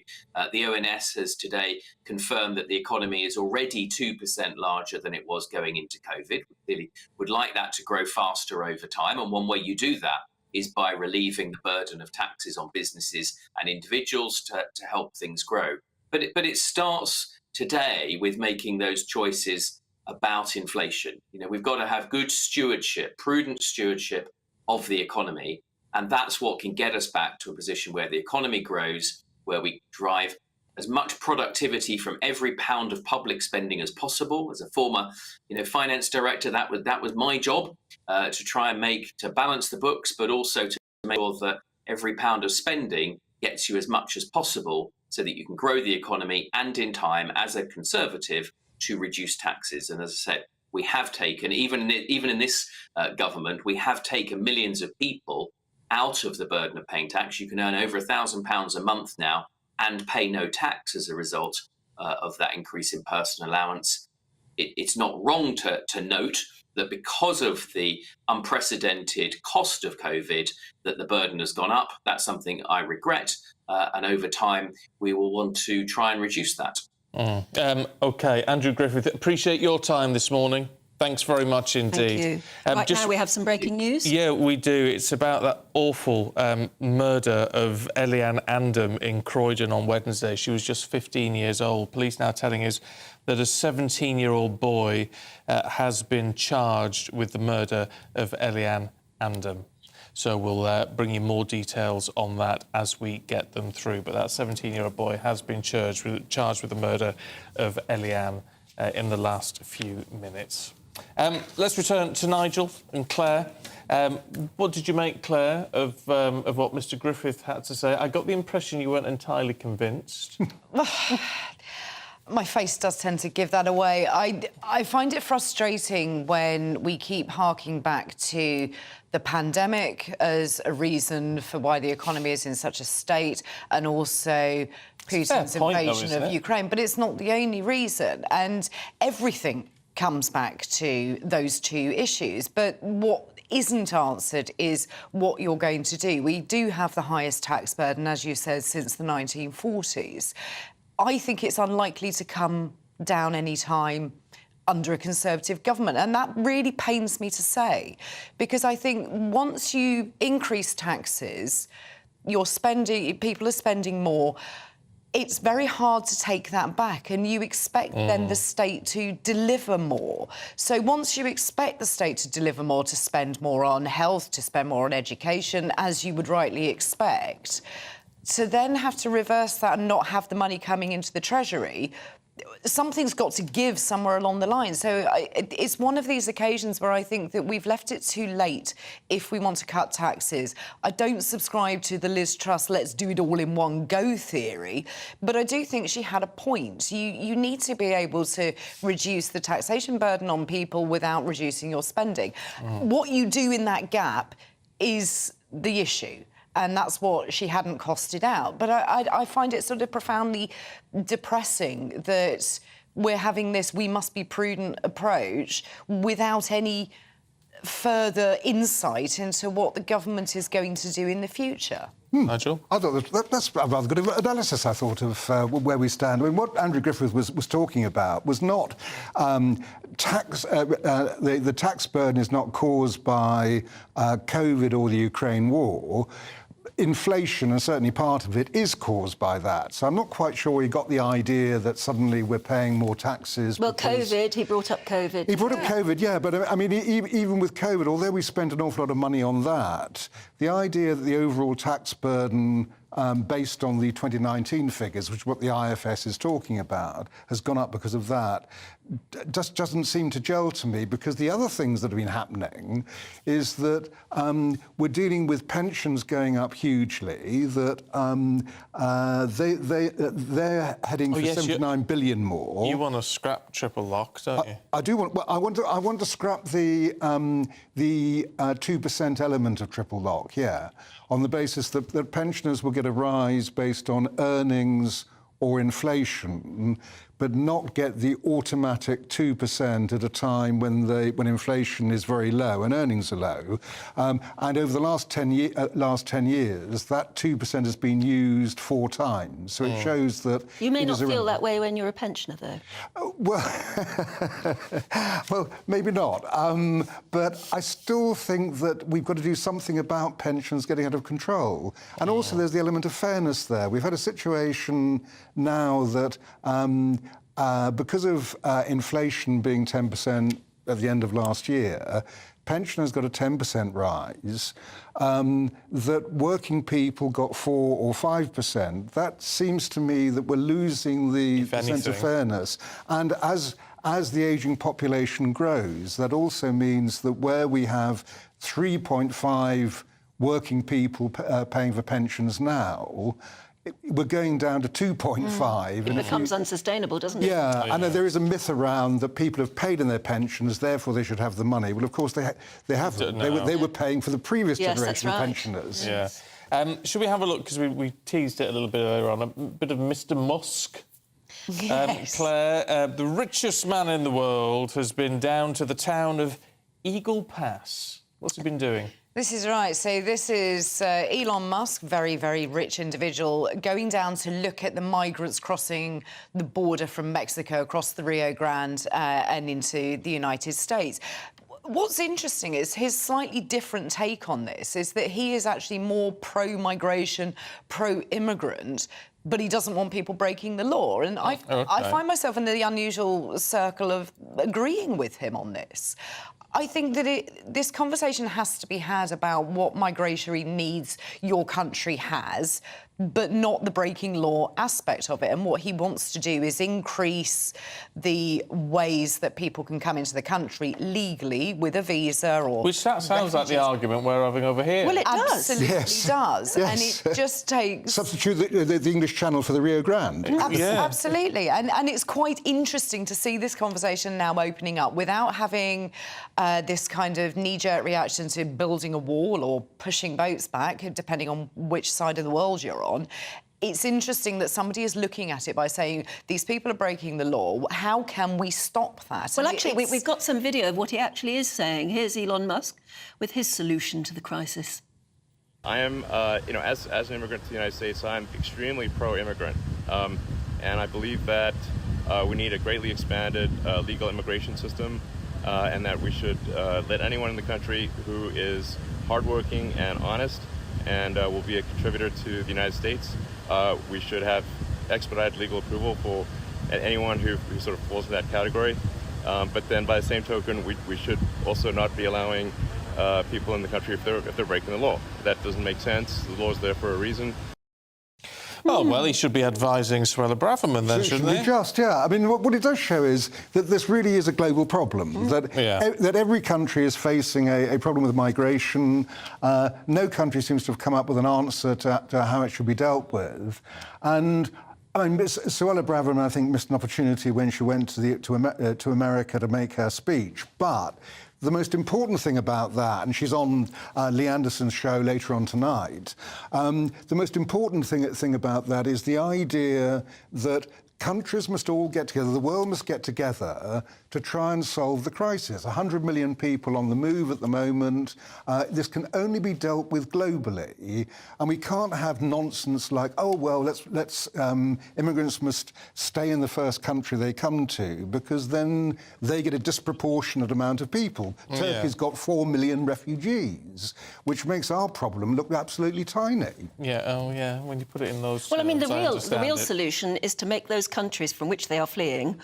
the ONS has today confirmed that the economy is already 2% larger than it was going into COVID. We clearly would like that to grow faster over time. And one way you do that is by relieving the burden of taxes on businesses and individuals to help things grow. But it starts today with making those choices about inflation. We've got to have good stewardship, prudent stewardship of the economy. And that's what can get us back to a position where the economy grows, where we drive as much productivity from every pound of public spending as possible. As a former, finance director, that was my job, to try and to balance the books, but also to make sure that every pound of spending gets you as much as possible so that you can grow the economy and, in time, as a Conservative, to reduce taxes. And as I said, we have taken, even in this government, we have taken millions of people out of the burden of paying tax. You can earn over £1,000 a month now and pay no tax as a result of that increase in personal allowance. It's not wrong to note that because of the unprecedented cost of COVID, that the burden has gone up. That's something I regret. And over time, we will want to try and reduce that. OK, Andrew Griffith, appreciate your time this morning. Thanks very much indeed. Thank you. Now we have some breaking news. Yeah, we do. It's about that awful murder of Eliane Andam in Croydon on Wednesday. She was just 15 years old. Police now telling us that a 17-year-old boy has been charged with the murder of Eliane Andam. So we'll bring you more details on that as we get them through. But that 17-year-old boy has been charged with the murder of Eliane in the last few minutes. Let's return to Nigel and Claire. What did you make, Claire, of what Mr Griffith had to say? I got the impression you weren't entirely convinced. My face does tend to give that away. I find it frustrating when we keep harking back to the pandemic as a reason for why the economy is in such a state, and also Putin's invasion of Ukraine. But it's not the only reason, and everything comes back to those two issues. But what isn't answered is what you're going to do. We do have the highest tax burden, as you said, since the 1940s. I think it's unlikely to come down any time under a Conservative government, and that really pains me to say, because I think once you increase taxes, people are spending more. It's very hard to take that back, and you expect then the state to deliver more. So once you expect the state to deliver more, to spend more on health, to spend more on education, as you would rightly expect, to then have to reverse that and not have the money coming into the Treasury, something's got to give somewhere along the line. So it's one of these occasions where I think that we've left it too late if we want to cut taxes. I don't subscribe to the Liz Truss let's do it all in one go theory, but I do think she had a point. You need to be able to reduce the taxation burden on people without reducing your spending. What you do in that gap is the issue. And that's what she hadn't costed out. But I find it sort of profoundly depressing that we're having this we must be prudent approach without any further insight into what the government is going to do in the future. Nigel? I thought that's a rather good analysis, I thought, of where we stand. I mean, what Andrew Griffith was talking about was not tax. The tax burden is not caused by COVID or the Ukraine war. Inflation, and certainly part of it, is caused by that. So I'm not quite sure he got the idea that suddenly we're paying more taxes. Well, COVID, he brought up COVID. He brought up COVID, yeah, but I mean, even with COVID, although we spent an awful lot of money on that, the idea that the overall tax burden based on the 2019 figures, which is what the IFS is talking about, has gone up because of that, just doesn't seem to gel to me, because the other things that have been happening is that we're dealing with pensions going up hugely, that they're heading for 79 billion more. You want to scrap triple lock, don't you? I do want. Well, I want to scrap the 2% element of triple lock. Yeah, on the basis that pensioners will get a rise based on earnings or inflation, but not get the automatic 2% at a time when inflation is very low and earnings are low. And over the last 10 years, that 2% has been used 4 times. So it shows that... You may not feel that way when you're a pensioner, though. Well, maybe not. But I still think that we've got to do something about pensions getting out of control. And also there's the element of fairness there. We've had a situation now that because of inflation being 10% at the end of last year, pensioners got a 10% rise, that working people got 4 or 5%. That seems to me that we're losing the sense of fairness. And as the ageing population grows, that also means that where we have 3.5 working people paying for pensions now, we're going down to 2.5. It becomes unsustainable, doesn't it? Yeah, I know there is a myth around that people have paid in their pensions, therefore they should have the money. Well, of course, they haven't. They were paying for the previous generation of pensioners. Yeah. Should we have a look, because we teased it a little bit earlier on, a bit of Mr Musk? Yes. Claire, the richest man in the world has been down to the town of Eagle Pass. What's he been doing? This is right. So this is Elon Musk, very, very rich individual, going down to look at the migrants crossing the border from Mexico across the Rio Grande and into the United States. What's interesting is his slightly different take on this is that he is actually more pro-migration, pro-immigrant, but he doesn't want people breaking the law. And I find myself in the unusual circle of agreeing with him on this. I think that this conversation has to be had about what migratory needs your country has, but not the breaking law aspect of it. And what he wants to do is increase the ways that people can come into the country legally with a visa or... Which that sounds like the argument we're having over here. Well, it does. Absolutely does. Yes. And it just takes... Substitute the English Channel for the Rio Grande. Absolutely. And it's quite interesting to see this conversation now opening up without having this kind of knee-jerk reaction to building a wall or pushing boats back, depending on which side of the world you're on. It's interesting that somebody is looking at it by saying, these people are breaking the law. How can we stop that? Well, actually, we've got some video of what he actually is saying. Here's Elon Musk with his solution to the crisis. I am, as an immigrant to the United States, I'm extremely pro-immigrant. And I believe that we need a greatly expanded legal immigration system and that we should let anyone in the country who is hardworking and honest and will be a contributor to the United States. We should have expedited legal approval for anyone who sort of falls in that category. But then by the same token, we should also not be allowing people in the country if they're breaking the law. That doesn't make sense. The law is there for a reason. Oh, well, he should be advising Suella Braverman then, shouldn't he? I mean, what it does show is that this really is a global problem, that every country is facing a problem with migration. No country seems to have come up with an answer to how it should be dealt with. And I mean, Suella Braverman, I think, missed an opportunity when she went to America to make her speech. But the most important thing about that, and she's on Lee Anderson's show later on tonight, the most important thing about that is the idea that countries must all get together, the world must get together to try and solve the crisis. 100 million people on the move at the moment. This can only be dealt with globally, and we can't have nonsense like, oh, well, immigrants must stay in the first country they come to, because then they get a disproportionate amount of people. Turkey's got 4 million refugees, which makes our problem look absolutely tiny. When you put it in those Well, I mean, the terms, real solution is to make those countries from which they are fleeing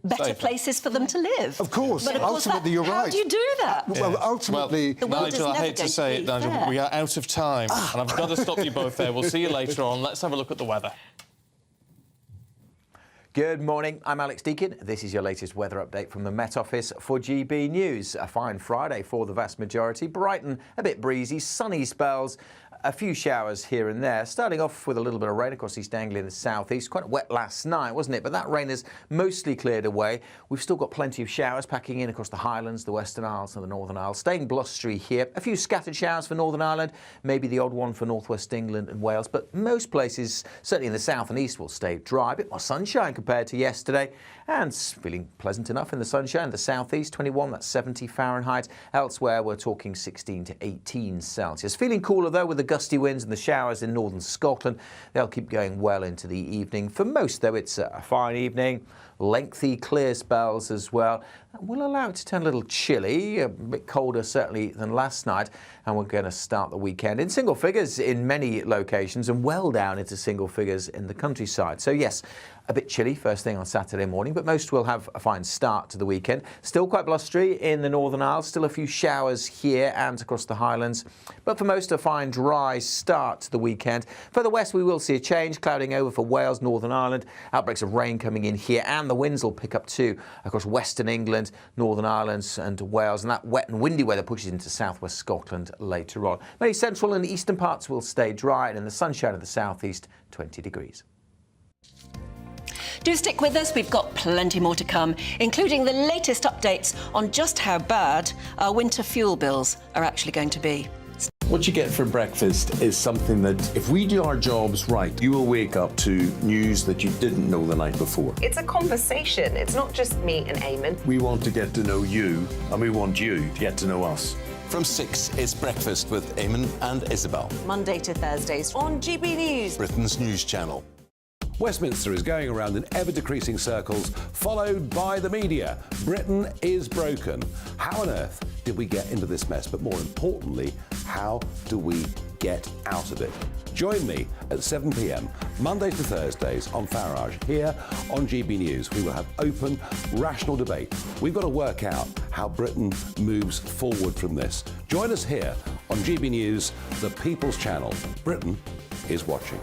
better places for them to live. Of course. But ultimately, you're right. How do you do that? Well, ultimately... Well, Nigel, I hate to say it, Nigel, we are out of time. And I've got to stop you both there. We'll see you later on. Let's have a look at the weather. Good morning, I'm Alex Deakin. This is your latest weather update from the Met Office for GB News. A fine Friday for the vast majority. Brighton, a bit breezy, sunny spells. A few showers here and there, starting off with a little bit of rain across East Anglia in the southeast. Quite wet last night, wasn't it? But that rain has mostly cleared away. We've still got plenty of showers packing in across the Highlands, the Western Isles and the Northern Isles. Staying blustery here. A few scattered showers for Northern Ireland, maybe the odd one for northwest England and Wales. But most places, certainly in the south and east, will stay dry. A bit more sunshine compared to yesterday. And feeling pleasant enough in the sunshine. The southeast, 21, that's 70 Fahrenheit. Elsewhere, we're talking 16 to 18 Celsius. Feeling cooler, though, with the gusty winds and the showers in northern Scotland. They'll keep going well into the evening. For most, though, it's a fine evening. Lengthy, clear spells as well. We'll allow it to turn a little chilly, a bit colder certainly than last night, and we're going to start the weekend in single figures in many locations and well down into single figures in the countryside. So yes, a bit chilly first thing on Saturday morning, but most will have a fine start to the weekend. Still quite blustery in the Northern Isles, still a few showers here and across the Highlands, but for most a fine dry start to the weekend. Further west we will see a change, clouding over for Wales, Northern Ireland, outbreaks of rain coming in here, and the winds will pick up too across Western England, Northern Ireland and Wales, and that wet and windy weather pushes into southwest Scotland later on. Many central and eastern parts will stay dry, and in the sunshine of the southeast, 20 degrees. Do stick with us, we've got plenty more to come, including the latest updates on just how bad our winter fuel bills are actually going to be. What you get for breakfast is something that, if we do our jobs right, you will wake up to news that you didn't know the night before. It's a conversation. It's not just me and Eamon. We want to get to know you, and we want you to get to know us. From 6, it's Breakfast with Eamon and Isabel. Monday to Thursdays on GB News. Britain's news channel. Westminster is going around in ever-decreasing circles, followed by the media. Britain is broken. How on earth did we get into this mess? But more importantly, how do we get out of it? Join me at 7 p.m, Mondays to Thursdays on Farage, here on GB News. We will have open, rational debate. We've got to work out how Britain moves forward from this. Join us here on GB News, the People's Channel. Britain is watching.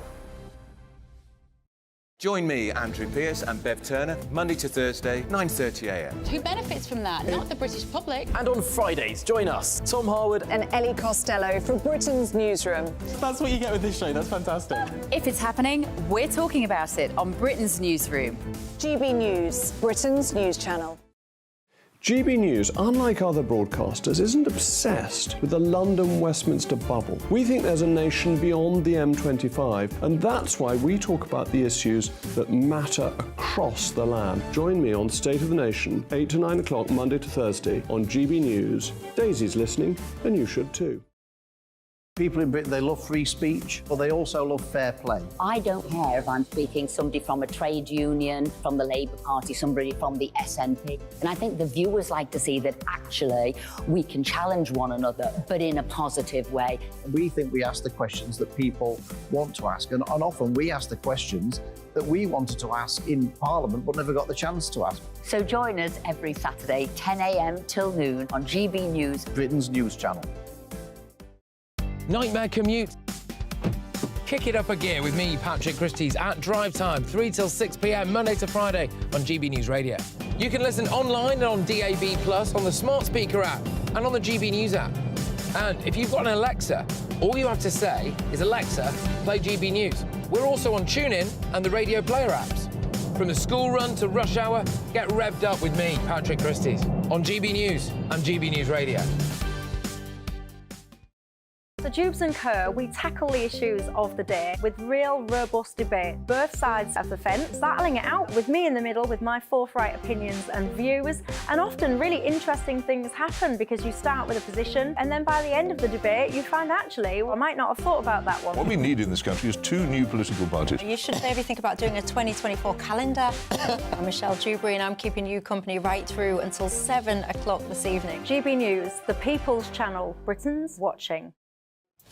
Join me, Andrew Pearce and Bev Turner, Monday to Thursday, 9:30 a.m. Who benefits from that? Not the British public. And on Fridays, join us, Tom Harwood and Ellie Costello from Britain's Newsroom. That's what you get with this show. That's fantastic. If it's happening, we're talking about it on Britain's Newsroom. GB News, Britain's news channel. GB News, unlike other broadcasters, isn't obsessed with the London-Westminster bubble. We think there's a nation beyond the M25, and that's why we talk about the issues that matter across the land. Join me on State of the Nation, 8 to 9 o'clock, Monday to Thursday, on GB News. Daisy's listening, and you should too. People in Britain, they love free speech, but they also love fair play. I don't care if I'm speaking somebody from a trade union, from the Labour Party, somebody from the SNP. And I think the viewers like to see that actually we can challenge one another, but in a positive way. We think we ask the questions that people want to ask, and often we ask the questions that we wanted to ask in Parliament but never got the chance to ask. So join us every Saturday, 10 a.m. till noon on GB News, Britain's news channel. Nightmare commute. Kick it up a gear with me, Patrick Christie's, at drive time, 3 till 6 p.m, Monday to Friday on GB News Radio. You can listen online and on DAB+, on the smart speaker app and on the GB News app. And if you've got an Alexa, all you have to say is, Alexa, play GB News. We're also on TuneIn and the Radio Player apps. From the school run to rush hour, get revved up with me, Patrick Christie's, on GB News and GB News Radio. So Jubes and Co, we tackle the issues of the day with real robust debate, both sides of the fence, battling it out with me in the middle with my forthright opinions and views. And often really interesting things happen because you start with a position and then by the end of the debate you find actually, well, I might not have thought about that one. What we need in this country is 2 new political parties. You should maybe think about doing a 2024 calendar. I'm Michelle Dewberry and I'm keeping you company right through until 7 o'clock this evening. GB News, the People's Channel, Britain's watching.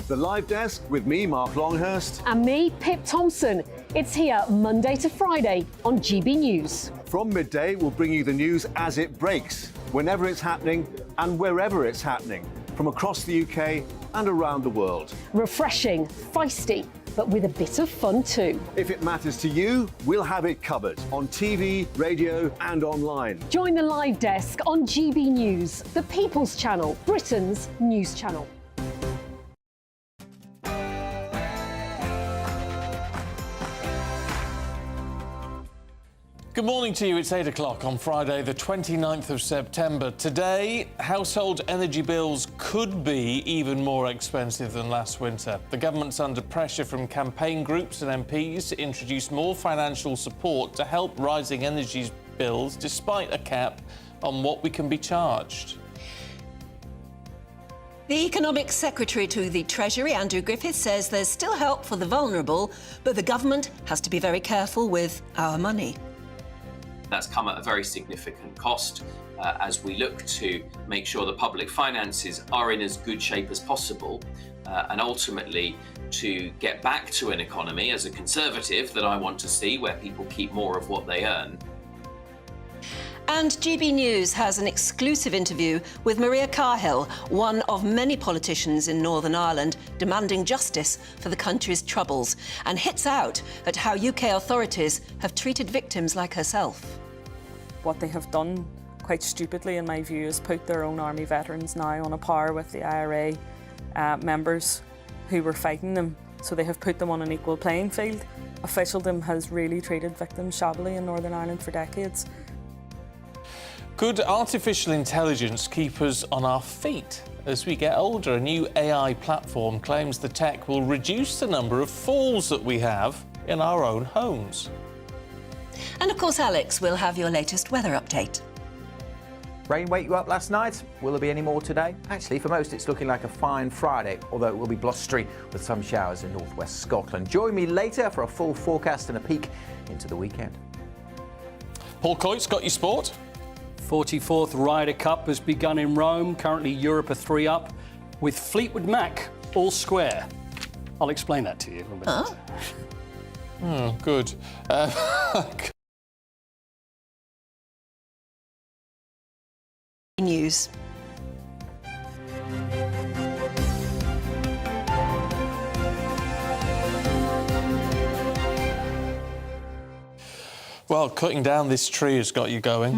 The Live Desk with me, Mark Longhurst. And me, Pip Thompson. It's here Monday to Friday on GB News. From midday, we'll bring you the news as it breaks, whenever it's happening and wherever it's happening, from across the UK and around the world. Refreshing, feisty, but with a bit of fun too. If it matters to you, we'll have it covered on TV, radio and online. Join the Live Desk on GB News, the People's Channel, Britain's news channel. Good morning to you. It's 8 o'clock on Friday, the 29th of September. Today, household energy bills could be even more expensive than last winter. The government's under pressure from campaign groups and MPs to introduce more financial support to help rising energy bills, despite a cap on what we can be charged. The Economic Secretary to the Treasury, Andrew Griffiths, says there's still help for the vulnerable, but the government has to be very careful with our money. That's come at a very significant cost as we look to make sure the public finances are in as good shape as possible and ultimately to get back to an economy, as a Conservative, that I want to see where people keep more of what they earn. And GB News has an exclusive interview with Maria Cahill, one of many politicians in Northern Ireland demanding justice for the country's troubles, and hits out at how UK authorities have treated victims like herself. What they have done, quite stupidly in my view, is put their own army veterans now on a par with the IRA members who were fighting them. So they have put them on an equal playing field. Officialdom has really treated victims shabbily in Northern Ireland for decades. Could artificial intelligence keep us on our feet as we get older? A new AI platform claims the tech will reduce the number of falls that we have in our own homes. And of course, Alex will have your latest weather update. Rain wake you up last night? Will there be any more today? Actually, for most, it's looking like a fine Friday, although it will be blustery with some showers in northwest Scotland. Join me later for a full forecast and a peek into the weekend. Paul Coyte's got your sport. 44th Ryder Cup has begun in Rome. Currently, Europe are 3 up, with Fleetwood Mac all square. I'll explain that to you in a minute. Oh, good. News. Well, cutting down this tree has got you going.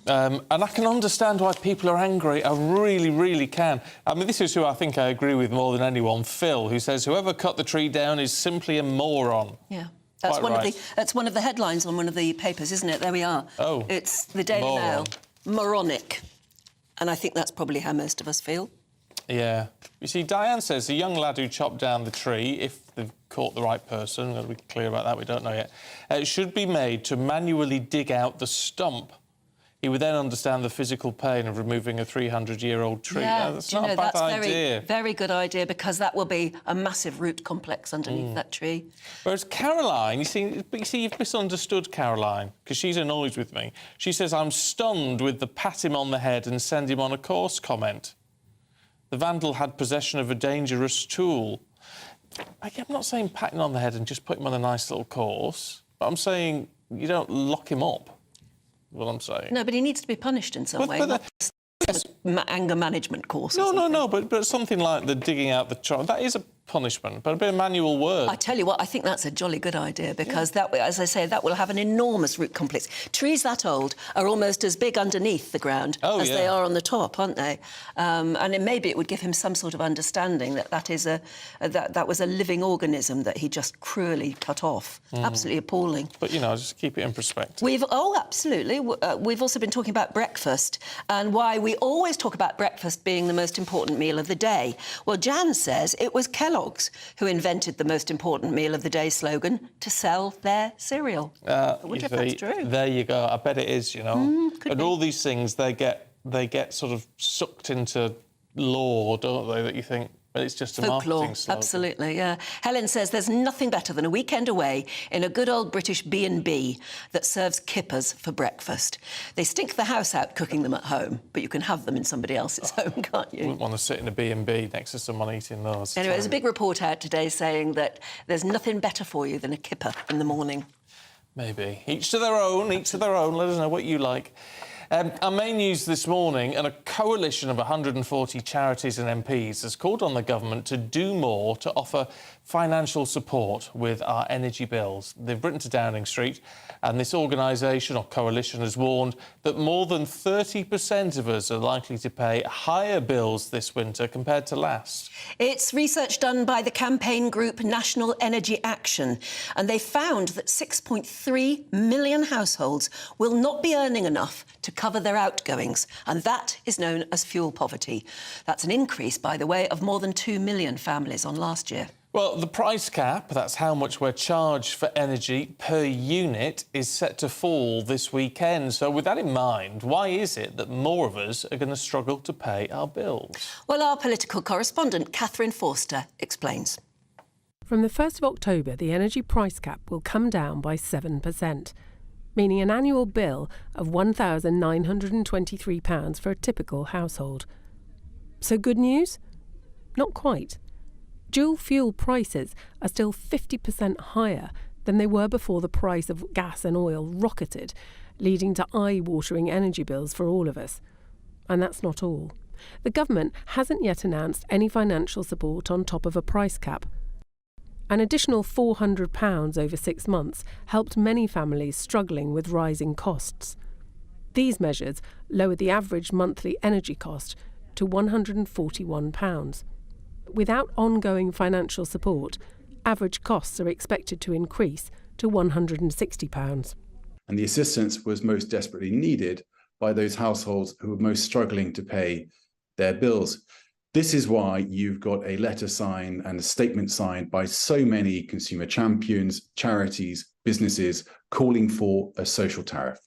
And I can understand why people are angry. I really, really can. I mean, this is who I think I agree with more than anyone, Phil, who says whoever cut the tree down is simply a moron. Yeah. That's one of the headlines on one of the papers, isn't it? There we are. Oh. It's the Daily Mail. Moronic. And I think that's probably how most of us feel. Yeah. You see, Diane says the young lad who chopped down the tree, if they've caught the right person, we'll be clear about that, we don't know yet, should be made to manually dig out the stump. He would then understand the physical pain of removing a 300-year-old tree. Yeah, That's not a bad idea. Very good idea, because that will be a massive root complex underneath that tree. Whereas Caroline, you see, you've misunderstood Caroline, because she's annoyed with me. She says, I'm stunned with the pat him on the head and send him on a course comment. The vandal had possession of a dangerous tool. I'm not saying pat him on the head and just put him on a nice little course, but I'm saying you don't lock him up. What I'm saying. No, but he needs to be punished in some way. Not just anger management course. No, but something like the digging out the trunk, that is a punishment, but a bit of manual work. I tell you what, I think that's a jolly good idea, because that, as I say, that will have an enormous root complex. Trees that old are almost as big underneath the ground as they are on the top, aren't they? And maybe it would give him some sort of understanding that that was a living organism that he just cruelly cut off. Absolutely appalling. But, just keep it in perspective. Absolutely. We've also been talking about breakfast and why we always talk about breakfast being the most important meal of the day. Well, Jan says it was Kellogg's who invented the most important meal of the day slogan to sell their cereal. I wonder if that's true. There you go. I bet it is, And all these things, they get sort of sucked into lore, don't they, that you think, but it's just a marketing slogan. Absolutely, yeah. Helen says there's nothing better than a weekend away in a good old British B&B that serves kippers for breakfast. They stink the house out cooking them at home, but you can have them in somebody else's home, can't you? Wouldn't want to sit in a B&B next to someone eating those. Anyway, there's a big report out today saying that there's nothing better for you than a kipper in the morning. Maybe. Each to their own, each to their own. Let us know what you like. Our main news this morning, and a coalition of 140 charities and MPs has called on the government to do more to offer financial support with our energy bills. They've written to Downing Street, and this organisation or coalition has warned that more than 30% of us are likely to pay higher bills this winter compared to last. It's research done by the campaign group National Energy Action, and they found that 6.3 million households will not be earning enough to cover their outgoings, and that is known as fuel poverty. That's an increase, by the way, of more than 2 million families on last year. Well, the price cap, that's how much we're charged for energy per unit, is set to fall this weekend. So with that in mind, why is it that more of us are going to struggle to pay our bills? Well, our political correspondent, Katherine Forster, explains. From the 1st of October, the energy price cap will come down by 7%, meaning an annual bill of £1,923 for a typical household. So good news? Not quite. Dual fuel prices are still 50% higher than they were before the price of gas and oil rocketed, leading to eye-watering energy bills for all of us. And that's not all. The government hasn't yet announced any financial support on top of a price cap. An additional £400 over 6 months helped many families struggling with rising costs. These measures lowered the average monthly energy cost to £141. Without ongoing financial support, average costs are expected to increase to £160. And the assistance was most desperately needed by those households who were most struggling to pay their bills. This is why you've got a letter signed and a statement signed by so many consumer champions, charities, businesses calling for a social tariff.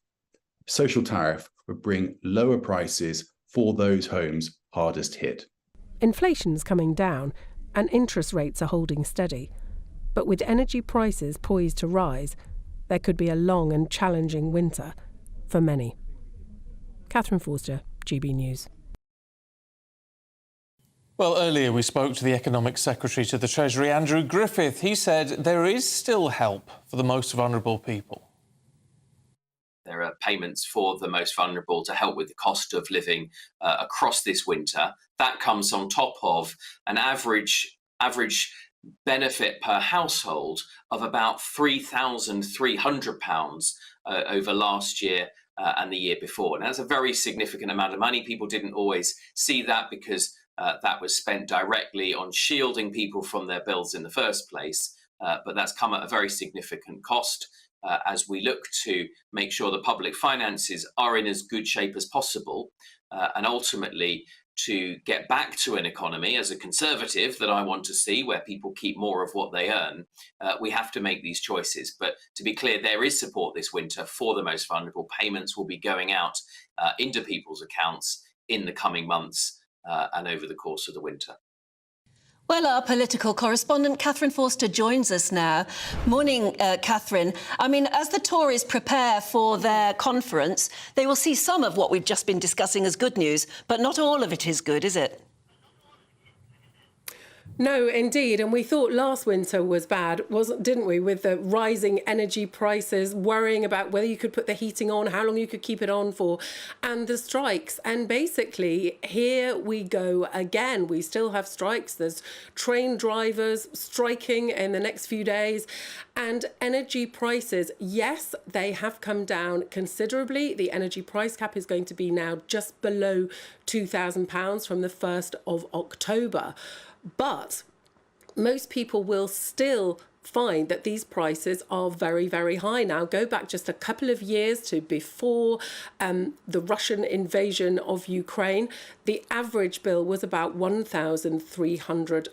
social tariff would bring lower prices for those homes hardest hit. Inflation's coming down and interest rates are holding steady. But with energy prices poised to rise, there could be a long and challenging winter for many. Katherine Forster, GB News. Well, earlier we spoke to the Economic Secretary to the Treasury, Andrew Griffith. He said there is still help for the most vulnerable people. There are payments for the most vulnerable to help with the cost of living across this winter. That comes on top of an average benefit per household of about £3,300 over last year and the year before. And that's a very significant amount of money. People didn't always see that because that was spent directly on shielding people from their bills in the first place. But that's come at a very significant cost as we look to make sure the public finances are in as good shape as possible and ultimately to get back to an economy as a conservative that I want to see where people keep more of what they earn. We have to make these choices. But to be clear, there is support this winter for the most vulnerable. Payments will be going out into people's accounts in the coming months and over the course of the winter. Well, our political correspondent, Katherine Forster, joins us now. Morning, Katherine. I mean, as the Tories prepare for their conference, they will see some of what we've just been discussing as good news, but not all of it is good, is it? No, indeed. And we thought last winter was bad, didn't we? With the rising energy prices, worrying about whether you could put the heating on, how long you could keep it on for, and the strikes. And basically, here we go again. We still have strikes. There's train drivers striking in the next few days. And energy prices, yes, they have come down considerably. The energy price cap is going to be now just below £2,000 from the 1st of October. But most people will still find that these prices are very, very high. Now, go back just a couple of years to before the Russian invasion of Ukraine. The average bill was about £1,300.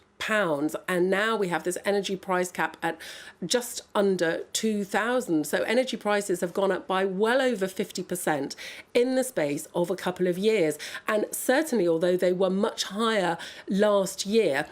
And now we have this energy price cap at just under 2,000. So energy prices have gone up by well over 50% in the space of a couple of years. And certainly, although they were much higher last year,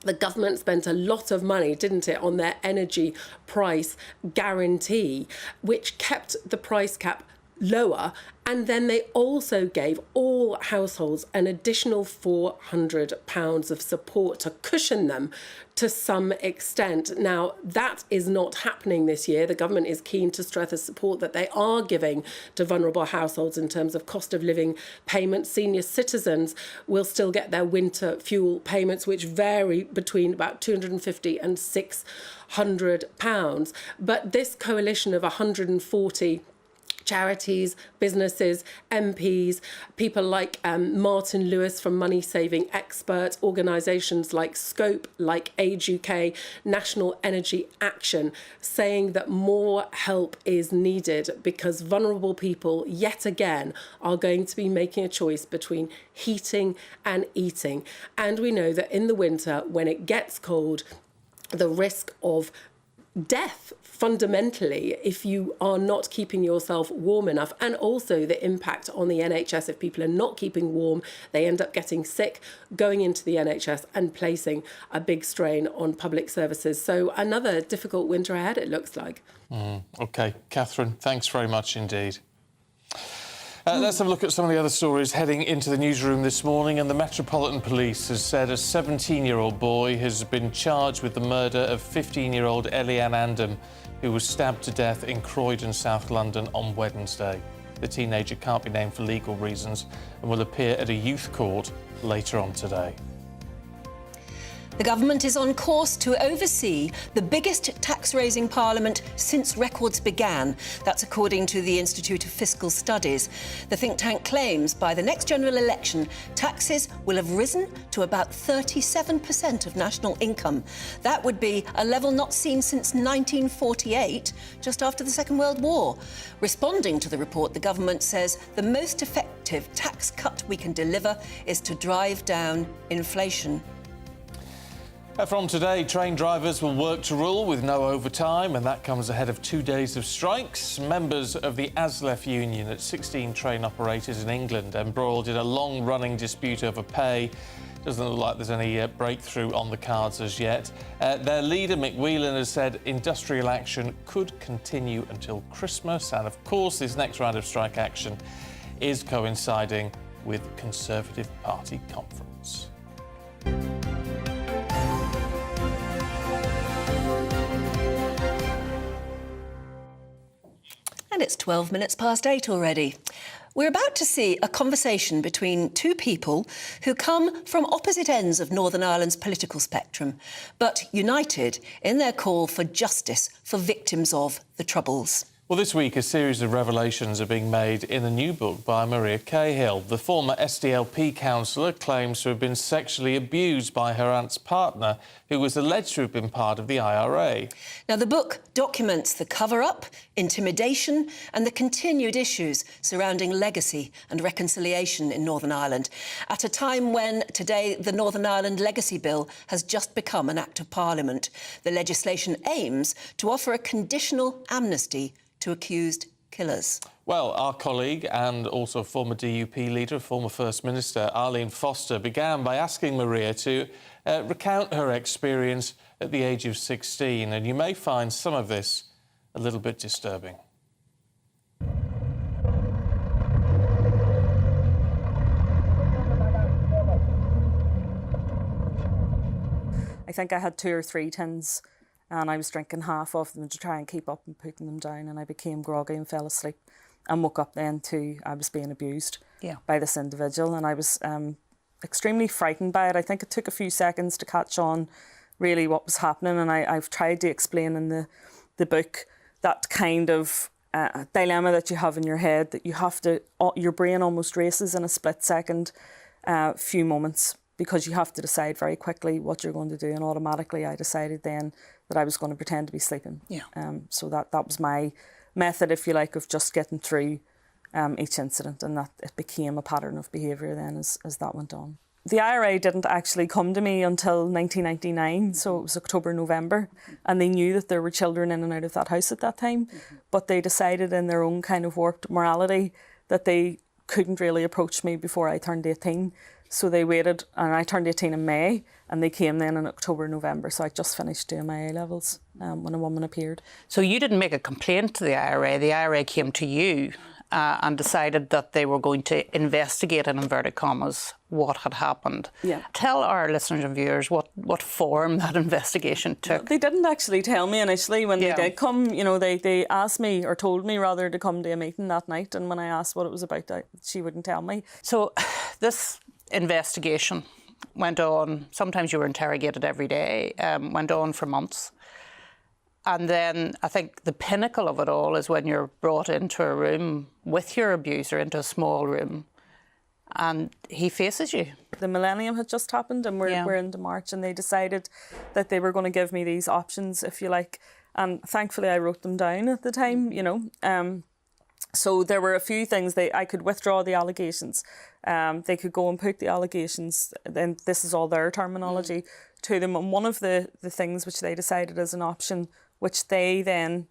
the government spent a lot of money, didn't it, on their energy price guarantee, which kept the price cap lower. And then they also gave all households an additional £400 of support to cushion them to some extent. Now, that is not happening this year. The government is keen to stress the support that they are giving to vulnerable households in terms of cost of living payments. Senior citizens will still get their winter fuel payments, which vary between about £250 and £600. But this coalition of 140 charities, businesses, MPs, people like Martin Lewis from Money Saving Experts, organisations like Scope, like Age UK, National Energy Action, saying that more help is needed because vulnerable people, yet again, are going to be making a choice between heating and eating. And we know that in the winter, when it gets cold, the risk of death fundamentally if you are not keeping yourself warm enough, and also the impact on the NHS. If people are not keeping warm, they end up getting sick, going into the NHS and placing a big strain on public services. So another difficult winter ahead, it looks like. OK, Katherine, thanks very much indeed. Let's have a look at some of the other stories heading into the newsroom this morning. And the Metropolitan Police has said a 17-year-old boy has been charged with the murder of 15-year-old Eliane Andam, who was stabbed to death in Croydon, South London on Wednesday. The teenager can't be named for legal reasons and will appear at a youth court later on today. The government is on course to oversee the biggest tax-raising parliament since records began. That's according to the Institute of Fiscal Studies. The think tank claims by the next general election, taxes will have risen to about 37% of national income. That would be a level not seen since 1948, just after the Second World War. Responding to the report, the government says the most effective tax cut we can deliver is to drive down inflation. From today, train drivers will work to rule with no overtime, and that comes ahead of 2 days of strikes. Members of the ASLEF union at 16 train operators in England embroiled in a long-running dispute over pay. Doesn't look like there's any breakthrough on the cards as yet. Their leader, Mick Whelan, has said industrial action could continue until Christmas, and of course this next round of strike action is coinciding with Conservative Party conference. And it's 12 minutes past 8 already. We're about to see a conversation between two people who come from opposite ends of Northern Ireland's political spectrum, but united in their call for justice for victims of the Troubles. Well, this week, a series of revelations are being made in a new book by Maria Cahill. The former SDLP councillor claims to have been sexually abused by her aunt's partner, who was alleged to have been part of the IRA. Now, the book documents the cover-up, intimidation and the continued issues surrounding legacy and reconciliation in Northern Ireland, at a time when, today, the Northern Ireland Legacy Bill has just become an Act of Parliament. The legislation aims to offer a conditional amnesty to accused killers. Well, our colleague and also former DUP leader, former First Minister Arlene Foster, began by asking Maria to recount her experience at the age of 16, and you may find some of this a little bit disturbing. I think I had 2 or 3 tins, and I was drinking half of them to try and keep up and putting them down, and I became groggy and fell asleep and woke up then to I was being abused by this individual, and I was extremely frightened by it. I think it took a few seconds to catch on really what was happening, and I've tried to explain in the book that kind of dilemma that you have in your head, that you have to, your brain almost races in a split second, few moments, because you have to decide very quickly what you're going to do, and automatically I decided then that I was going to pretend to be sleeping. So that was my method, if you like, of just getting through each incident, and that it became a pattern of behaviour then as that went on. The IRA didn't actually come to me until 1999, so it was October, November, and they knew that there were children in and out of that house at that time, but they decided in their own kind of warped morality that they couldn't really approach me before I turned 18. So they waited, and I turned 18 in May, and they came then in October, November. So I just finished doing my A-levels when a woman appeared. So you didn't make a complaint to the IRA. The IRA came to you and decided that they were going to investigate, in inverted commas, what had happened. Tell our listeners and viewers what form that investigation took. They didn't actually tell me initially when they did come. You know, they asked me, or told me rather, to come to a meeting that night, and when I asked what it was about, she wouldn't tell me. So this investigation went on, sometimes you were interrogated every day, went on for months. And then I think the pinnacle of it all is when you're brought into a room with your abuser, into a small room, and he faces you. The millennium had just happened, and we're into March, and they decided that they were going to give me these options, if you like. And thankfully I wrote them down at the time, you know. So there were a few things. I could withdraw the allegations. They could go and put the allegations, then this is all their terminology, to them. And one of the things which they decided as an option, which they then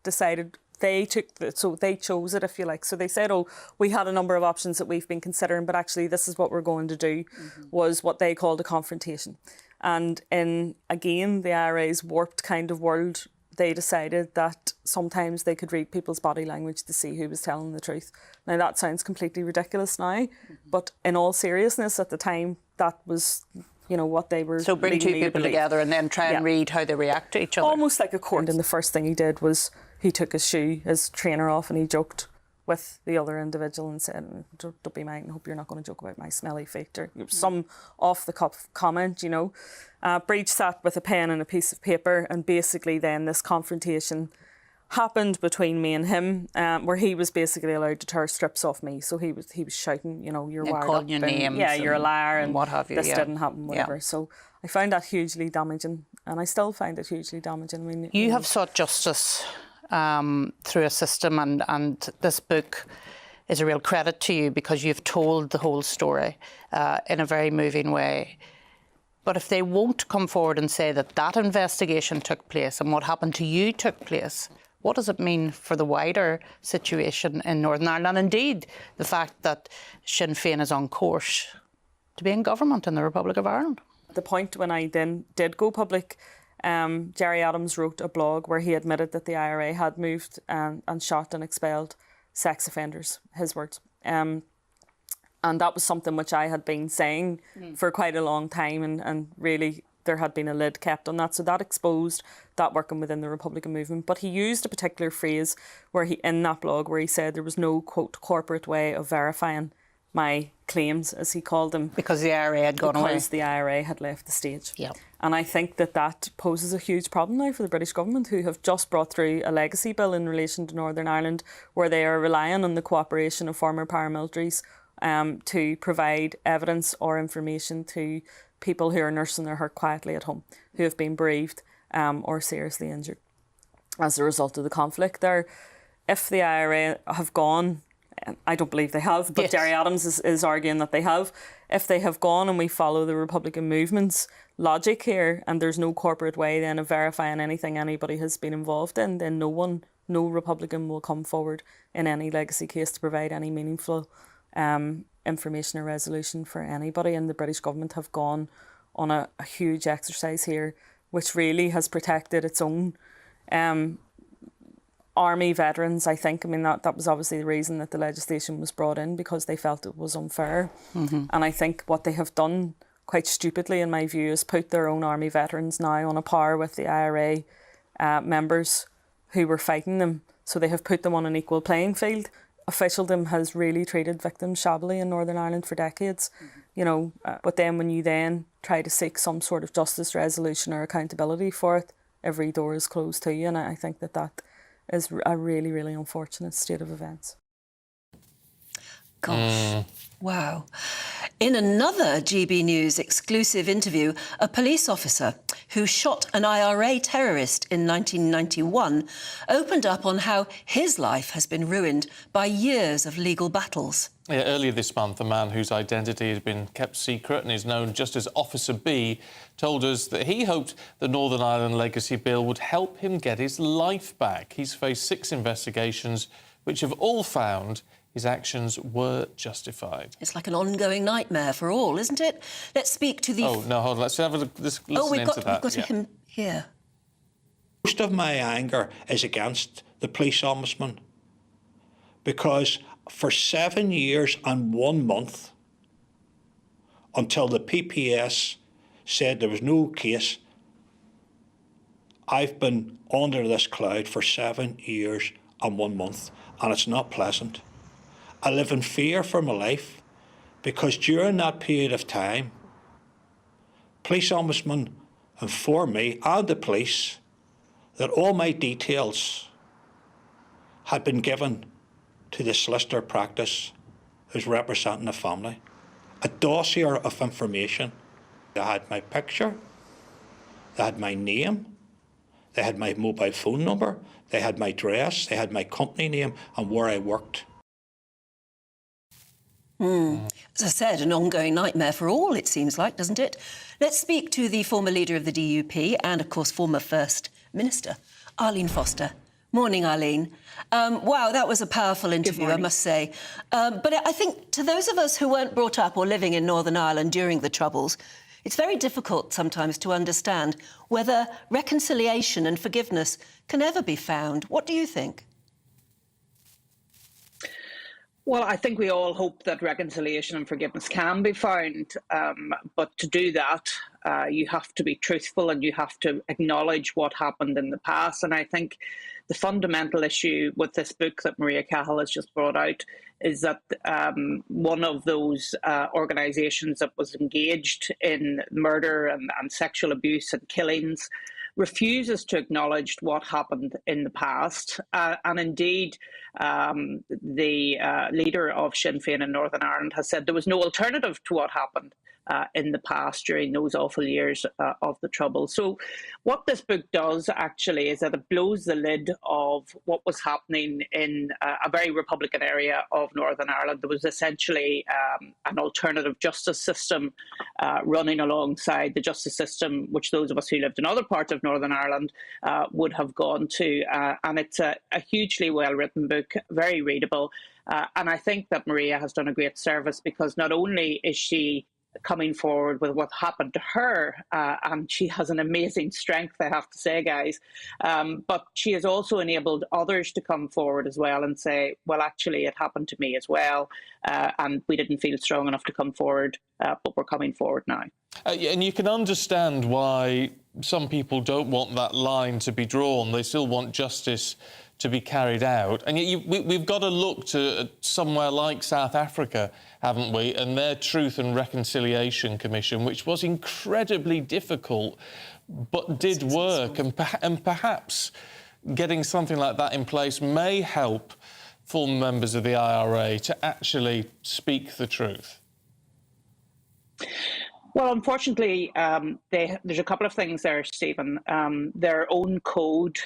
decided they took, so they chose it, if you like. So they said, oh, we had a number of options that we've been considering, but actually this is what we're going to do, was what they called a confrontation. And in, again, the IRA's warped kind of world, they decided that sometimes they could read people's body language to see who was telling the truth. Now, that sounds completely ridiculous now, but in all seriousness, at the time, that was, you know, what they were. So bring two people together and then try and read how they react to each other. Almost like a court. And the first thing he did was he took his trainer off, and he joked with the other individual and said, don't be mine, I hope you're not going to joke about my smelly feet, or some off-the-cuff comment, you know. Breach sat with a pen and a piece of paper, and basically then this confrontation happened between me and him, where he was basically allowed to tear strips off me. So he was shouting, you know, you're wired calling up, you names, yeah, you're a liar, and what have you. This didn't happen, whatever. So I found that hugely damaging, and I still find it hugely damaging. I mean, you have sought justice through a system, and this book is a real credit to you because you've told the whole story in a very moving way. But if they won't come forward and say that that investigation took place and what happened to you took place, what does it mean for the wider situation in Northern Ireland? And indeed, the fact that Sinn Féin is on course to be in government in the Republic of Ireland. At the point when I then did go public, Gerry Adams wrote a blog where he admitted that the IRA had moved and shot and expelled sex offenders, his words. And that was something which I had been saying for quite a long time, and really there had been a lid kept on that. So that exposed that working within the Republican movement. But he used a particular phrase where in that blog where he said there was no, quote, corporate way of verifying my claims, as he called them. Because the IRA had gone away. Because the IRA had left the stage. Yeah. And I think that poses a huge problem now for the British government, who have just brought through a legacy bill in relation to Northern Ireland, where they are relying on the cooperation of former paramilitaries to provide evidence or information to people who are nursing their hurt quietly at home, who have been bereaved or seriously injured as a result of the conflict there. If the IRA have gone, I don't believe they have, but yes. Gerry Adams is arguing that they have. If they have gone and we follow the Republican movement's logic here, and there's no corporate way then of verifying anything anybody has been involved in, then no Republican will come forward in any legacy case to provide any meaningful information or resolution for anybody. And the British government have gone on a huge exercise here, which really has protected its own army veterans, I think. I mean, that was obviously the reason that the legislation was brought in, because they felt it was unfair. Mm-hmm. And I think what they have done, quite stupidly in my view, is put their own army veterans now on a par with the IRA members who were fighting them. So they have put them on an equal playing field. Officialdom has really treated victims shabbily in Northern Ireland for decades, you know, but then when you then try to seek some sort of justice resolution or accountability for it, every door is closed to you. And I think that is a really, really unfortunate state of events. Gosh, wow. In another GB News exclusive interview, a police officer who shot an IRA terrorist in 1991 opened up on how his life has been ruined by years of legal battles. Yeah, earlier this month, a man whose identity has been kept secret and is known just as Officer B told us that he hoped the Northern Ireland Legacy Bill would help him get his life back. He's faced 6 investigations, which have all found his actions were justified. It's like an ongoing nightmare for all, isn't it? Let's speak to the... Oh, no, hold on. Let's have a listen into that. We've got him here. Most of my anger is against the police ombudsman, because for 7 years and 1 month, until the PPS said there was no case, I've been under this cloud for 7 years and 1 month, and it's not pleasant. I live in fear for my life, because during that period of time, police ombudsman informed me and the police that all my details had been given to the solicitor practice who's representing the family. A dossier of information. They had my picture, they had my name, they had my mobile phone number, they had my address, they had my company name and where I worked. As I said, an ongoing nightmare for all, it seems like, doesn't it? Let's speak to the former leader of the DUP and, of course, former First Minister, Arlene Foster. Morning, Arlene. Wow, that was a powerful interview, I must say. But I think to those of us who weren't brought up or living in Northern Ireland during the Troubles, it's very difficult sometimes to understand whether reconciliation and forgiveness can ever be found. What do you think? Well, I think we all hope that reconciliation and forgiveness can be found, but to do that, you have to be truthful and you have to acknowledge what happened in the past. And I think the fundamental issue with this book that Maria Cahill has just brought out is that one of those organisations that was engaged in murder and sexual abuse and killings refuses to acknowledge what happened in the past. And indeed, the leader of Sinn Féin in Northern Ireland has said there was no alternative to what happened. in the past during those awful years of the Troubles. So what this book does actually is that it blows the lid of what was happening in a very Republican area of Northern Ireland. There was essentially an alternative justice system running alongside the justice system which those of us who lived in other parts of Northern Ireland would have gone to. And it's a hugely well-written book, very readable. And I think that Maria has done a great service, because not only is she coming forward with what happened to her, and she has an amazing strength, I have to say, guys, but she has also enabled others to come forward as well and say, well, actually, it happened to me as well, and we didn't feel strong enough to come forward, but we're coming forward now. And you can understand why some people don't want that line to be drawn. They still want justice to be carried out. And yet we've got to look to somewhere like South Africa, haven't we, and their Truth and Reconciliation Commission, which was incredibly difficult but did work. And perhaps getting something like that in place may help former members of the IRA to actually speak the truth. Well, unfortunately, there's a couple of things there, Stephen. Their own code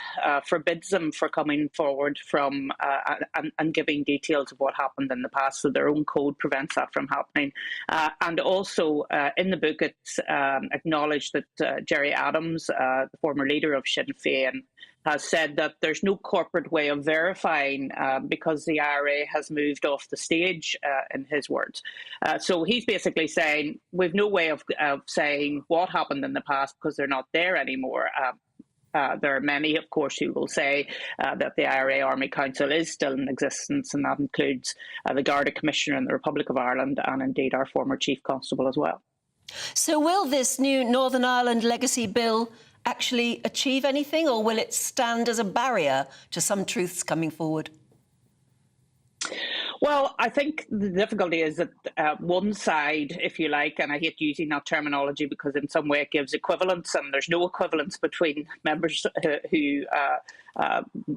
forbids them from coming forward from and giving details of what happened in the past. So their own code prevents that from happening. And also, in the book, it's acknowledged that Gerry Adams, the former leader of Sinn Féin, has said that there's no corporate way of verifying because the IRA has moved off the stage, in his words. So he's basically saying we've no way of saying what happened in the past because they're not there anymore. There are many, of course, who will say that the IRA Army Council is still in existence, and that includes the Garda Commissioner in the Republic of Ireland and indeed our former Chief Constable as well. So will this new Northern Ireland Legacy Bill actually achieve anything, or will it stand as a barrier to some truths coming forward? Well, I think the difficulty is that one side, if you like, and I hate using that terminology because in some way it gives equivalence, and there's no equivalence between members who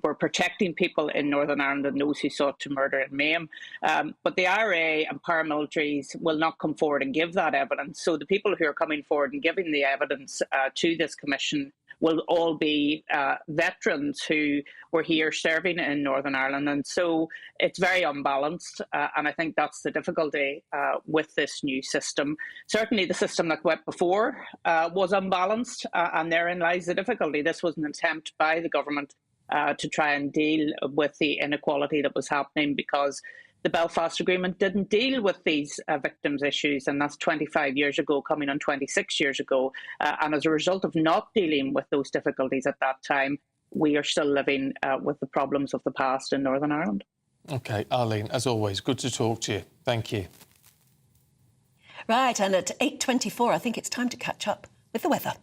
were protecting people in Northern Ireland and those who sought to murder and maim. But the IRA and paramilitaries will not come forward and give that evidence. So the people who are coming forward and giving the evidence to this commission will all be veterans who were here serving in Northern Ireland. And so it's very unbalanced. And I think that's the difficulty with this new system. Certainly the system that went before was unbalanced, and therein lies the difficulty. This was an attempt by the government to try and deal with the inequality that was happening, because the Belfast Agreement didn't deal with these victims' issues, and that's 25 years ago, coming on 26 years ago. And as a result of not dealing with those difficulties at that time, we are still living with the problems of the past in Northern Ireland. OK, Arlene, as always, good to talk to you. Thank you. Right, and at 8:24, I think it's time to catch up with the weather.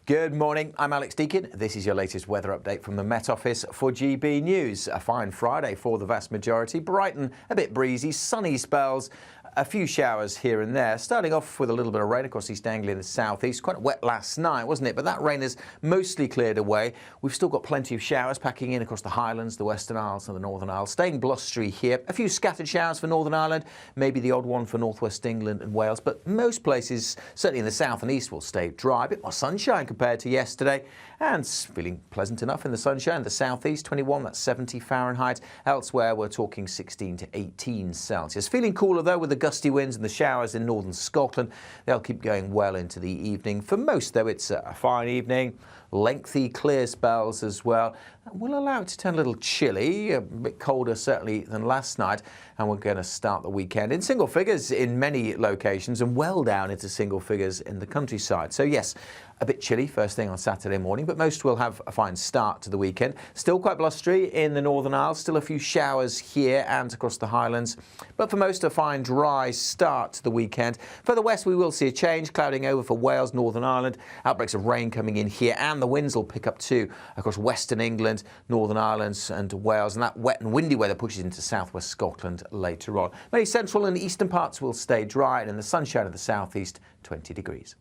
Good morning, I'm Alex Deakin. This is your latest weather update from the Met Office for GB News. A fine Friday for the vast majority. Brighton, a bit breezy, sunny spells, a few showers here and there. Starting off with a little bit of rain across East Anglia and the southeast. Quite wet last night, wasn't it? But that rain has mostly cleared away. We've still got plenty of showers packing in across the Highlands, the Western Isles and the Northern Isles. Staying blustery here. A few scattered showers for Northern Ireland, maybe the odd one for northwest England and Wales. But most places, certainly in the south and east, will stay dry. A bit more sunshine compared to yesterday. And feeling pleasant enough in the sunshine. The southeast, 21, that's 70 Fahrenheit. Elsewhere, we're talking 16 to 18 Celsius. Feeling cooler, though, with the gusty winds and the showers in northern Scotland. They'll keep going well into the evening. For most, though, it's a fine evening. Lengthy, clear spells as well. Will allow it to turn a little chilly, a bit colder certainly than last night, and we're going to start the weekend in single figures in many locations and well down into single figures in the countryside. So yes, a bit chilly first thing on Saturday morning, but most will have a fine start to the weekend. Still quite blustery in the Northern Isles, still a few showers here and across the Highlands, but for most a fine dry start to the weekend. Further west we will see a change, clouding over for Wales, Northern Ireland, outbreaks of rain coming in here, and the winds will pick up too across Western England, Northern Ireland and Wales, and that wet and windy weather pushes into southwest Scotland later on. Many central and eastern parts will stay dry, and in the sunshine of the southeast, 20 degrees.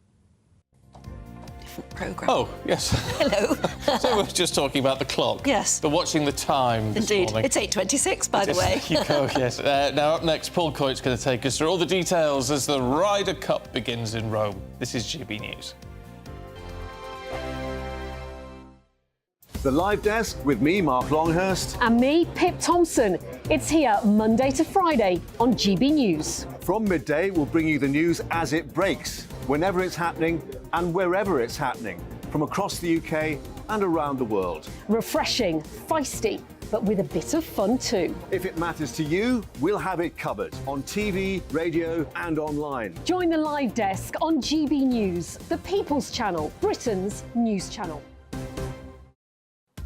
different programme. Oh, yes. Hello. So we're just talking about the clock. Yes. But watching the time this Indeed. morning. It's 8:26, by the way. There you go, yes. Now, up next, Paul Coyte's going to take us through all the details as the Ryder Cup begins in Rome. This is GB News. The Live Desk with me, Mark Longhurst. And me, Pip Thompson. It's here Monday to Friday on GB News. From midday, we'll bring you the news as it breaks, whenever it's happening and wherever it's happening, from across the UK and around the world. Refreshing, feisty, but with a bit of fun too. If it matters to you, we'll have it covered on TV, radio and online. Join the Live Desk on GB News, the People's Channel, Britain's news channel.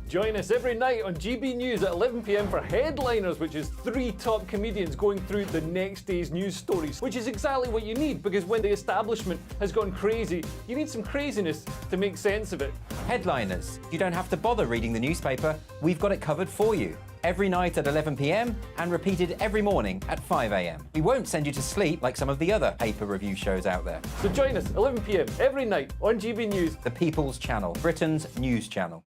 Join us every night on GB News at 11 p.m. for Headliners, which is 3 top comedians going through the next day's news stories, which is exactly what you need, because when the establishment has gone crazy, you need some craziness to make sense of it. Headliners. You don't have to bother reading the newspaper. We've got it covered for you. Every night at 11 p.m. and repeated every morning at 5 a.m. We won't send you to sleep like some of the other paper review shows out there. So join us 11 p.m. every night on GB News. The People's Channel, Britain's news channel.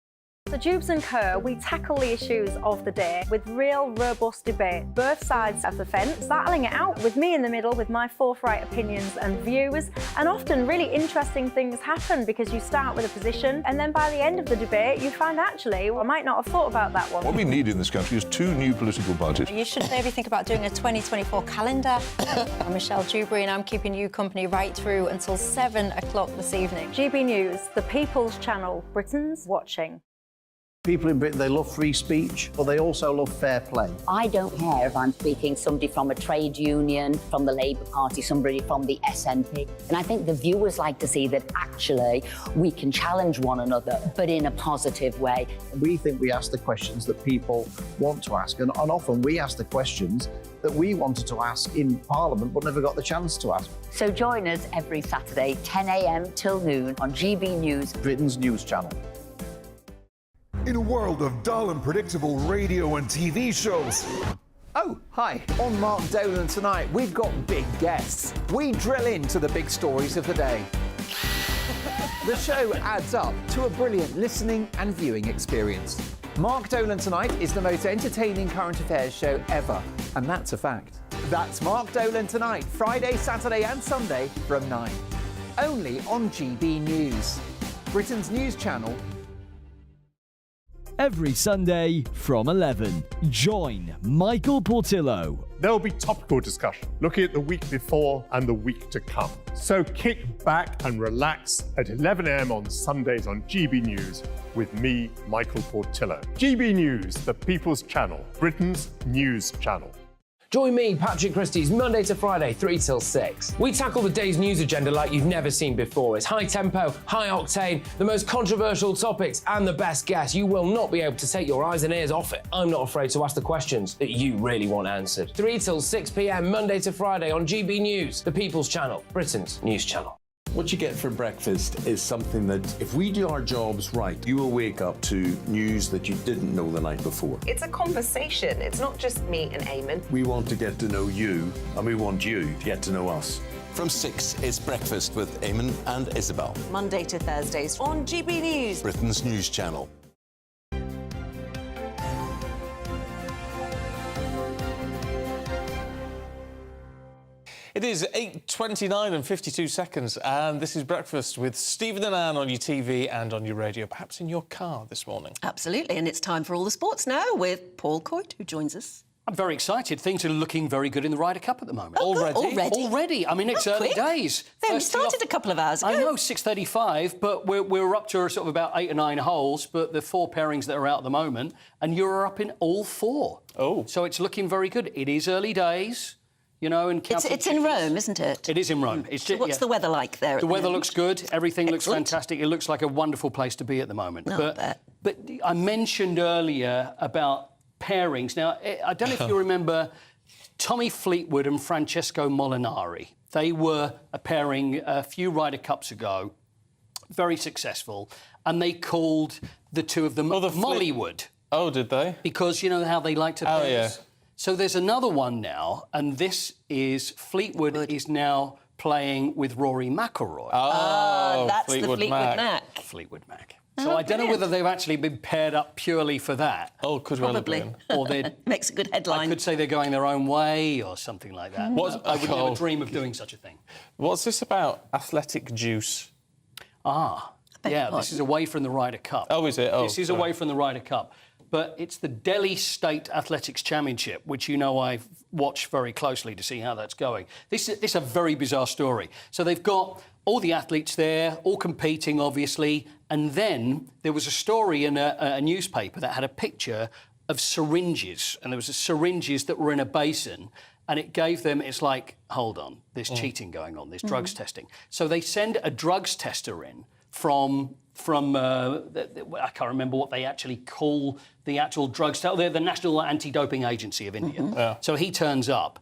So Jubes and Kerr, we tackle the issues of the day with real robust debate, both sides of the fence, battling it out with me in the middle with my forthright opinions and views. And often really interesting things happen because you start with a position and then by the end of the debate you find actually, well, I might not have thought about that one. What we need in this country is 2 new political parties. You should maybe think about doing a 2024 calendar. I'm Michelle Dewberry and I'm keeping you company right through until 7 o'clock this evening. GB News, the People's Channel, Britain's watching. People in Britain, they love free speech, but they also love fair play. I don't care if I'm speaking somebody from a trade union, from the Labour Party, somebody from the SNP. And I think the viewers like to see that actually we can challenge one another, but in a positive way. We think we ask the questions that people want to ask, and often we ask the questions that we wanted to ask in Parliament but never got the chance to ask. So join us every Saturday, 10 a.m. till noon on GB News, Britain's news channel. In a world of dull and predictable radio and TV shows. Oh, hi. On Mark Dolan tonight, we've got big guests. We drill into the big stories of the day. The show adds up to a brilliant listening and viewing experience. Mark Dolan Tonight is the most entertaining current affairs show ever, and that's a fact. That's Mark Dolan Tonight, Friday, Saturday and Sunday from 9. Only on GB News, Britain's news channel. Every Sunday from 11, join Michael Portillo. There will be topical discussion, looking at the week before and the week to come. So kick back and relax at 11 a.m. on Sundays on GB News with me, Michael Portillo. GB News, the People's Channel, Britain's news channel. Join me, Patrick Christie's Monday to Friday, 3 till 6. We tackle the day's news agenda like you've never seen before. It's high tempo, high octane, the most controversial topics and the best guests. You will not be able to take your eyes and ears off it. I'm not afraid to ask the questions that you really want answered. 3 till 6 p.m. Monday to Friday on GB News, the People's Channel, Britain's news channel. What you get for breakfast is something that, if we do our jobs right, you will wake up to news that you didn't know the night before. It's a conversation. It's not just me and Eamon. We want to get to know you, and we want you to get to know us. From 6, it's Breakfast with Eamon and Isabel. Monday to Thursdays on GB News, Britain's news channel. It is 8:29 and 52 seconds, and this is Breakfast with Stephen and Anne on your TV and on your radio, perhaps in your car this morning. Absolutely, and it's time for all the sports now with Paul Coyte, who joins us. I'm very excited. Things are looking very good in the Ryder Cup at the moment. Oh, already? Already. I mean, it's early days. Then we started a couple of hours ago. I know, 6:35, but we're up to sort of about 8 or 9 holes, but the 4 pairings that are out at the moment, and you're up in all 4. Oh. So it's looking very good. It is early days. You know, and it's in Rome, isn't it? It is in Rome. It's so what's the weather like there? The weather looks good. Everything looks Excellent. fantastic. It looks like a wonderful place to be at the moment. Oh, But I mentioned earlier about pairings. Now, I don't know if you remember Tommy Fleetwood and Francesco Molinari. They were a pairing a few Ryder Cups ago, very successful, and they called the two of them Mollywood. Oh, did they? Because you know how they like to pair. Yeah. So there's another one now, and this is Fleetwood is now playing with Rory McIlroy. That's Fleetwood the Fleetwood Mac. Fleetwood Mac. So I don't know whether they've actually been paired up purely for that. Oh, could well have Probably. been. Or they're... Makes a good headline. I could say they're going their own way or something like that. I would never dream of doing such a thing. What's this about athletic juice? This is away from the Ryder Cup. Oh, is it? Oh, this is away from the Ryder Cup. But it's the Delhi State Athletics Championship, which I watch very closely to see how that's going. This is a very bizarre story. So they've got all the athletes there, all competing, obviously, and then there was a story in a newspaper that had a picture of syringes, and there was syringes that were in a basin, and it gave them, it's like, hold on, there's cheating going on, there's drugs testing. So they send a drugs tester in from I can't remember what they actually call the actual drugs. They're the National Anti-Doping Agency of India. So he turns up,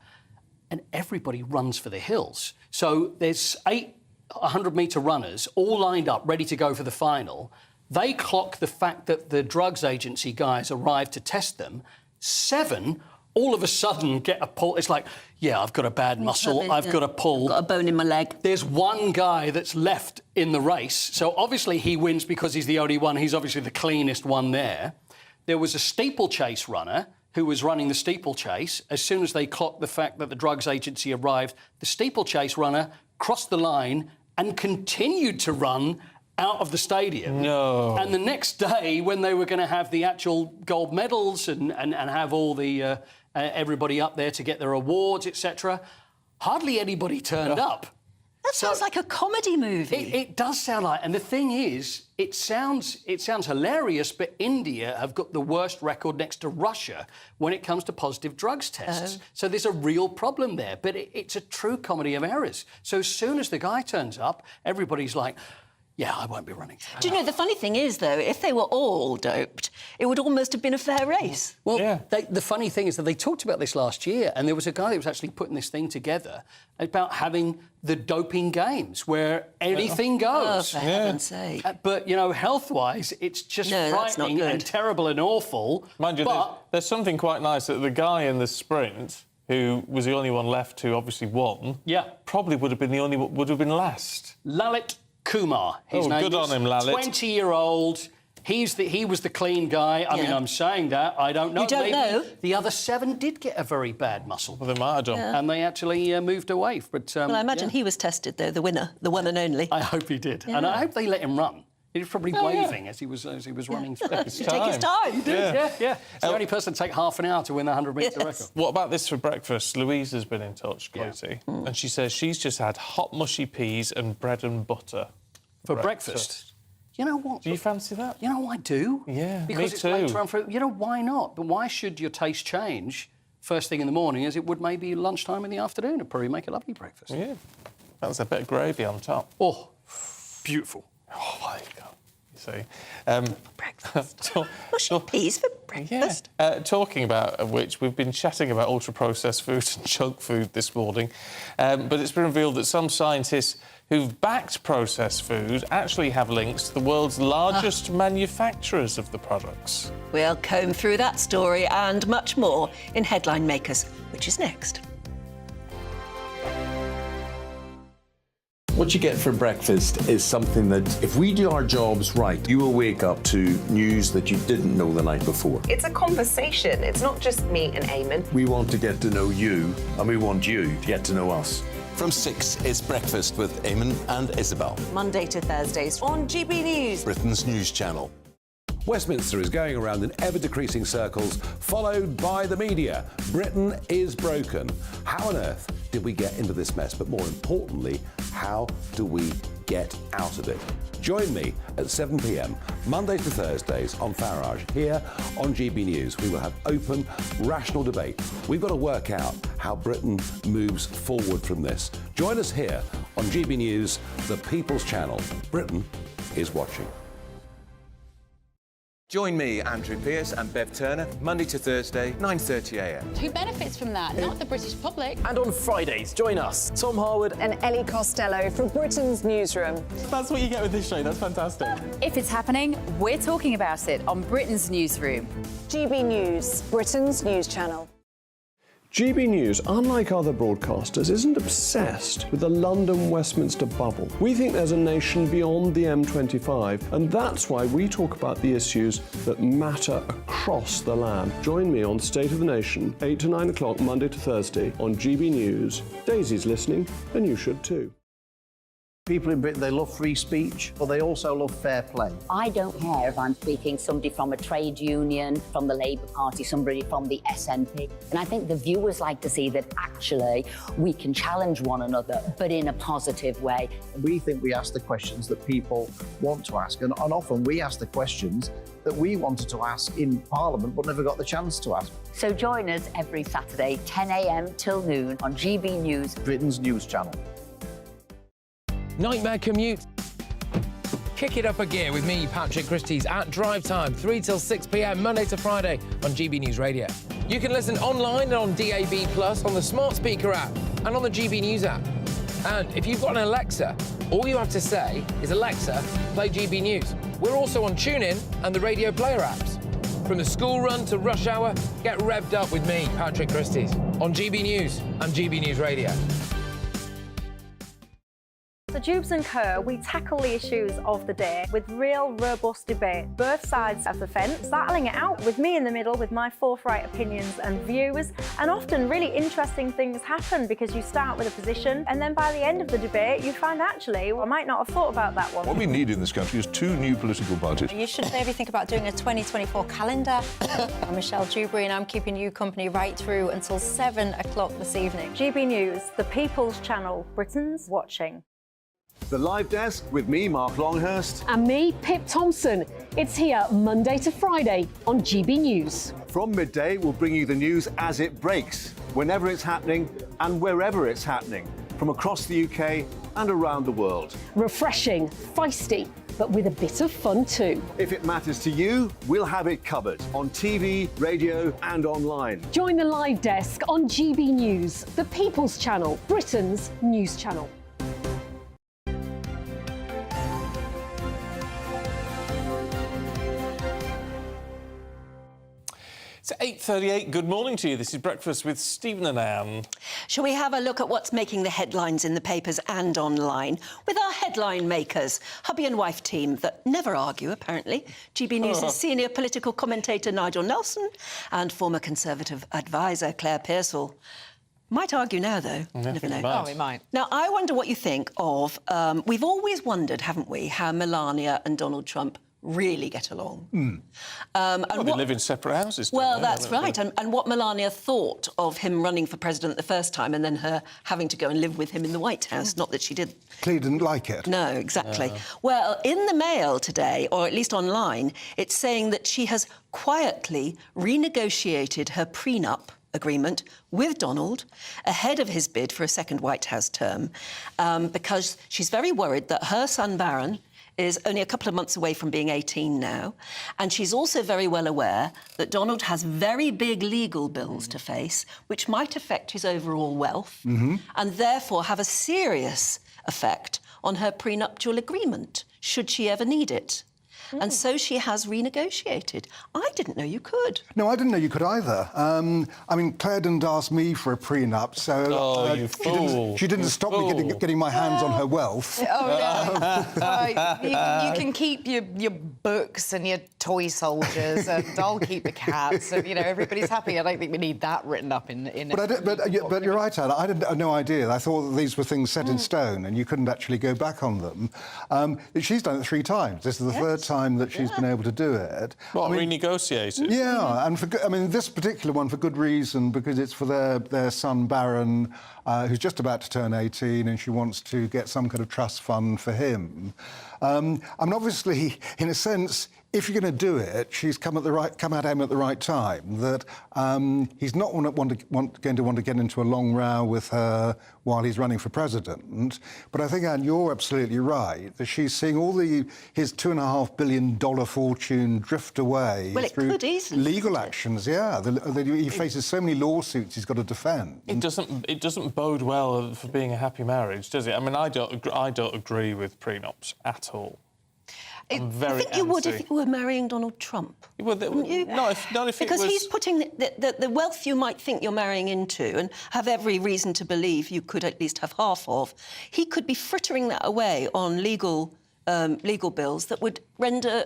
and everybody runs for the hills. So there's 8 100-metre runners all lined up, ready to go for the final. They clock the fact that the drugs agency guys arrived to test them. 7 all of a sudden get a pull. It's like, yeah, I've got a bad muscle, I've got a pull. Got a bone in my leg. There's one guy that's left in the race, so obviously he wins because he's the only one. He's obviously the cleanest one there. There was a steeplechase runner who was running the steeplechase. As soon as they clocked the fact that the drugs agency arrived, the steeplechase runner crossed the line and continued to run out of the stadium. No. And the next day, when they were going to have the actual gold medals and have all the everybody up there to get their awards, etc., hardly anybody turned up. That sounds like a comedy movie. It does sound like, and the thing is, it sounds hilarious, but India have got the worst record next to Russia when it comes to positive drugs tests. So there's a real problem there, but it's a true comedy of errors. So as soon as the guy turns up, everybody's like, yeah, I won't be running. Do you know, the funny thing is, though, if they were all doped, it would almost have been a fair race. Well, the funny thing is that they talked about this last year, and there was a guy that was actually putting this thing together about having the doping games where anything goes. Oh, for heaven's sake. But, health-wise, it's just frightening and terrible and awful. Mind you, there's something quite nice that the guy in the sprint, who was the only one left who obviously won, probably would have been last. Lalit Kumar, his name good on him, Lalit. 20-year-old. He was the clean guy. I mean, I'm saying that. I don't know. You don't know? The other 7 did get a very bad muscle. Well, they might have done. And they actually moved away. But, well, I imagine he was tested, though, the winner, the one and only. I hope he did. And I hope they let him run. He was probably waving as he was running through. Take his time. He did, yeah. It's the only person to take half an hour to win the 100-metre record. What about this for breakfast? Louise has been in touch, Katie, and she says she's just had hot mushy peas and bread and butter. For breakfast? You know what? Do you fancy that? You know, I do. Yeah, because me too. It's later on for... why not? But why should your taste change first thing in the morning as it would maybe lunchtime in the afternoon? It'd probably make a lovely breakfast. Yeah. That's a bit of gravy on top. Oh, beautiful. Oh, there you go. You see. Breakfast. Mushy peas for breakfast. Yeah. Talking about which, we've been chatting about ultra-processed food and junk food this morning, but it's been revealed that some scientists who've backed processed food actually have links to the world's largest manufacturers of the products. We'll comb through that story and much more in Headline Makers, which is next. What you get for breakfast is something that, if we do our jobs right, you will wake up to news that you didn't know the night before. It's a conversation. It's not just me and Eamon. We want to get to know you, and we want you to get to know us. From 6, it's Breakfast with Eamon and Isabel. Monday to Thursdays on GB News, Britain's news channel. Westminster is going around in ever-decreasing circles, followed by the media. Britain is broken. How on earth did we get into this mess? But more importantly, how do we get out of it? Join me at 7 p.m, Mondays to Thursdays on Farage, here on GB News. We will have open, rational debate. We've got to work out how Britain moves forward from this. Join us here on GB News, the People's Channel. Britain is watching. Join me, Andrew Pearce and Bev Turner, Monday to Thursday, 9:30am. Who benefits from that? Not the British public. And on Fridays, join us, Tom Harwood and Ellie Costello from Britain's Newsroom. That's what you get with this show, that's fantastic. If it's happening, we're talking about it on Britain's Newsroom. GB News, Britain's news channel. GB News, unlike other broadcasters, isn't obsessed with the London-Westminster bubble. We think there's a nation beyond the M25, and that's why we talk about the issues that matter across the land. Join me on State of the Nation, 8 to 9 o'clock, Monday to Thursday, on GB News. Daisy's listening, and you should too. People in Britain, they love free speech, but they also love fair play. I don't care if I'm speaking somebody from a trade union, from the Labour Party, somebody from the SNP. And I think the viewers like to see that actually we can challenge one another, but in a positive way. We think we ask the questions that people want to ask, and often we ask the questions that we wanted to ask in Parliament but never got the chance to ask. So join us every Saturday, 10 a.m. till noon on GB News, Britain's news channel. Nightmare commute. Kick it up a gear with me, Patrick Christie's, at drive time, 3 till 6 p.m, Monday to Friday on GB News Radio. You can listen online and on DAB+, on the smart speaker app, and on the GB News app. And if you've got an Alexa, all you have to say is, Alexa, play GB News. We're also on TuneIn and the Radio Player apps. From the school run to rush hour, get revved up with me, Patrick Christie's, on GB News and GB News Radio. So Jubes and Kerr, we tackle the issues of the day with real robust debate, both sides of the fence, battling it out with me in the middle with my forthright opinions and views. And often really interesting things happen because you start with a position and then by the end of the debate you find actually, well, I might not have thought about that one. What we need in this country is 2 new political parties. You should maybe think about doing a 2024 calendar. I'm Michelle Dewberry and I'm keeping you company right through until 7 o'clock this evening. GB News, the People's Channel, Britain's watching. The Live Desk with me, Mark Longhurst. And me, Pip Thompson. It's here Monday to Friday on GB News. From midday, we'll bring you the news as it breaks, whenever it's happening and wherever it's happening, from across the UK and around the world. Refreshing, feisty, but with a bit of fun too. If it matters to you, we'll have it covered on TV, radio and online. Join the Live Desk on GB News, the People's Channel, Britain's news channel. It's 8:38. Good morning to you. This is Breakfast with Stephen and Anne. Shall we have a look at what's making the headlines in the papers and online with our headline makers, hubby and wife team that never argue, apparently. GB News' senior political commentator Nigel Nelson and former Conservative advisor Claire Pearsall. Might argue now, though. Never know. Oh, we might. Now, I wonder what you think of... we've always wondered, haven't we, how Melania and Donald Trump really get along. Well, they live in separate houses. Well, that's right. And what Melania thought of him running for president the first time and then her having to go and live with him in the White House. Not that she did. Clearly didn't like it. No, exactly. Well, in the Mail today, or at least online, it's saying that she has quietly renegotiated her prenup agreement with Donald ahead of his bid for a second White House term because she's very worried that her son Barron is only a couple of months away from being 18 now. And she's also very well aware that Donald has very big legal bills to face, which might affect his overall wealth and therefore have a serious effect on her prenuptial agreement, should she ever need it. And so she has renegotiated. I didn't know you could. No, I didn't know you could either. I mean, Claire didn't ask me for a prenup, so... you fool. She didn't stop me getting my hands on her wealth. You can keep your books and your toy soldiers, and I'll keep the cats, and, you know, everybody's happy. I don't think we need that written up in But you're right, Anna. I had no idea. I thought that these were things set in stone and you couldn't actually go back on them. She's done it 3 times. This is the third time that she's been able to do it. Well, renegotiated. Yeah, and this particular one for good reason, because it's for their son Barron, who's just about to turn 18, and she wants to get some kind of trust fund for him. I mean, obviously, in a sense, if you're going to do it, she's come at him at the right time. That he's not going to want to get into a long row with her while he's running for president. But I think, Anne, you're absolutely right that she's seeing all his $2.5 billion fortune drift away through legal actions. Yeah, he faces so many lawsuits he's got to defend. It doesn't bode well for being a happy marriage, does it? I mean, I don't agree with prenups at all. I'm very I think you would anti. if you were marrying Donald Trump. Wouldn't you? Not if because it was... he's putting the wealth you might think you're marrying into and have every reason to believe you could at least have half of, he could be frittering that away on legal bills that would render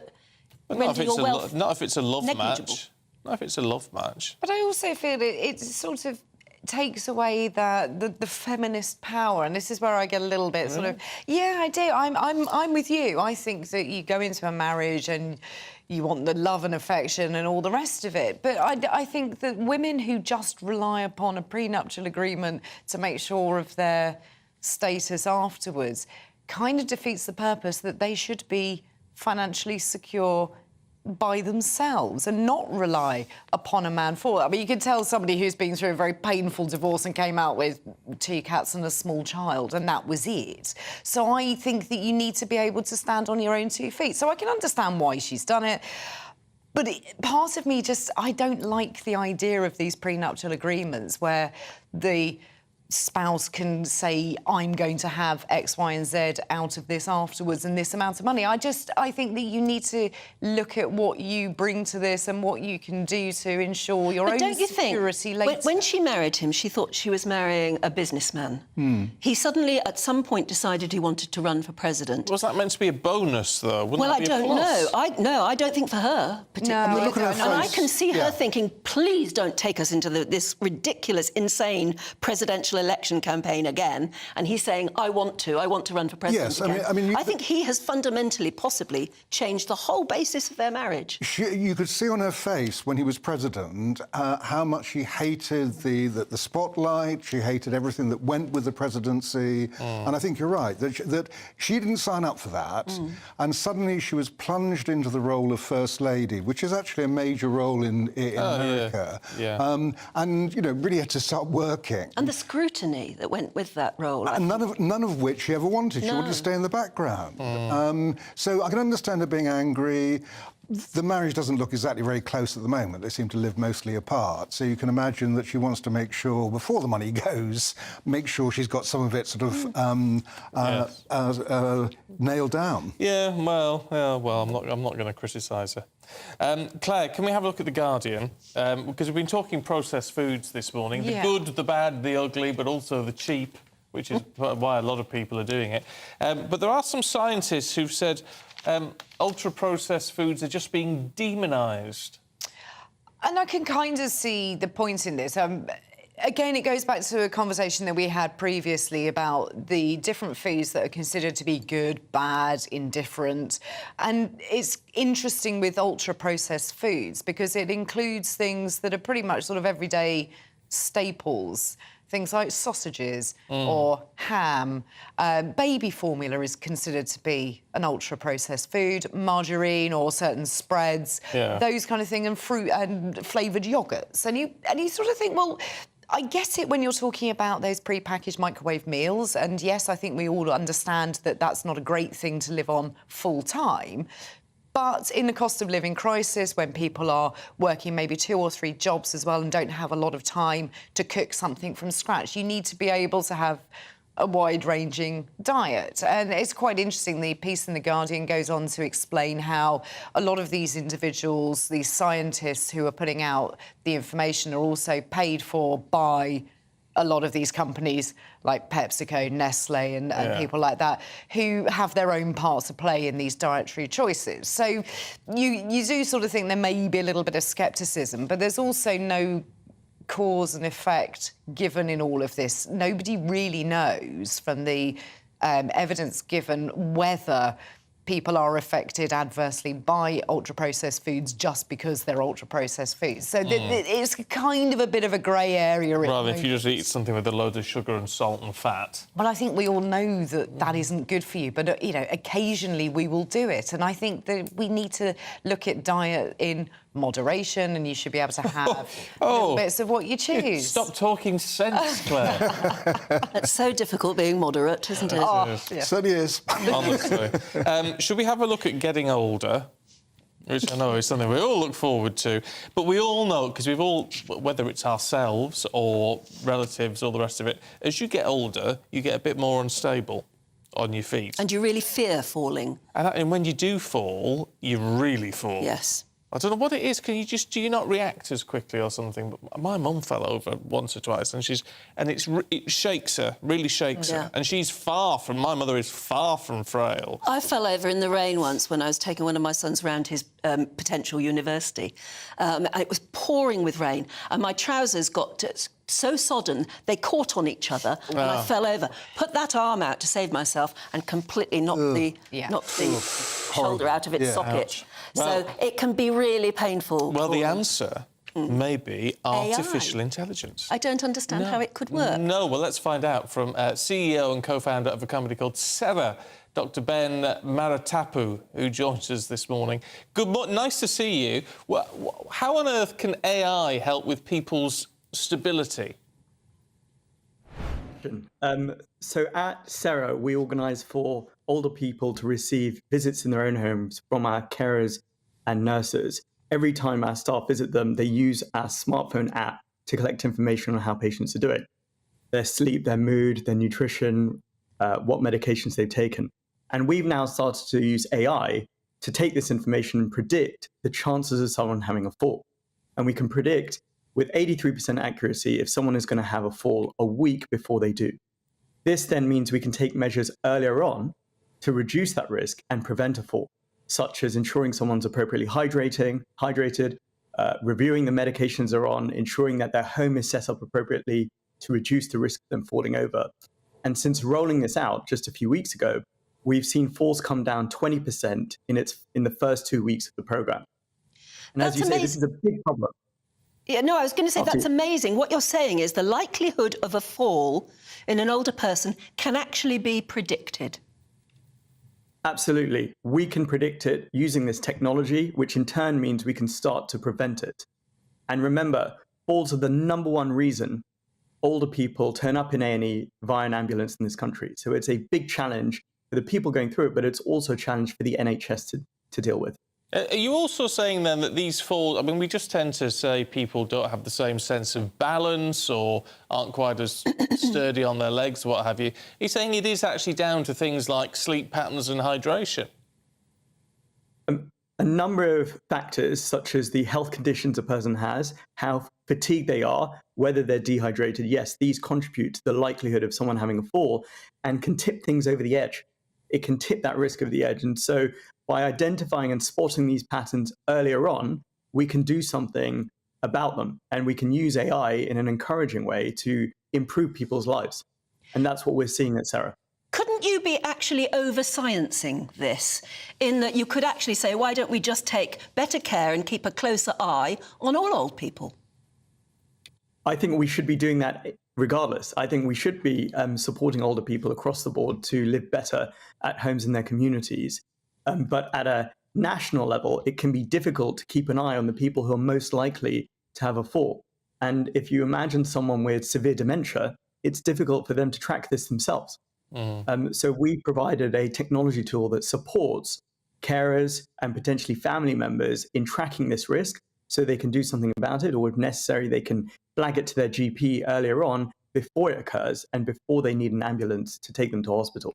your wealth not if it's a love negligible. match. Not if it's a love match. But I also feel it sort of takes away the feminist power, and this is where I get a little bit sort of, yeah, I do. I'm with you. I think that you go into a marriage and you want the love and affection and all the rest of it. But I think that women who just rely upon a prenuptial agreement to make sure of their status afterwards kind of defeats the purpose that they should be financially secure by themselves and not rely upon a man for it. I mean, you can tell somebody who's been through a very painful divorce and came out with 2 cats and a small child, and that was it. So I think that you need to be able to stand on your own 2 feet. So I can understand why she's done it. But part of me I don't like the idea of these prenuptial agreements where the spouse can say, I'm going to have X, Y and Z out of this afterwards and this amount of money. I think that you need to look at what you bring to this and what you can do to ensure your own security later. When she married him, she thought she was marrying a businessman. He suddenly, at some point, decided he wanted to run for president. Was that meant to be a bonus, though? Wouldn't Well, that I be a don't plus? know. I don't think for her particularly. Look at her and I face. can see her thinking, please don't take us into this ridiculous, insane presidential election campaign again. And he's saying, I want to run for president again. I think he has fundamentally, possibly, changed the whole basis of their marriage. You could see on her face when he was president how much she hated the spotlight. She hated everything that went with the presidency. And I think you're right that she didn't sign up for that, and suddenly she was plunged into the role of First Lady, which is actually a major role in America. And really had to start working. And the scrutiny that went with that role. And none of which she ever wanted. She wanted to stay in the background. So I can understand her being angry. The marriage doesn't look exactly very close at the moment. They seem to live mostly apart. So you can imagine that she wants to make sure, before the money goes, make sure she's got some of it sort of nailed down. Well, I'm not going to criticise her. Claire, can we have a look at The Guardian? Because we've been talking processed foods this morning. The good, the bad, the ugly, but also the cheap, which is why a lot of people are doing it. But there are some scientists who've said ultra-processed foods are just being demonised. And I can kind of see the point in this. Again, it goes back to a conversation that we had previously about the different foods that are considered to be good, bad, indifferent. And it's interesting with ultra-processed foods because it includes things that are pretty much sort of everyday staples. Things like sausages or ham. Baby formula is considered to be an ultra-processed food. Margarine or certain spreads, those kind of thing, and fruit and flavoured yoghurts. And you sort of think, well, I get it when you're talking about those pre-packaged microwave meals. And yes, I think we all understand that that's not a great thing to live on full-time. But in the cost of living crisis, when people are working maybe 2 or 3 jobs as well and don't have a lot of time to cook something from scratch, you need to be able to have a wide-ranging diet. And it's quite interesting, the piece in The Guardian goes on to explain how a lot of these individuals, these scientists who are putting out the information, are also paid for by a lot of these companies like PepsiCo, Nestle and people like that who have their own part to play in these dietary choices. So you do sort of think there may be a little bit of scepticism, but there's also no cause and effect given in all of this. Nobody really knows from the evidence given whether people are affected adversely by ultra-processed foods just because they're ultra-processed foods. So it's kind of a bit of a grey area. Rather, if you just eat something with a load of sugar and salt and fat. Well, I think we all know that that isn't good for you, but, occasionally we will do it. And I think that we need to look at diet in moderation, and you should be able to have little bits of what you choose. Stop talking sense, Claire. It's so difficult being moderate, isn't it? Certainly is. Honestly. Should we have a look at getting older? Which I know is something we all look forward to. But we all know, because we've all, whether it's ourselves or relatives or the rest of it, as you get older, you get a bit more unstable. on your feet. And you really fear falling. And when you do fall, you really fall. Yes. I don't know what it is. Do you not react as quickly or something? But my mum fell over once or twice, and it shakes her, really shakes her. And my mother is far from frail. I fell over in the rain once when I was taking one of my sons around his potential university. And it was pouring with rain, and my trousers got so sodden they caught on each other, and I fell over. Put that arm out to save myself, and completely knocked the shoulder out of its socket. Ouch. So it can be really painful. Well, the answer may be artificial intelligence. I don't understand how it could work. No, well, let's find out from CEO and co-founder of a company called Serra, Dr. Ben Maratapu, who joins us this morning. Good morning, nice to see you. How on earth can AI help with people's stability? So at Serra, we organise for older people to receive visits in their own homes from our carers and nurses. Every time our staff visit them, they use our smartphone app to collect information on how patients are doing. Their sleep, their mood, their nutrition, what medications they've taken. And we've now started to use AI to take this information and predict the chances of someone having a fall. And we can predict with 83% accuracy if someone is going to have a fall a week before they do. This then means we can take measures earlier on to reduce that risk and prevent a fall, such as ensuring someone's appropriately hydrated, reviewing the medications they're on, ensuring that their home is set up appropriately to reduce the risk of them falling over. And since rolling this out just a few weeks ago, we've seen falls come down 20% in the first 2 weeks of the program. And as you say, this is a big problem. Yeah, no, I was going to say that's amazing. What you're saying is the likelihood of a fall in an older person can actually be predicted. Absolutely. We can predict it using this technology, which in turn means we can start to prevent it. And remember, falls are the #1 reason older people turn up in A&E via an ambulance in this country. So it's a big challenge for the people going through it, but it's also a challenge for the NHS to deal with. Are you also saying then that these falls, I mean, we just tend to say people don't have the same sense of balance or aren't quite as sturdy on their legs, what have you. Are you saying it is actually down to things like sleep patterns and hydration? A number of factors, such as the health conditions a person has, how fatigued they are, whether they're dehydrated, yes, these contribute to the likelihood of someone having a fall and can tip things over the edge. It can tip that risk over the edge. And so by identifying and spotting these patterns earlier on, we can do something about them. And we can use AI in an encouraging way to improve people's lives. And that's what we're seeing at Serra. Couldn't you be actually over-sciencing this, in that you could actually say, why don't we just take better care and keep a closer eye on all old people? I think we should be doing that regardless. I think we should be supporting older people across the board to live better at homes in their communities. But at a national level, it can be difficult to keep an eye on the people who are most likely to have a fall. And if you imagine someone with severe dementia, it's difficult for them to track this themselves. So we provided a technology tool that supports carers and potentially family members in tracking this risk so they can do something about it, or if necessary, they can flag it to their GP earlier on before it occurs and before they need an ambulance to take them to hospital.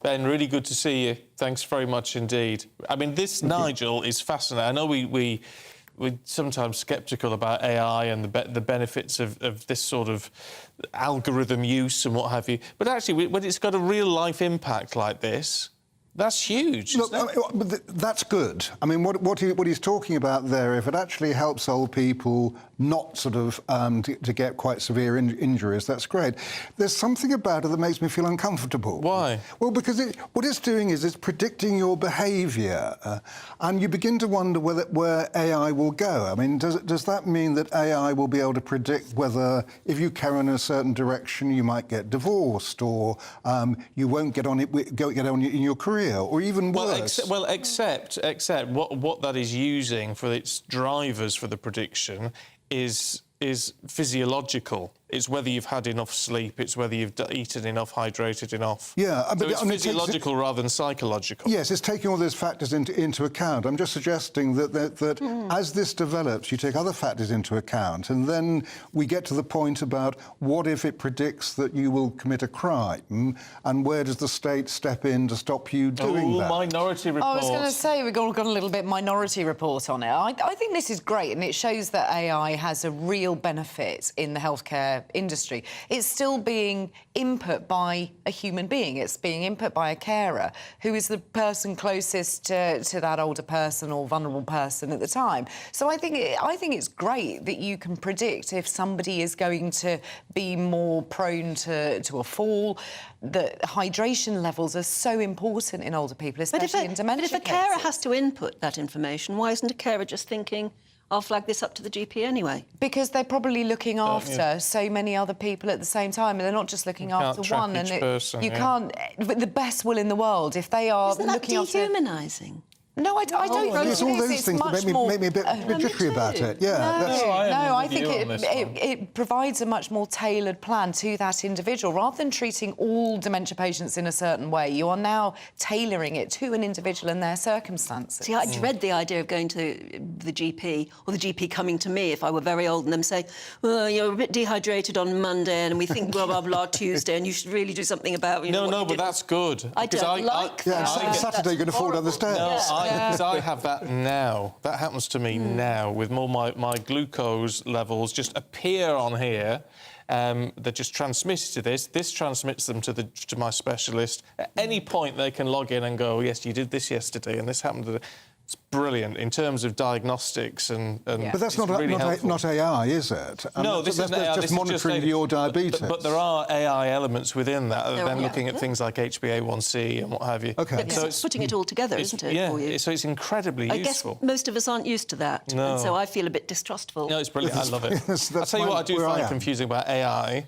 Ben, really good to see you. Thanks very much indeed. I mean, this, Nigel, is fascinating. I know we're sometimes sceptical about AI and the benefits of this sort of algorithm use and what have you. But actually, when it's got a real-life impact like this, that's huge. Look, that's good. I mean, what he's talking about there, if it actually helps old people not sort of to get quite severe injuries, that's great. There's something about it that makes me feel uncomfortable. Why? Well, because what it's doing is it's predicting your behaviour, and you begin to wonder where AI will go. I mean, does that mean that AI will be able to predict whether, if you carry on in a certain direction, you might get divorced, or you won't get on in your career? Or even worse. Except what that is using for its drivers for the prediction is physiological It's whether you've had enough sleep. It's whether you've eaten enough, hydrated enough. Yeah, so it's physiological rather than psychological. Yes, it's taking all those factors into account. I'm just suggesting that as this develops, you take other factors into account, and then we get to the point about what if it predicts that you will commit a crime, and where does the state step in to stop you doing that? Minority Report. I was going to say, we've got a little bit Minority Report on it. I think this is great, and it shows that AI has a real benefit in the healthcare industry. It's still being input by a human being. It's being input by a carer, who is the person closest to that older person or vulnerable person at the time. So I think it's great that you can predict if somebody is going to be more prone to a fall. That hydration levels are so important in older people, especially in dementia. But if a carer has to input that information, why isn't a carer just thinking, I'll flag this up to the GP anyway? Because they're probably looking after so many other people at the same time, and they're not just looking after one. And you can't, with the best will in the world, if they are looking after... Isn't that dehumanising? No, I don't think it's all those things that make me a bit jittery about it. Yeah. I think it provides a much more tailored plan to that individual. Rather than treating all dementia patients in a certain way, you are now tailoring it to an individual and their circumstances. See, I dread the idea of going to the GP, or the GP coming to me if I were very old, and them saying, well, you're a bit dehydrated on Monday, and we think blah, blah, blah, Tuesday, and you should really do something about... No, but that's good. I don't like that. Yeah, Saturday you're going to fall down the stairs. Because I have that now. That happens to me now, with more my glucose levels just appear on here. They're just transmitted to this. This transmits them to my specialist. At any point, they can log in and go, yes, you did this yesterday, and this happened. It's brilliant in terms of diagnostics and But that's not AI, is it? No, this isn't AI. That's just monitoring your diabetes. But there are AI elements within that, then looking at things like HbA1c and what have you. Okay. Yeah, so it's putting it all together, isn't it, for you? So it's incredibly useful. I guess most of us aren't used to that, and so I feel a bit distrustful. No, it's brilliant. I love it. I'll tell you what I do find confusing about AI,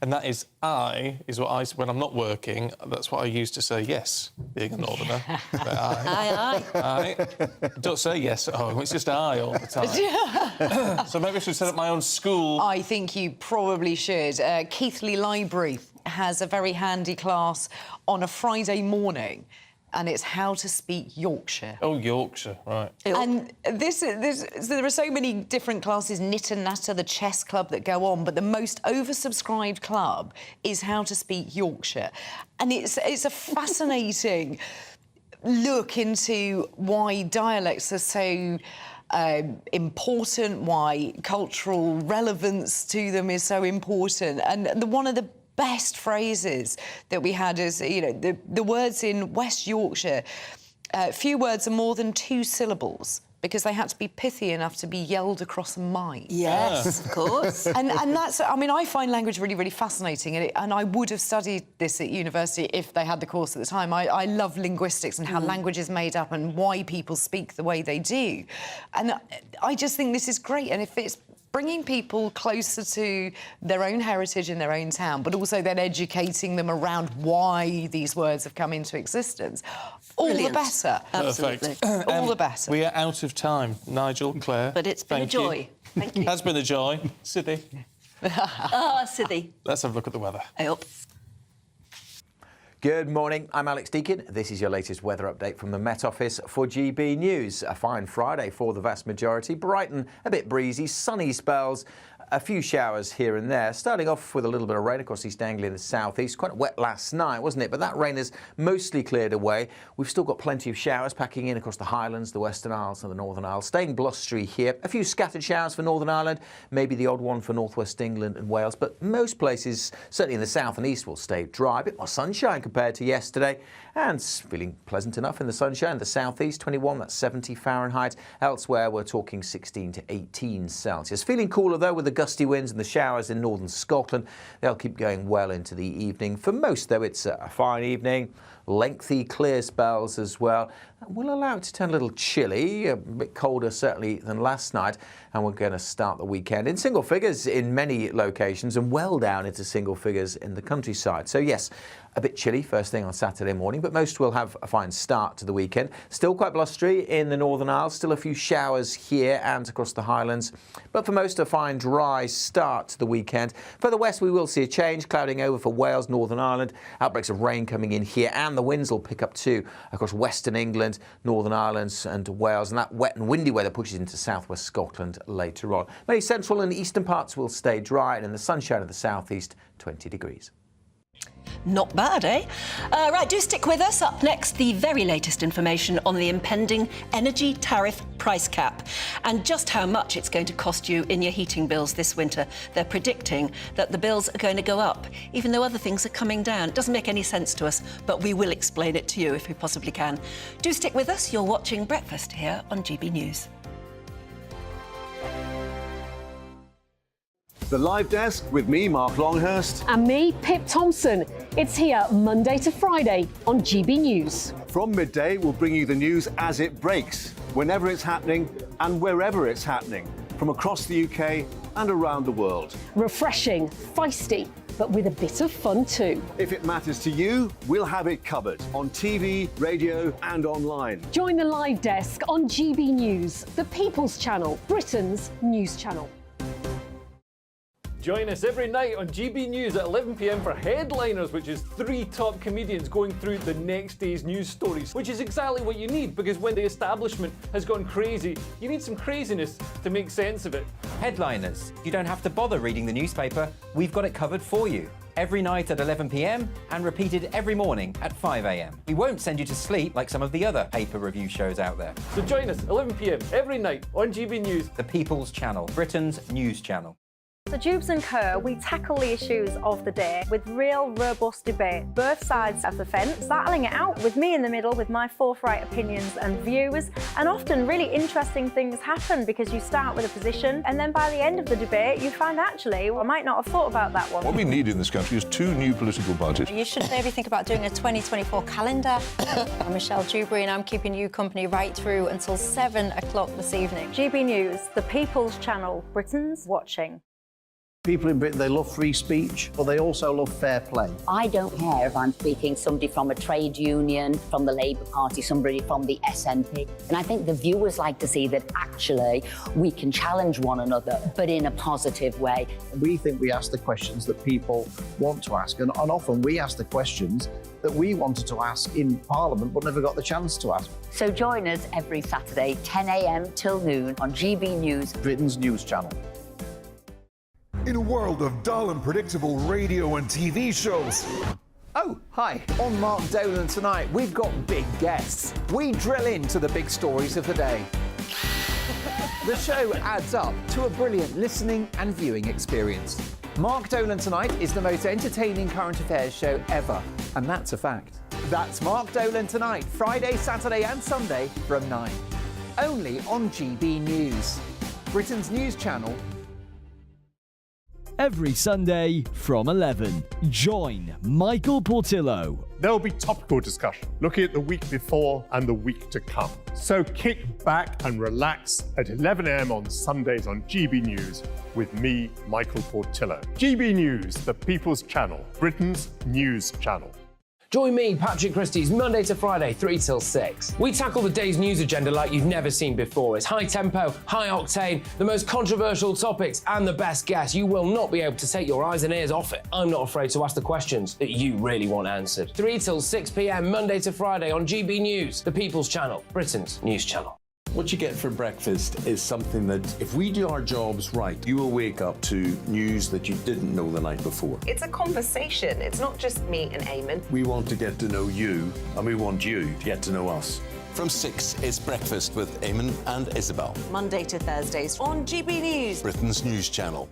and that is when I'm not working, that's what I use to say yes, being a northerner. Aye. Don't say yes at home, it's just aye all the time. So maybe I should set up my own school. I think you probably should. Keighley Library has a very handy class on a Friday morning, and it's how to speak Yorkshire. Oh, Yorkshire, right. And there are so many different classes, Knitter Natter, the chess club that go on, but the most oversubscribed club is how to speak Yorkshire. And it's a fascinating look into why dialects are so important, why cultural relevance to them is so important. And one of the best phrases that we had is, the words in West Yorkshire, few words are more than 2 syllables, because they had to be pithy enough to be yelled across a mine. Yes, of course. And that's... I mean, I find language really, really fascinating, and I would have studied this at university if they had the course at the time. I love linguistics and how language is made up and why people speak the way they do. And I just think this is great, and if it's bringing people closer to their own heritage in their own town, but also then educating them around why these words have come into existence, all the better. Absolutely. Perfect. All the better. We are out of time. Nigel, Claire. But it's been a joy. Thank you. It has been a joy. Siddy. Siddy. Let's have a look at the weather. Good morning, I'm Alex Deakin. This is your latest weather update from the Met Office for GB News. A fine Friday for the vast majority. Brighton, a bit breezy, sunny spells, a few showers here and there. Starting off with a little bit of rain across East Anglia and the south east. Quite wet last night, wasn't it? But that rain has mostly cleared away. We've still got plenty of showers packing in across the Highlands, the Western Isles and the Northern Isles. Staying blustery here. A few scattered showers for Northern Ireland, maybe the odd one for northwest England and Wales. But most places, certainly in the south and east, will stay dry. A bit more sunshine compared to yesterday. And feeling pleasant enough in the sunshine. The southeast, 21, that's 70 Fahrenheit. Elsewhere, we're talking 16 to 18 Celsius. Feeling cooler, though, with the gusty winds and the showers in northern Scotland. They'll keep going well into the evening. For most, though, it's a fine evening. lengthy clear spells as well. We'll allow it to turn a little chilly, a bit colder certainly than last night, and we're going to start the weekend in single figures in many locations and well down into single figures in the countryside. So yes, a bit chilly first thing on Saturday morning, but most will have a fine start to the weekend. Still quite blustery in the Northern Isles, still a few showers here and across the Highlands, but for most a fine dry start to the weekend. Further west we will see a change, clouding over for Wales, Northern Ireland, outbreaks of rain coming in here, and the winds will pick up too across Western England, Northern Ireland and Wales, and that wet and windy weather pushes into southwest Scotland later on. Many central and eastern parts will stay dry, and in the sunshine of the southeast, 20 degrees. Not bad, eh? Right, do stick with us. Up next, the very latest information on the impending energy tariff price cap and just how much it's going to cost you in your heating bills this winter. They're predicting that the bills are going to go up, even though other things are coming down. It doesn't make any sense to us, but we will explain it to you if we possibly can. Do stick with us. You're watching Breakfast here on GB News. The Live Desk with me, Mark Longhurst. And me, Pip Thompson. It's here Monday to Friday on GB News. From midday, we'll bring you the news as it breaks, whenever it's happening and wherever it's happening, from across the UK and around the world. Refreshing, feisty, but with a bit of fun too. If it matters to you, we'll have it covered on TV, radio and online. Join the Live Desk on GB News, the People's Channel, Britain's news channel. Join us every night on GB News at 11 p.m. for Headliners, which is 3 top comedians going through the next day's news stories, which is exactly what you need, because when the establishment has gone crazy, you need some craziness to make sense of it. Headliners. You don't have to bother reading the newspaper. We've got it covered for you. Every night at 11 p.m. and repeated every morning at 5 a.m. We won't send you to sleep like some of the other paper review shows out there. So join us 11 p.m. every night on GB News. The People's Channel, Britain's news channel. So Jubes and Kerr, we tackle the issues of the day with real robust debate, both sides of the fence, battling it out with me in the middle with my forthright opinions and views, and often really interesting things happen because you start with a position and then by the end of the debate you find actually, well, I might not have thought about that one. What we need in this country is 2 new political parties. You should maybe think about doing a 2024 calendar. I'm Michelle Dewberry and I'm keeping you company right through until 7 o'clock this evening. GB News, the People's Channel, Britain's watching. People in Britain, they love free speech, but they also love fair play. I don't care if I'm speaking somebody from a trade union, from the Labour Party, somebody from the SNP. And I think the viewers like to see that actually we can challenge one another, but in a positive way. We think we ask the questions that people want to ask, and often we ask the questions that we wanted to ask in Parliament but never got the chance to ask. So join us every Saturday, 10 a.m. till noon on GB News, Britain's news channel. In a world of dull and predictable radio and TV shows. Oh, hi. On Mark Dolan tonight, we've got big guests. We drill into the big stories of the day. The show adds up to a brilliant listening and viewing experience. Mark Dolan Tonight is the most entertaining current affairs show ever, and that's a fact. That's Mark Dolan Tonight, Friday, Saturday and Sunday from 9. Only on GB News, Britain's news channel. Every Sunday from 11, join Michael Portillo. There will be topical discussion, looking at the week before and the week to come. So kick back and relax at 11 a.m. on Sundays on GB News with me, Michael Portillo. GB News, the People's Channel, Britain's news channel. Join me, Patrick Christie's, Monday to Friday, 3 till 6. We tackle the day's news agenda like you've never seen before. It's high tempo, high octane, the most controversial topics, and the best guests. You will not be able to take your eyes and ears off it. I'm not afraid to ask the questions that you really want answered. 3 till 6 p.m, Monday to Friday on GB News, the People's Channel, Britain's news channel. What you get for breakfast is something that, if we do our jobs right, you will wake up to news that you didn't know the night before. It's a conversation. It's not just me and Eamon. We want to get to know you, and we want you to get to know us. From 6, it's Breakfast with Eamon and Isabel. Monday to Thursdays on GB News, Britain's news channel.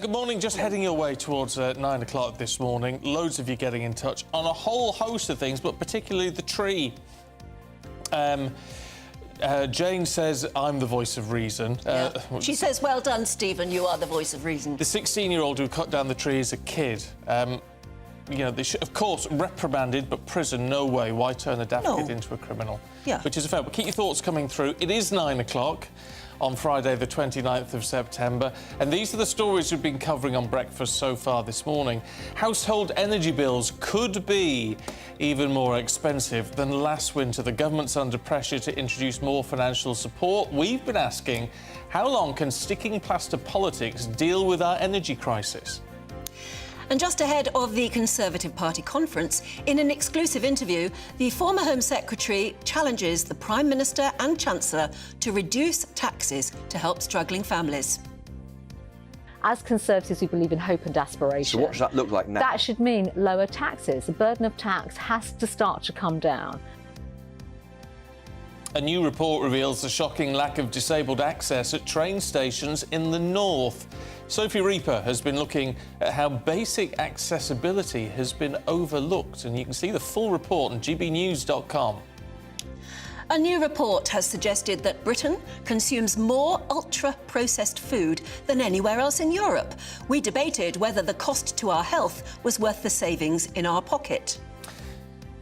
Good morning. Just heading your way towards 9 o'clock this morning. Loads of you getting in touch on a whole host of things, but particularly the tree. Jane says, I'm the voice of reason. She says, well done, Stephen, you are the voice of reason. The 16-year-old who cut down the tree is a kid. You know, they should, of course, reprimanded, but prison, no way. Why turn a daft kid into a criminal? Yeah. Which is a fair. But keep your thoughts coming through. It is 9 o'clock on Friday, the 29th of September. And these are the stories we've been covering on Breakfast so far this morning. Household energy bills could be even more expensive than last winter. The government's under pressure to introduce more financial support. We've been asking, how long can sticking plaster politics deal with our energy crisis? And just ahead of the Conservative Party conference, in an exclusive interview, the former Home Secretary challenges the Prime Minister and Chancellor to reduce taxes to help struggling families. As Conservatives, we believe in hope and aspiration. So what does that look like now? That should mean lower taxes. The burden of tax has to start to come down. A new report reveals the shocking lack of disabled access at train stations in the north. Sophie Reaper has been looking at how basic accessibility has been overlooked, and you can see the full report on gbnews.com. A new report has suggested that Britain consumes more ultra-processed food than anywhere else in Europe. We debated whether the cost to our health was worth the savings in our pocket.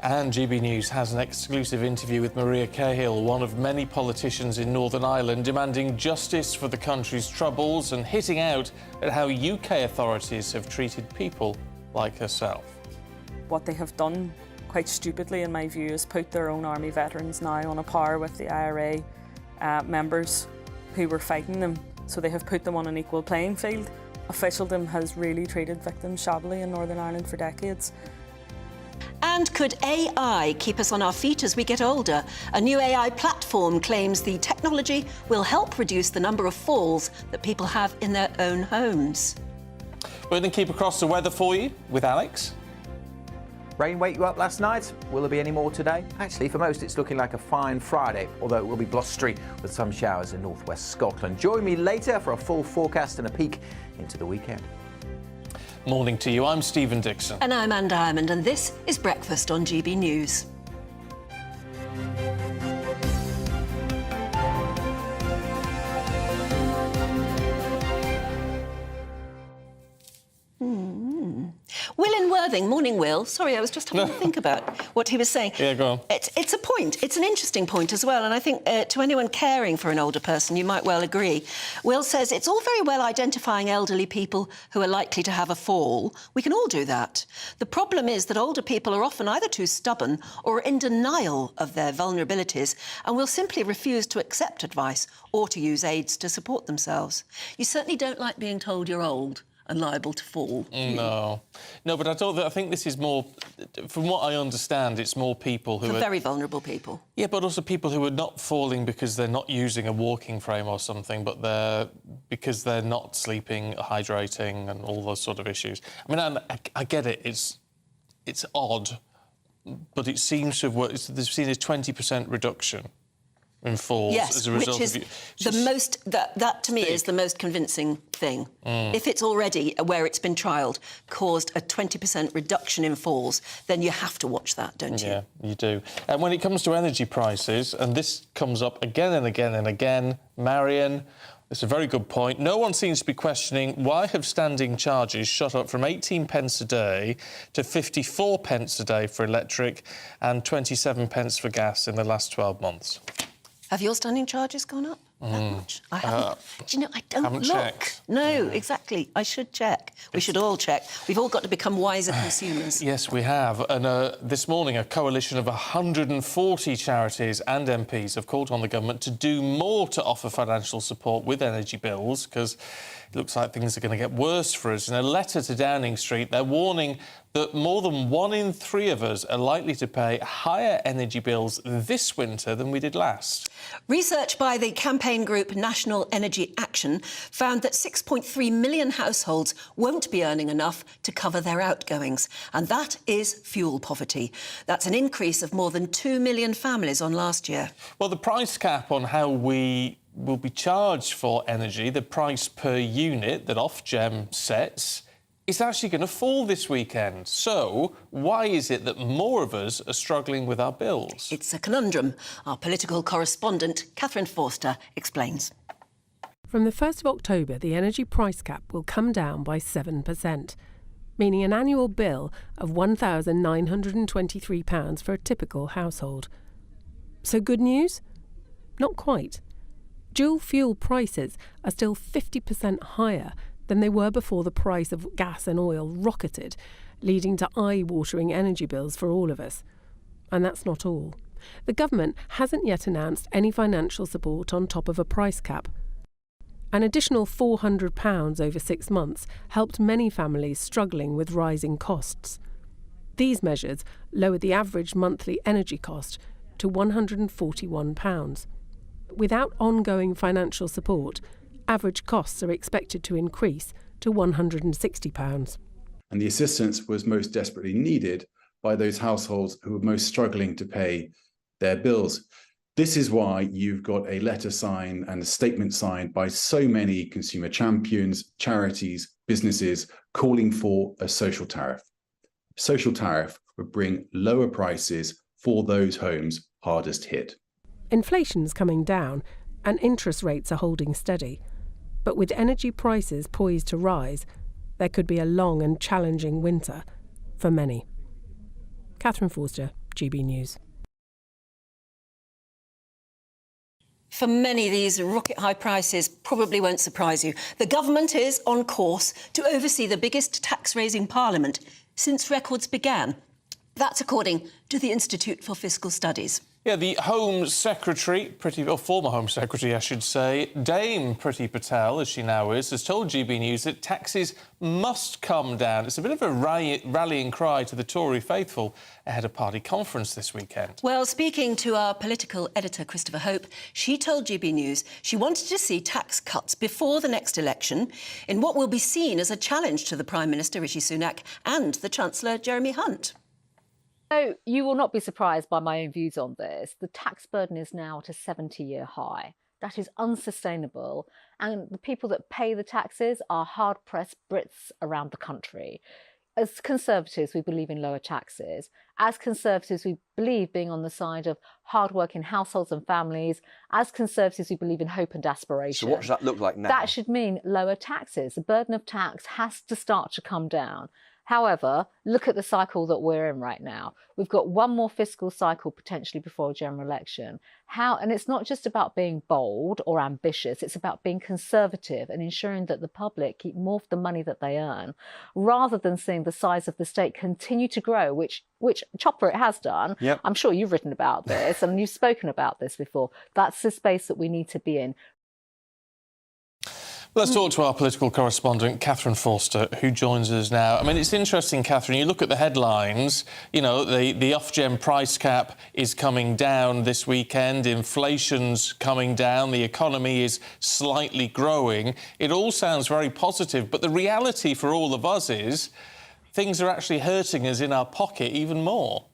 And GB News has an exclusive interview with Maria Cahill, one of many politicians in Northern Ireland, demanding justice for the country's troubles and hitting out at how UK authorities have treated people like herself. What they have done, quite stupidly in my view, is put their own army veterans now on a par with the IRA members who were fighting them. So they have put them on an equal playing field. Officialdom has really treated victims shabbily in Northern Ireland for decades. And could AI keep us on our feet as we get older? A new AI platform claims the technology will help reduce the number of falls that people have in their own homes. We're going to keep across the weather for you with Alex. Rain wake you up last night? Will there be any more today? Actually, for most, it's looking like a fine Friday, although it will be blustery with some showers in northwest Scotland. Join me later for a full forecast and a peek into the weekend. Morning to you. I'm Stephen Dixon. And I'm Anne Diamond, and this is Breakfast on GB News. Will in Worthing, morning Will. Sorry, I was just having to think about what he was saying. Yeah, go on. It's a point. It's an interesting point as well, and I think to anyone caring for an older person, you might well agree. Will says it's all very well identifying elderly people who are likely to have a fall. We can all do that. The problem is that older people are often either too stubborn or in denial of their vulnerabilities and will simply refuse to accept advice or to use aids to support themselves. You certainly don't like being told you're old and liable to fall. No, but I think this is more, from what I understand, it's more people who For are very vulnerable people. Yeah, but also people who are not falling because they're not using a walking frame or something, but because they're not sleeping, hydrating, and all those sort of issues. I mean, I get it. It's odd, but it seems to have worked. They've seen a 20% reduction in falls as a result which is of the most, that to me is the most convincing thing. If it's already, where it's been trialled, caused a 20% reduction in falls, then you have to watch that, don't you? Yeah, you do. And when it comes to energy prices, and this comes up again and again and again, Marion, it's a very good point. No one seems to be questioning why have standing charges shot up from 18 pence a day to 54 pence a day for electric and 27 pence for gas in the last 12 months. Have your standing charges gone up that much? I haven't. Do you know, I don't haven't look. checked. No, exactly. I should check. We should all check. We've all got to become wiser consumers. Yes, we have. And this morning, a coalition of 140 charities and MPs have called on the government to do more to offer financial support with energy bills, because it looks like things are going to get worse for us. In a letter to Downing Street, they're warning that more than 1 in 3 of us are likely to pay higher energy bills this winter than we did last. Research by the campaign group National Energy Action found that 6.3 million households won't be earning enough to cover their outgoings, and that is fuel poverty. That's an increase of more than 2 million families on last year. Well, the price cap on how we will be charged for energy, the price per unit that Ofgem sets, it's actually going to fall this weekend. So why is it that more of us are struggling with our bills? It's a conundrum. Our political correspondent, Katherine Forster, explains. From the 1st of October, the energy price cap will come down by 7%, meaning an annual bill of £1,923 for a typical household. So good news? Not quite. Dual fuel prices are still 50% higher than they were before the price of gas and oil rocketed, leading to eye-watering energy bills for all of us. And that's not all. The government hasn't yet announced any financial support on top of a price cap. An additional £400 over 6 months helped many families struggling with rising costs. These measures lowered the average monthly energy cost to £141. Without ongoing financial support, average costs are expected to increase to £160. And the assistance was most desperately needed by those households who were most struggling to pay their bills. This is why you've got a letter signed and a statement signed by so many consumer champions, charities, businesses calling for a social tariff. Social tariff would bring lower prices for those homes hardest hit. Inflation's coming down and interest rates are holding steady. But with energy prices poised to rise, there could be a long and challenging winter for many. Katherine Forster, GB News. For many, these rocket-high prices probably won't surprise you. The government is on course to oversee the biggest tax-raising parliament since records began. That's according to the Institute for Fiscal Studies. Yeah, the Home Secretary, former Home Secretary, I should say, Dame Priti Patel, as she now is, has told GB News that taxes must come down. It's a bit of a rallying cry to the Tory faithful ahead of party conference this weekend. Well, speaking to our political editor, Christopher Hope, she told GB News she wanted to see tax cuts before the next election in what will be seen as a challenge to the Prime Minister, Rishi Sunak, and the Chancellor, Jeremy Hunt. So you will not be surprised by my own views on this. The tax burden is now at a 70-year high. That is unsustainable. And the people that pay the taxes are hard-pressed Brits around the country. As Conservatives, we believe in lower taxes. As Conservatives, we believe being on the side of hard-working households and families. As Conservatives, we believe in hope and aspiration. So what does that look like now? That should mean lower taxes. The burden of tax has to start to come down. However, look at the cycle that we're in right now. We've got one more fiscal cycle potentially before a general election. And it's not just about being bold or ambitious, it's about being conservative and ensuring that the public keep more of the money that they earn, rather than seeing the size of the state continue to grow, which Chopper it has done. Yep. I'm sure you've written about this and you've spoken about this before. That's the space that we need to be in. Let's talk to our political correspondent, Katherine Forster, who joins us now. I mean, it's interesting, Katherine, you look at the headlines, you know, the Ofgem price cap is coming down this weekend, inflation's coming down, the economy is slightly growing. It all sounds very positive, but the reality for all of us is things are actually hurting us in our pocket even more.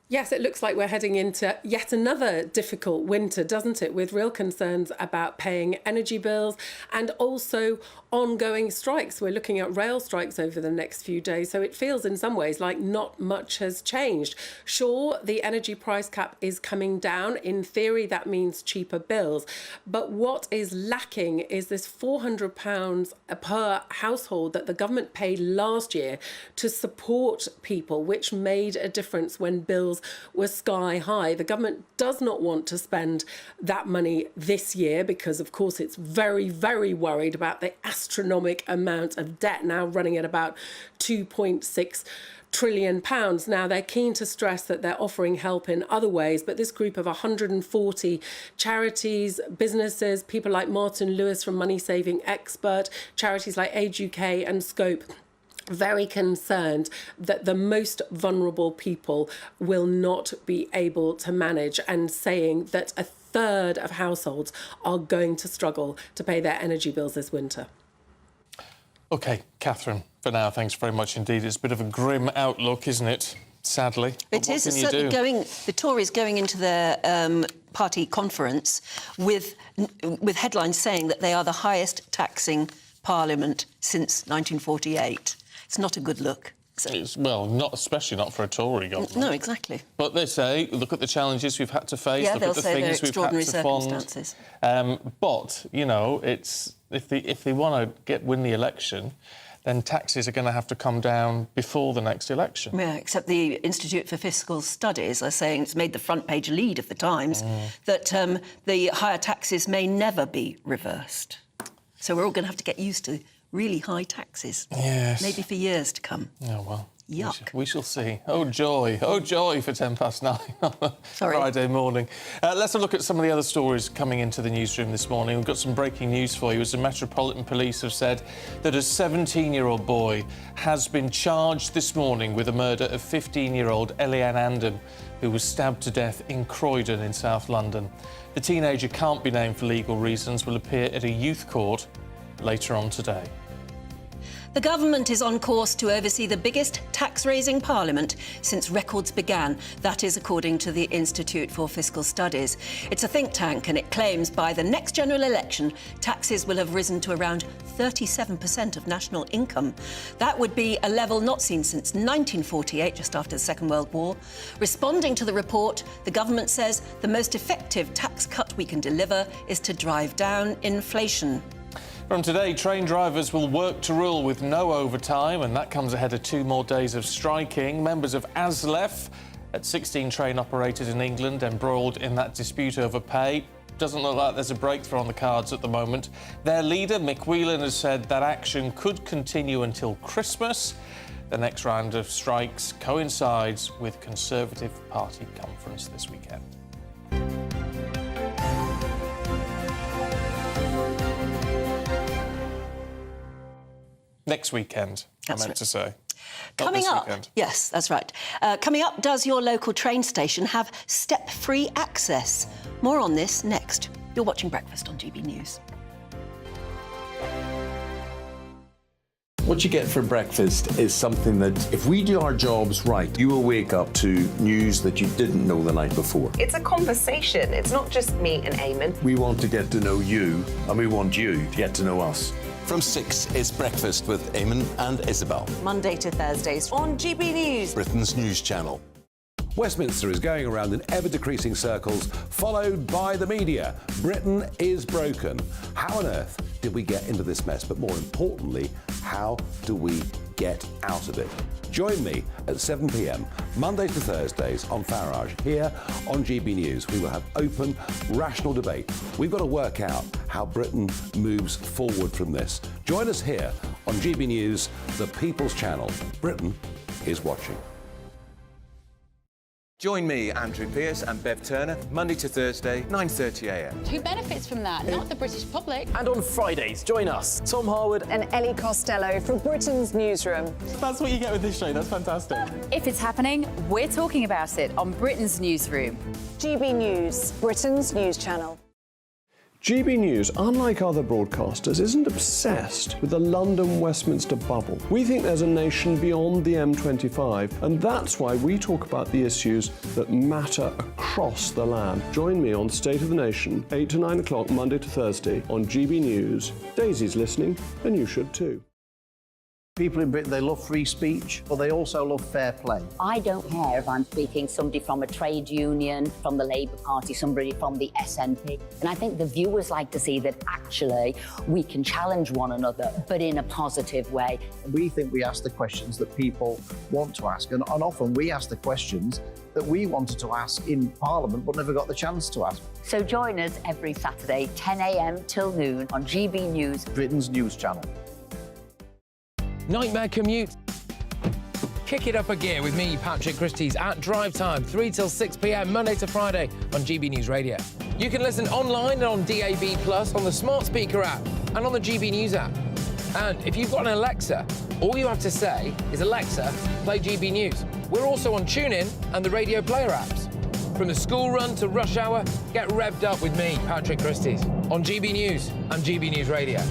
Yes, it looks like we're heading into yet another difficult winter, doesn't it? With real concerns about paying energy bills and also ongoing strikes. We're looking at rail strikes over the next few days, so it feels in some ways like not much has changed. Sure, the energy price cap is coming down. In theory, that means cheaper bills. But what is lacking is this £400 per household that the government paid last year to support people, which made a difference when bills were sky high. The government does not want to spend that money this year because, of course, it's very, very worried about the astronomic amount of debt now running at about £2.6 trillion. Now, they're keen to stress that they're offering help in other ways, but this group of 140 charities, businesses, people like Martin Lewis from Money Saving Expert, charities like Age UK and Scope, very concerned that the most vulnerable people will not be able to manage, and saying that a third of households are going to struggle to pay their energy bills this winter. OK, Katherine, for now, thanks very much indeed. It's a bit of a grim outlook, isn't it? Sadly. It is. It's certainly the Tories going into their party conference with headlines saying that they are the highest taxing parliament since 1948. It's not a good look. Especially not for a Tory government. No, exactly. But they say, look at the challenges we've had to face, Yeah, look they'll at the say things they're we've had to circumstances. fund. But, you know, it's if they want to win the election, then taxes are going to have to come down before the next election. Yeah, except the Institute for Fiscal Studies are saying, it's made the front page lead of the Times, that the higher taxes may never be reversed. So we're all going to have to get used to really high taxes. Yes. Maybe for years to come. Oh, well. Yuck. We shall see. Oh, joy for 9:10 on a Friday morning. Let's have a look at some of the other stories coming into the newsroom this morning. We've got some breaking news for you as the Metropolitan Police have said that a 17-year-old boy has been charged this morning with the murder of 15-year-old Eliane Andam, who was stabbed to death in Croydon in South London. The teenager can't be named for legal reasons, will appear at a youth court later on today. The government is on course to oversee the biggest tax-raising parliament since records began. That is according to the Institute for Fiscal Studies. It's a think tank and it claims by the next general election, taxes will have risen to around 37% of national income. That would be a level not seen since 1948, just after the Second World War. Responding to the report, the government says the most effective tax cut we can deliver is to drive down inflation. From today, train drivers will work to rule with no overtime, and that comes ahead of 2 more days of striking. Members of ASLEF at 16 train operators in England embroiled in that dispute over pay. Doesn't look like there's a breakthrough on the cards at the moment. Their leader, Mick Whelan, has said that action could continue until Christmas. The next round of strikes coincides with Conservative Party conference this weekend. Next weekend, That's I meant to say. Coming Not this up, weekend. yes, that's right. Coming up, does your local train station have step-free access? More on this next. You're watching Breakfast on GB News. What you get for breakfast is something that, if we do our jobs right, you will wake up to news that you didn't know the night before. It's a conversation. It's not just me and Eamon. We want to get to know you, and we want you to get to know us. From 6, it's Breakfast with Eamon and Isabel. Monday to Thursdays on GB News. Britain's news channel. Westminster is going around in ever-decreasing circles, followed by the media. Britain is broken. How on earth did we get into this mess? But more importantly, how do we get out of it? Join me at 7 p.m, Mondays to Thursdays on Farage, here on GB News. We will have open, rational debate. We've got to work out how Britain moves forward from this. Join us here on GB News, the People's Channel. Britain is watching. Join me, Andrew Pearce and Bev Turner, Monday to Thursday, 9:30 a.m. Who benefits from that? Not the British public. And on Fridays, join us, Tom Harwood And Ellie Costello from Britain's Newsroom. That's what you get with this show. That's fantastic. If it's happening, we're talking about it on Britain's Newsroom. GB News, Britain's news channel. GB News, unlike other broadcasters, isn't obsessed with the London-Westminster bubble. We think there's a nation beyond the M25, and that's why we talk about the issues that matter across the land. Join me on State of the Nation, 8 to 9 o'clock, Monday to Thursday, on GB News. Daisy's listening, and you should too. People in Britain, they love free speech, but they also love fair play. I don't care if I'm speaking somebody from a trade union, from the Labour Party, somebody from the SNP. And I think the viewers like to see that actually we can challenge one another, but in a positive way. We think we ask the questions that people want to ask, and often we ask the questions that we wanted to ask in Parliament but never got the chance to ask. So join us every Saturday, 10 a.m. till noon on GB News, Britain's news channel. Nightmare commute? Kick it up a gear with me, Patrick Christie's, at drive time, 3 till 6 p.m, Monday to Friday on GB News Radio. You can listen online and on DAB+, on the smart speaker app and on the GB News app. And if you've got an Alexa, all you have to say is, Alexa, play GB News. We're also on TuneIn and the Radio Player apps. From the school run to rush hour, get revved up with me, Patrick Christie's, on GB News and GB News Radio.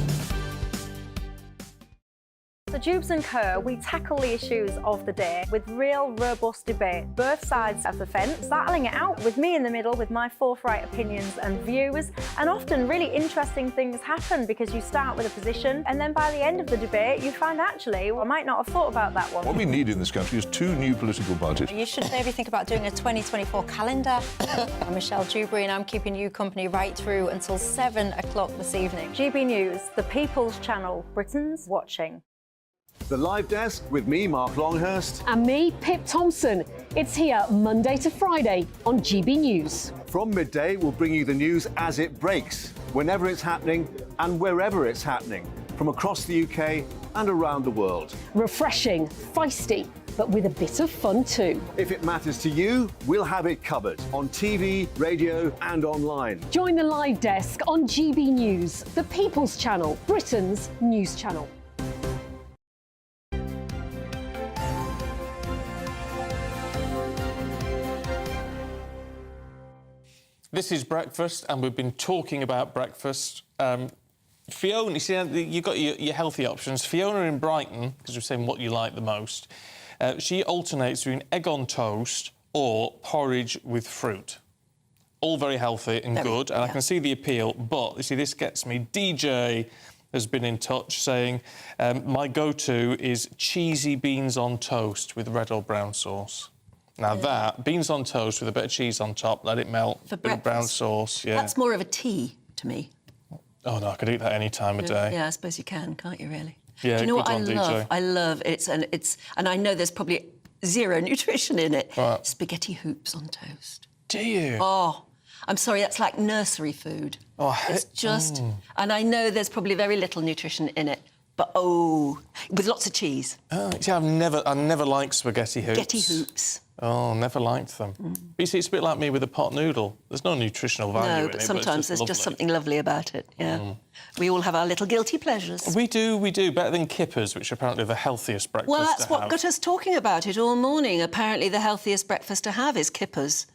The Jubes and Co, we tackle the issues of the day with real, robust debate, both sides of the fence, battling it out with me in the middle with my forthright opinions and views. And often really interesting things happen because you start with a position and then by the end of the debate you find actually, well, I might not have thought about that one. What we need in this country is 2 new political parties. You should maybe think about doing a 2024 calendar. I'm Michelle Dewberry and I'm keeping you company right through until 7 o'clock this evening. GB News, the People's Channel, Britain's watching. The Live Desk with me, Mark Longhurst. And me, Pip Thompson. It's here Monday to Friday on GB News. From midday, we'll bring you the news as it breaks, whenever it's happening and wherever it's happening, from across the UK and around the world. Refreshing, feisty, but with a bit of fun too. If it matters to you, we'll have it covered on TV, radio and online. Join the Live Desk on GB News, the People's Channel, Britain's news channel. This is breakfast, and we've been talking about breakfast. Fiona, you see, you've got your healthy options. Fiona in Brighton, because we're saying what you like the most, she alternates between egg on toast or porridge with fruit. All very healthy and good, and I can see the appeal, but, you see, this gets me. DJ has been in touch saying, my go-to is cheesy beans on toast with red or brown sauce. Now that, beans on toast with a bit of cheese on top, let it melt, For bit of brown sauce, yeah. That's more of a tea to me. Oh, no, I could eat that any time of day. Yeah, I suppose you can, can't you, really? Yeah, do you know good what I one, love? DJ. I love and I know there's probably zero nutrition in it. Right. Spaghetti hoops on toast. Do you? Oh, I'm sorry, that's like nursery food. Oh, it's just... And I know there's probably very little nutrition in it, but, with lots of cheese. Oh, see, I never liked spaghetti hoops. Spaghetti hoops. Oh, never liked them. But you see, it's a bit like me with a pot noodle. There's no nutritional value in it. No, but sometimes there's just lovely. something lovely about it, yeah. We all have our little guilty pleasures. We do. Better than kippers, which are apparently the healthiest breakfast Well, that's to what have. got us talking about it all morning. Apparently the healthiest breakfast to have is kippers.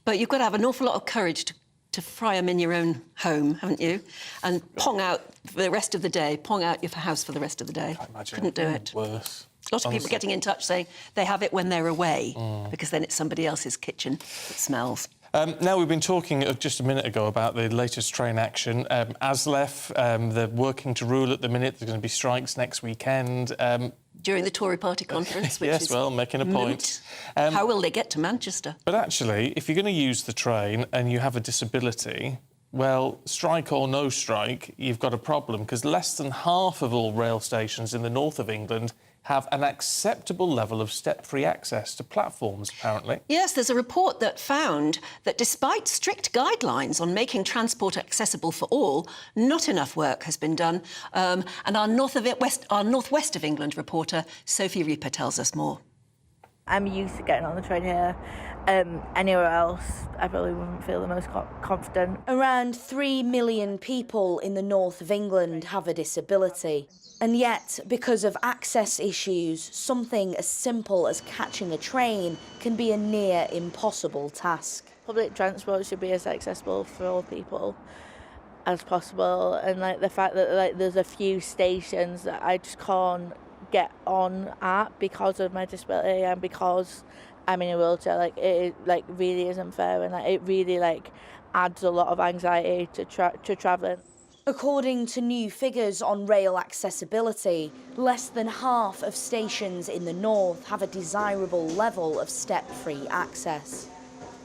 But you've got to have an awful lot of courage to fry them in your own home, haven't you? And pong out for the rest of the day, pong out your house for the rest of the day. Couldn't do it. Worse. Lots of people getting in touch saying they have it when they're away, because then it's somebody else's kitchen that smells. Now, we've been talking just a minute ago about the latest train action. ASLEF, they're working to rule at the minute. There's going to be strikes next weekend. During the Tory party conference, which yes, is well, making a point. How will they get to Manchester? But actually, if you're going to use the train and you have a disability, well, strike or no strike, you've got a problem, because less than half of all rail stations in the north of England have an acceptable level of step-free access to platforms, apparently. Yes, there's a report that found that despite strict guidelines on making transport accessible for all, not enough work has been done. And our northwest of England reporter, Sophie Reaper, tells us more. I'm used to getting on the train here. Anywhere else, I probably wouldn't feel the most confident. Around 3 million people in the north of England have a disability. And yet, because of access issues, something as simple as catching a train can be a near impossible task. Public transport should be as accessible for all people as possible, and like the fact that like there's a few stations that I just can't get on at because of my disability and because I'm in a wheelchair, like it like really isn't fair, and like it really like adds a lot of anxiety to travelling. According to new figures on rail accessibility, less than half of stations in the north have a desirable level of step-free access.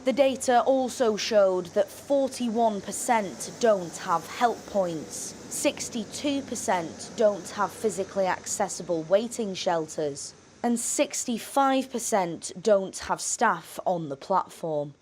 The data also showed that 41% don't have help points, 62% don't have physically accessible waiting shelters, and 65% don't have staff on the platform.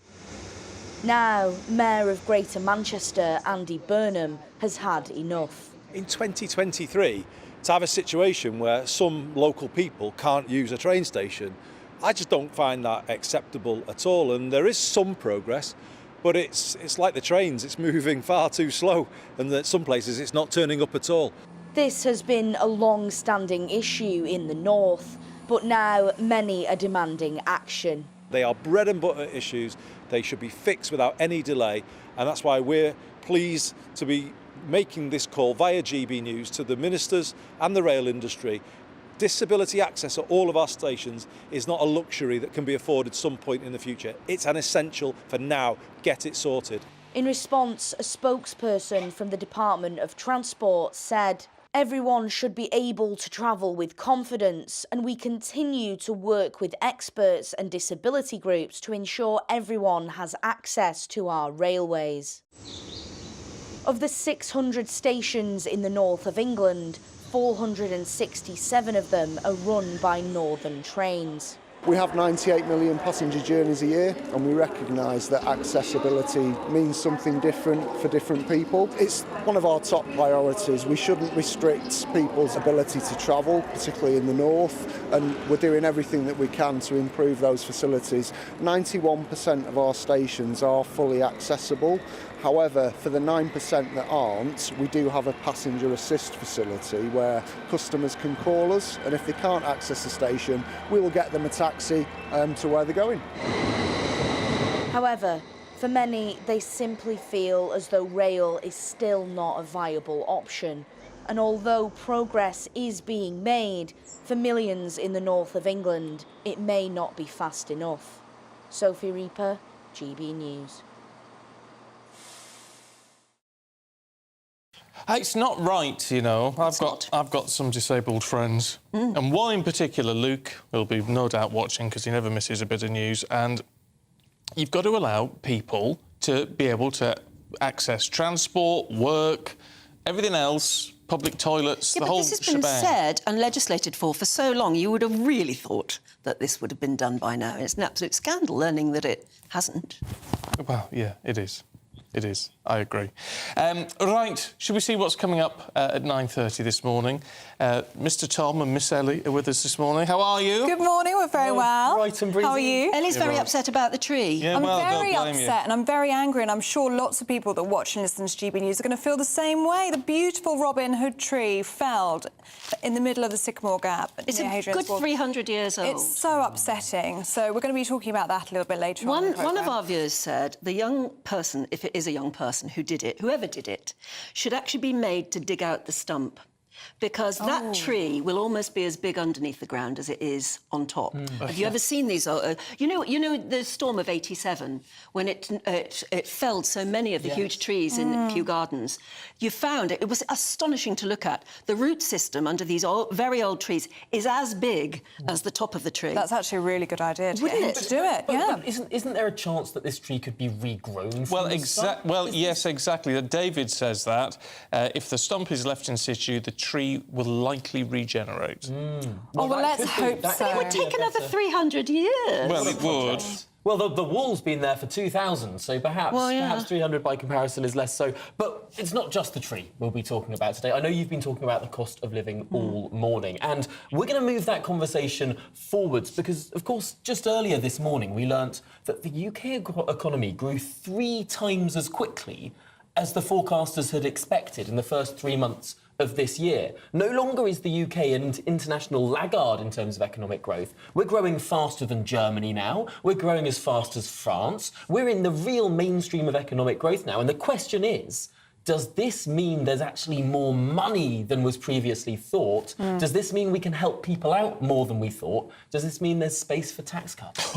Now, Mayor of Greater Manchester, Andy Burnham, has had enough. In 2023, to have a situation where some local people can't use a train station, I just don't find that acceptable at all. And there is some progress, but it's like the trains, it's moving far too slow, and at some places it's not turning up at all. This has been a long-standing issue in the north, but now many are demanding action. They are bread and butter issues. They should be fixed without any delay, and that's why we're pleased to be making this call via GB News to the ministers and the rail industry Disability access at all of our stations is not a luxury that can be afforded some point in the future. It's an essential for now. Get it sorted. In response, a spokesperson from the Department of Transport said, "Everyone should be able to travel with confidence, and we continue to work with experts and disability groups to ensure everyone has access to our railways." Of the 600 stations in the north of England, 467 of them are run by Northern trains. We have 98 million passenger journeys a year, and we recognise that accessibility means something different for different people. It's one of our top priorities. We shouldn't restrict people's ability to travel, particularly in the north, and we're doing everything that we can to improve those facilities. 91% of our stations are fully accessible. However, for the 9% that aren't, we do have a passenger assist facility where customers can call us, and if they can't access the station, we will get them a taxi to where they're going. However, for many, they simply feel as though rail is still not a viable option. And although progress is being made, for millions in the north of England, it may not be fast enough. Sophie Reaper, GB News. It's not right, you know. I've got some disabled friends, and one in particular, Luke, will be no doubt watching because he never misses a bit of news. And you've got to allow people to be able to access transport, work, everything else, public toilets, the whole this has been said and legislated for so long. You would have really thought that this would have been done by now. It's an absolute scandal learning that it hasn't. Well, yeah, it is. It is. I agree. Right, should we see what's coming up at 9:30 this morning? Mr Tom and Miss Ellie are with us this morning. How are you? Good morning, we're very well. Bright and breezy. How are you? Ellie's very upset about the tree. Yeah, I'm well, very don't blame you. upset and I'm very angry, and I'm sure lots of people that watch and listen to GB News are going to feel the same way. The beautiful Robin Hood tree felled in the middle of the Sycamore Gap. It's a good 300 years old. It's so upsetting. So we're going to be talking about that a little bit later on. One of our viewers said the young person, if it is a young person who did it, whoever did it, should actually be made to dig out the stump, because that tree will almost be as big underneath the ground as it is on top. Have you ever seen these? You know the storm of '87, when it felled so many of the huge trees in Kew Gardens. You found it was astonishing to look at. The root system under these very old trees is as big as the top of the tree. That's actually a really good idea. Wouldn't it? To do it, yeah. Isn't there a chance that this tree could be regrown? Well, yes, exactly. David says that if the stump is left in situ, the tree will likely regenerate. Well, let's hope so. But it would take another 300 years. Well, it would. Well, the wall's been there for 2,000, so perhaps 300 by comparison is less so. But it's not just the tree we'll be talking about today. I know you've been talking about the cost of living all morning, and we're going to move that conversation forwards because, of course, just earlier this morning we learnt that the UK economy grew 3 times as quickly as the forecasters had expected in the first 3 months of this year. No longer is the UK an international laggard in terms of economic growth. We're growing faster than Germany now. We're growing as fast as France. We're in the real mainstream of economic growth now. And the question is, does this mean there's actually more money than was previously thought? Does this mean we can help people out more than we thought? Does this mean there's space for tax cuts?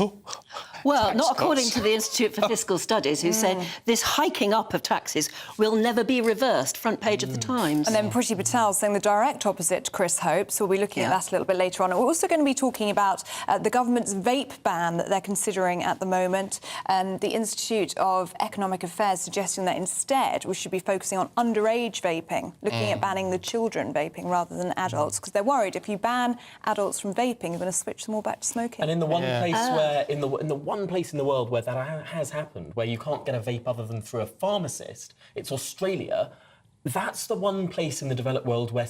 Well, not according to the Institute for Fiscal Studies, who say this hiking up of taxes will never be reversed, front page of the Times. And then Priti Patel saying the direct opposite to Chris Hope, so we'll be looking at that a little bit later on. And we're also going to be talking about the government's vape ban that they're considering at the moment. The Institute of Economic Affairs suggesting that instead we should be focusing on underage vaping, looking at banning the children vaping rather than adults, because they're worried if you ban adults from vaping, you're going to switch them all back to smoking. And in the one place where, in the one place in the world where that has happened, where you can't get a vape other than through a pharmacist, it's Australia. That's the one place in the developed world where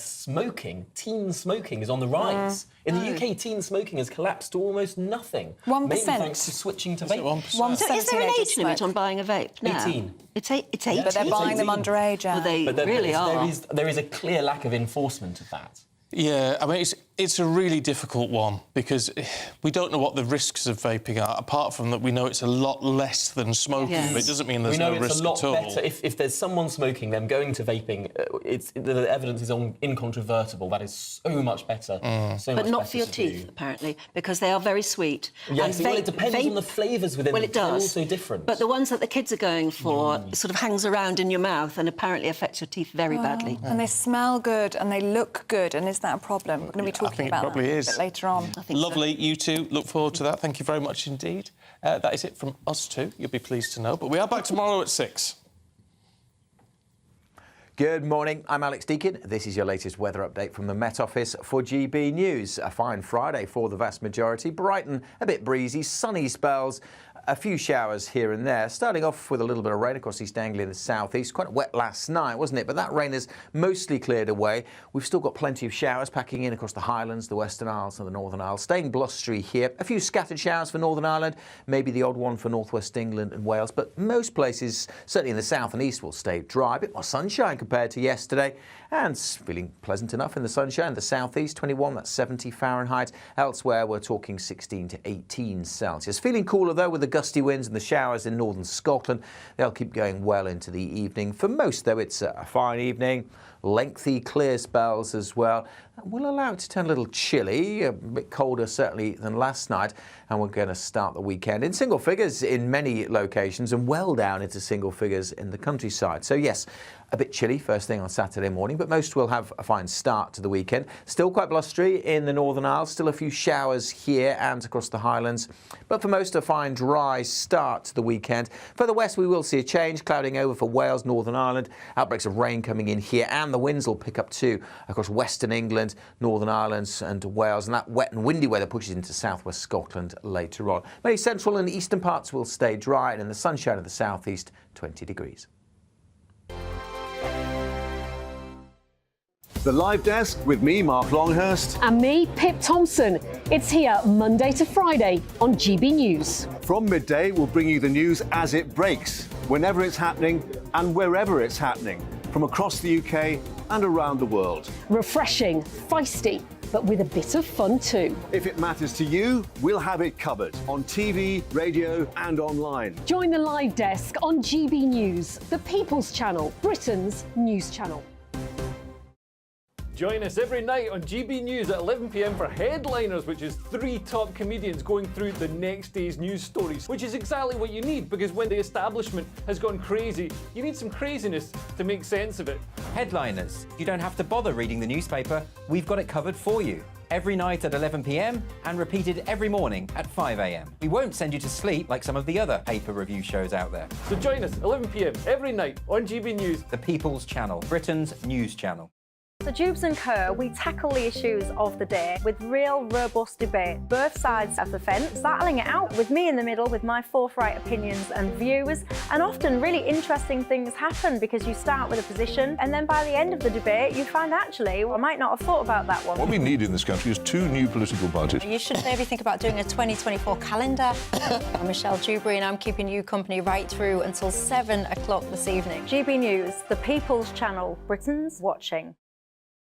teen smoking is on the rise. In the UK, teen smoking has collapsed to almost nothing. 1%. Mainly thanks to switching to vaping. 1% So is there an age limit on buying a vape now? 18. It's 18. But they're buying them underage. Well, they But really are. There is a clear lack of enforcement of that. Yeah, I mean, It's a really difficult one because we don't know what the risks of vaping are, apart from that we know it's a lot less than smoking. Yes. But it doesn't mean there's we know no it's risk a lot at all. better. If there's someone smoking, them going to vaping, the evidence is incontrovertible. That is so much better. So But much not better for your to teeth, do. apparently, because they are very sweet. Yes, And well, it depends on the flavours within Well, them. it does. They're also different. But the ones that the kids are going for sort of hangs around in your mouth and apparently affects your teeth very badly. And they smell good and they look good, and is that a problem? We're going to be talking about that a bit later on. Lovely, you two. Look forward to that. Thank you very much indeed. That is it from us two, you'll be pleased to know. But we are back tomorrow at 6. Good morning, I'm Alex Deakin. This is your latest weather update from the Met Office for GB News. A fine Friday for the vast majority. Brighton, a bit breezy, sunny spells. A few showers here and there, starting off with a little bit of rain across East Anglia and the southeast. Quite wet last night, wasn't it? But that rain has mostly cleared away. We've still got plenty of showers packing in across the Highlands, the Western Isles and the Northern Isles. Staying blustery here. A few scattered showers for Northern Ireland, maybe the odd one for northwest England and Wales. But most places, certainly in the south and east, will stay dry. A bit more sunshine compared to yesterday. And feeling pleasant enough in the sunshine. The southeast, 21, that's 70 Fahrenheit. Elsewhere, we're talking 16 to 18 Celsius. Feeling cooler, though, with the gusty winds and the showers in northern Scotland. They'll keep going well into the evening. For most, though, it's a fine evening. Lengthy, clear spells as well. We'll allow it to turn a little chilly, a bit colder certainly than last night, and we're going to start the weekend in single figures in many locations and well down into single figures in the countryside. So yes, a bit chilly first thing on Saturday morning, but most will have a fine start to the weekend. Still quite blustery in the Northern Isles, still a few showers here and across the Highlands, but for most a fine dry start to the weekend. Further west we will see a change, clouding over for Wales, Northern Ireland, outbreaks of rain coming in here, and the winds will pick up too across Western England, Northern Ireland and Wales, and that wet and windy weather pushes into southwest Scotland later on. Many central and eastern parts will stay dry, and in the sunshine of the southeast, 20 degrees. The Live Desk with me, Mark Longhurst. And me, Pip Thompson. It's here Monday to Friday on GB News. From midday, we'll bring you the news as it breaks, whenever it's happening and wherever it's happening, from across the UK and around the world. Refreshing, feisty, but with a bit of fun too. If it matters to you, we'll have it covered on TV, radio and online. Join the Live Desk on GB News, the People's Channel, Britain's news channel. Join us every night on GB News at 11 p.m. for Headliners, which is 3 top comedians going through the next day's news stories, which is exactly what you need, because when the establishment has gone crazy, you need some craziness to make sense of it. Headliners. You don't have to bother reading the newspaper. We've got it covered for you. Every night at 11 p.m. and repeated every morning at 5 a.m. We won't send you to sleep like some of the other paper review shows out there. So join us 11 p.m. every night on GB News. The People's Channel, Britain's news channel. So Jubes and Kerr, we tackle the issues of the day with real robust debate, both sides of the fence, battling it out with me in the middle with my forthright opinions and views, and often really interesting things happen because you start with a position and then by the end of the debate you find actually, well, I might not have thought about that one. What we need in this country is 2 new political parties. You should maybe think about doing a 2024 calendar. I'm Michelle Dewberry and I'm keeping you company right through until 7 o'clock this evening. GB News, the People's Channel, Britain's watching.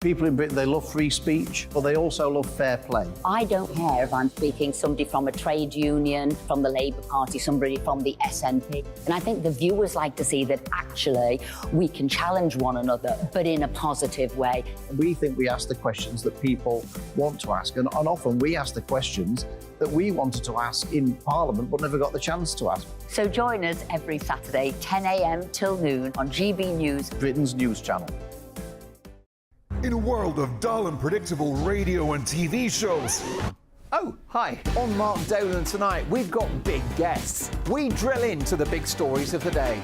People in Britain, they love free speech, but they also love fair play. I don't care if I'm speaking somebody from a trade union, from the Labour Party, somebody from the SNP. And I think the viewers like to see that actually we can challenge one another, but in a positive way. We think we ask the questions that people want to ask, and often we ask the questions that we wanted to ask in Parliament but never got the chance to ask. So join us every Saturday, 10 a.m. till noon on GB News, Britain's news channel. In a world of dull and predictable radio and TV shows. Oh, hi. On Mark Dolan tonight, we've got big guests. We drill into the big stories of the day.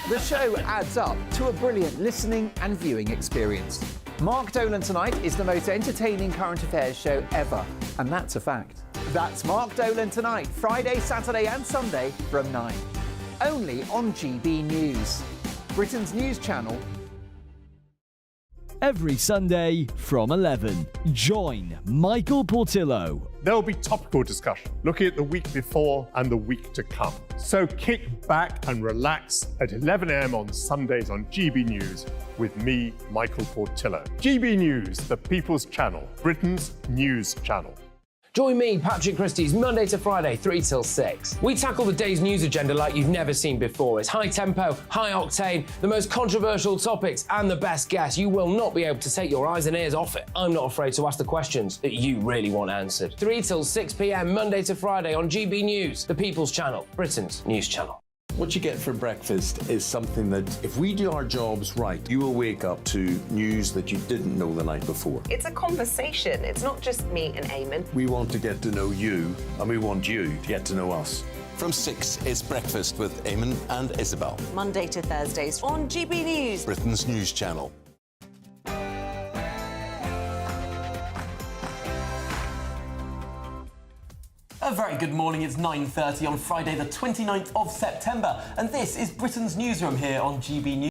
The show adds up to a brilliant listening and viewing experience. Mark Dolan Tonight is the most entertaining current affairs show ever, and that's a fact. That's Mark Dolan Tonight, Friday, Saturday and Sunday from 9. Only on GB News, Britain's news channel. every Sunday from 11. Join Michael Portillo. There'll be topical discussion, looking at the week before and the week to come. So kick back and relax at 11 a.m. on Sundays on GB News with me, Michael Portillo. GB News, the People's Channel, Britain's news channel. Join me, Patrick Christie's, Monday to Friday, 3 till 6. We tackle the day's news agenda like you've never seen before. It's high tempo, high octane, the most controversial topics, and the best guests. You will not be able to take your eyes and ears off it. I'm not afraid to ask the questions that you really want answered. 3 till 6 p.m, Monday to Friday on GB News, the People's Channel, Britain's news channel. What you get for breakfast is something that, if we do our jobs right, you will wake up to news that you didn't know the night before. It's a conversation. It's not just me and Eamon. We want to get to know you, and we want you to get to know us. From 6, it's Breakfast with Eamon and Isabel. Monday to Thursdays on GB News, Britain's news channel. A very good morning, it's 9:30 on Friday the 29th of September, and this is Britain's Newsroom here on GB News.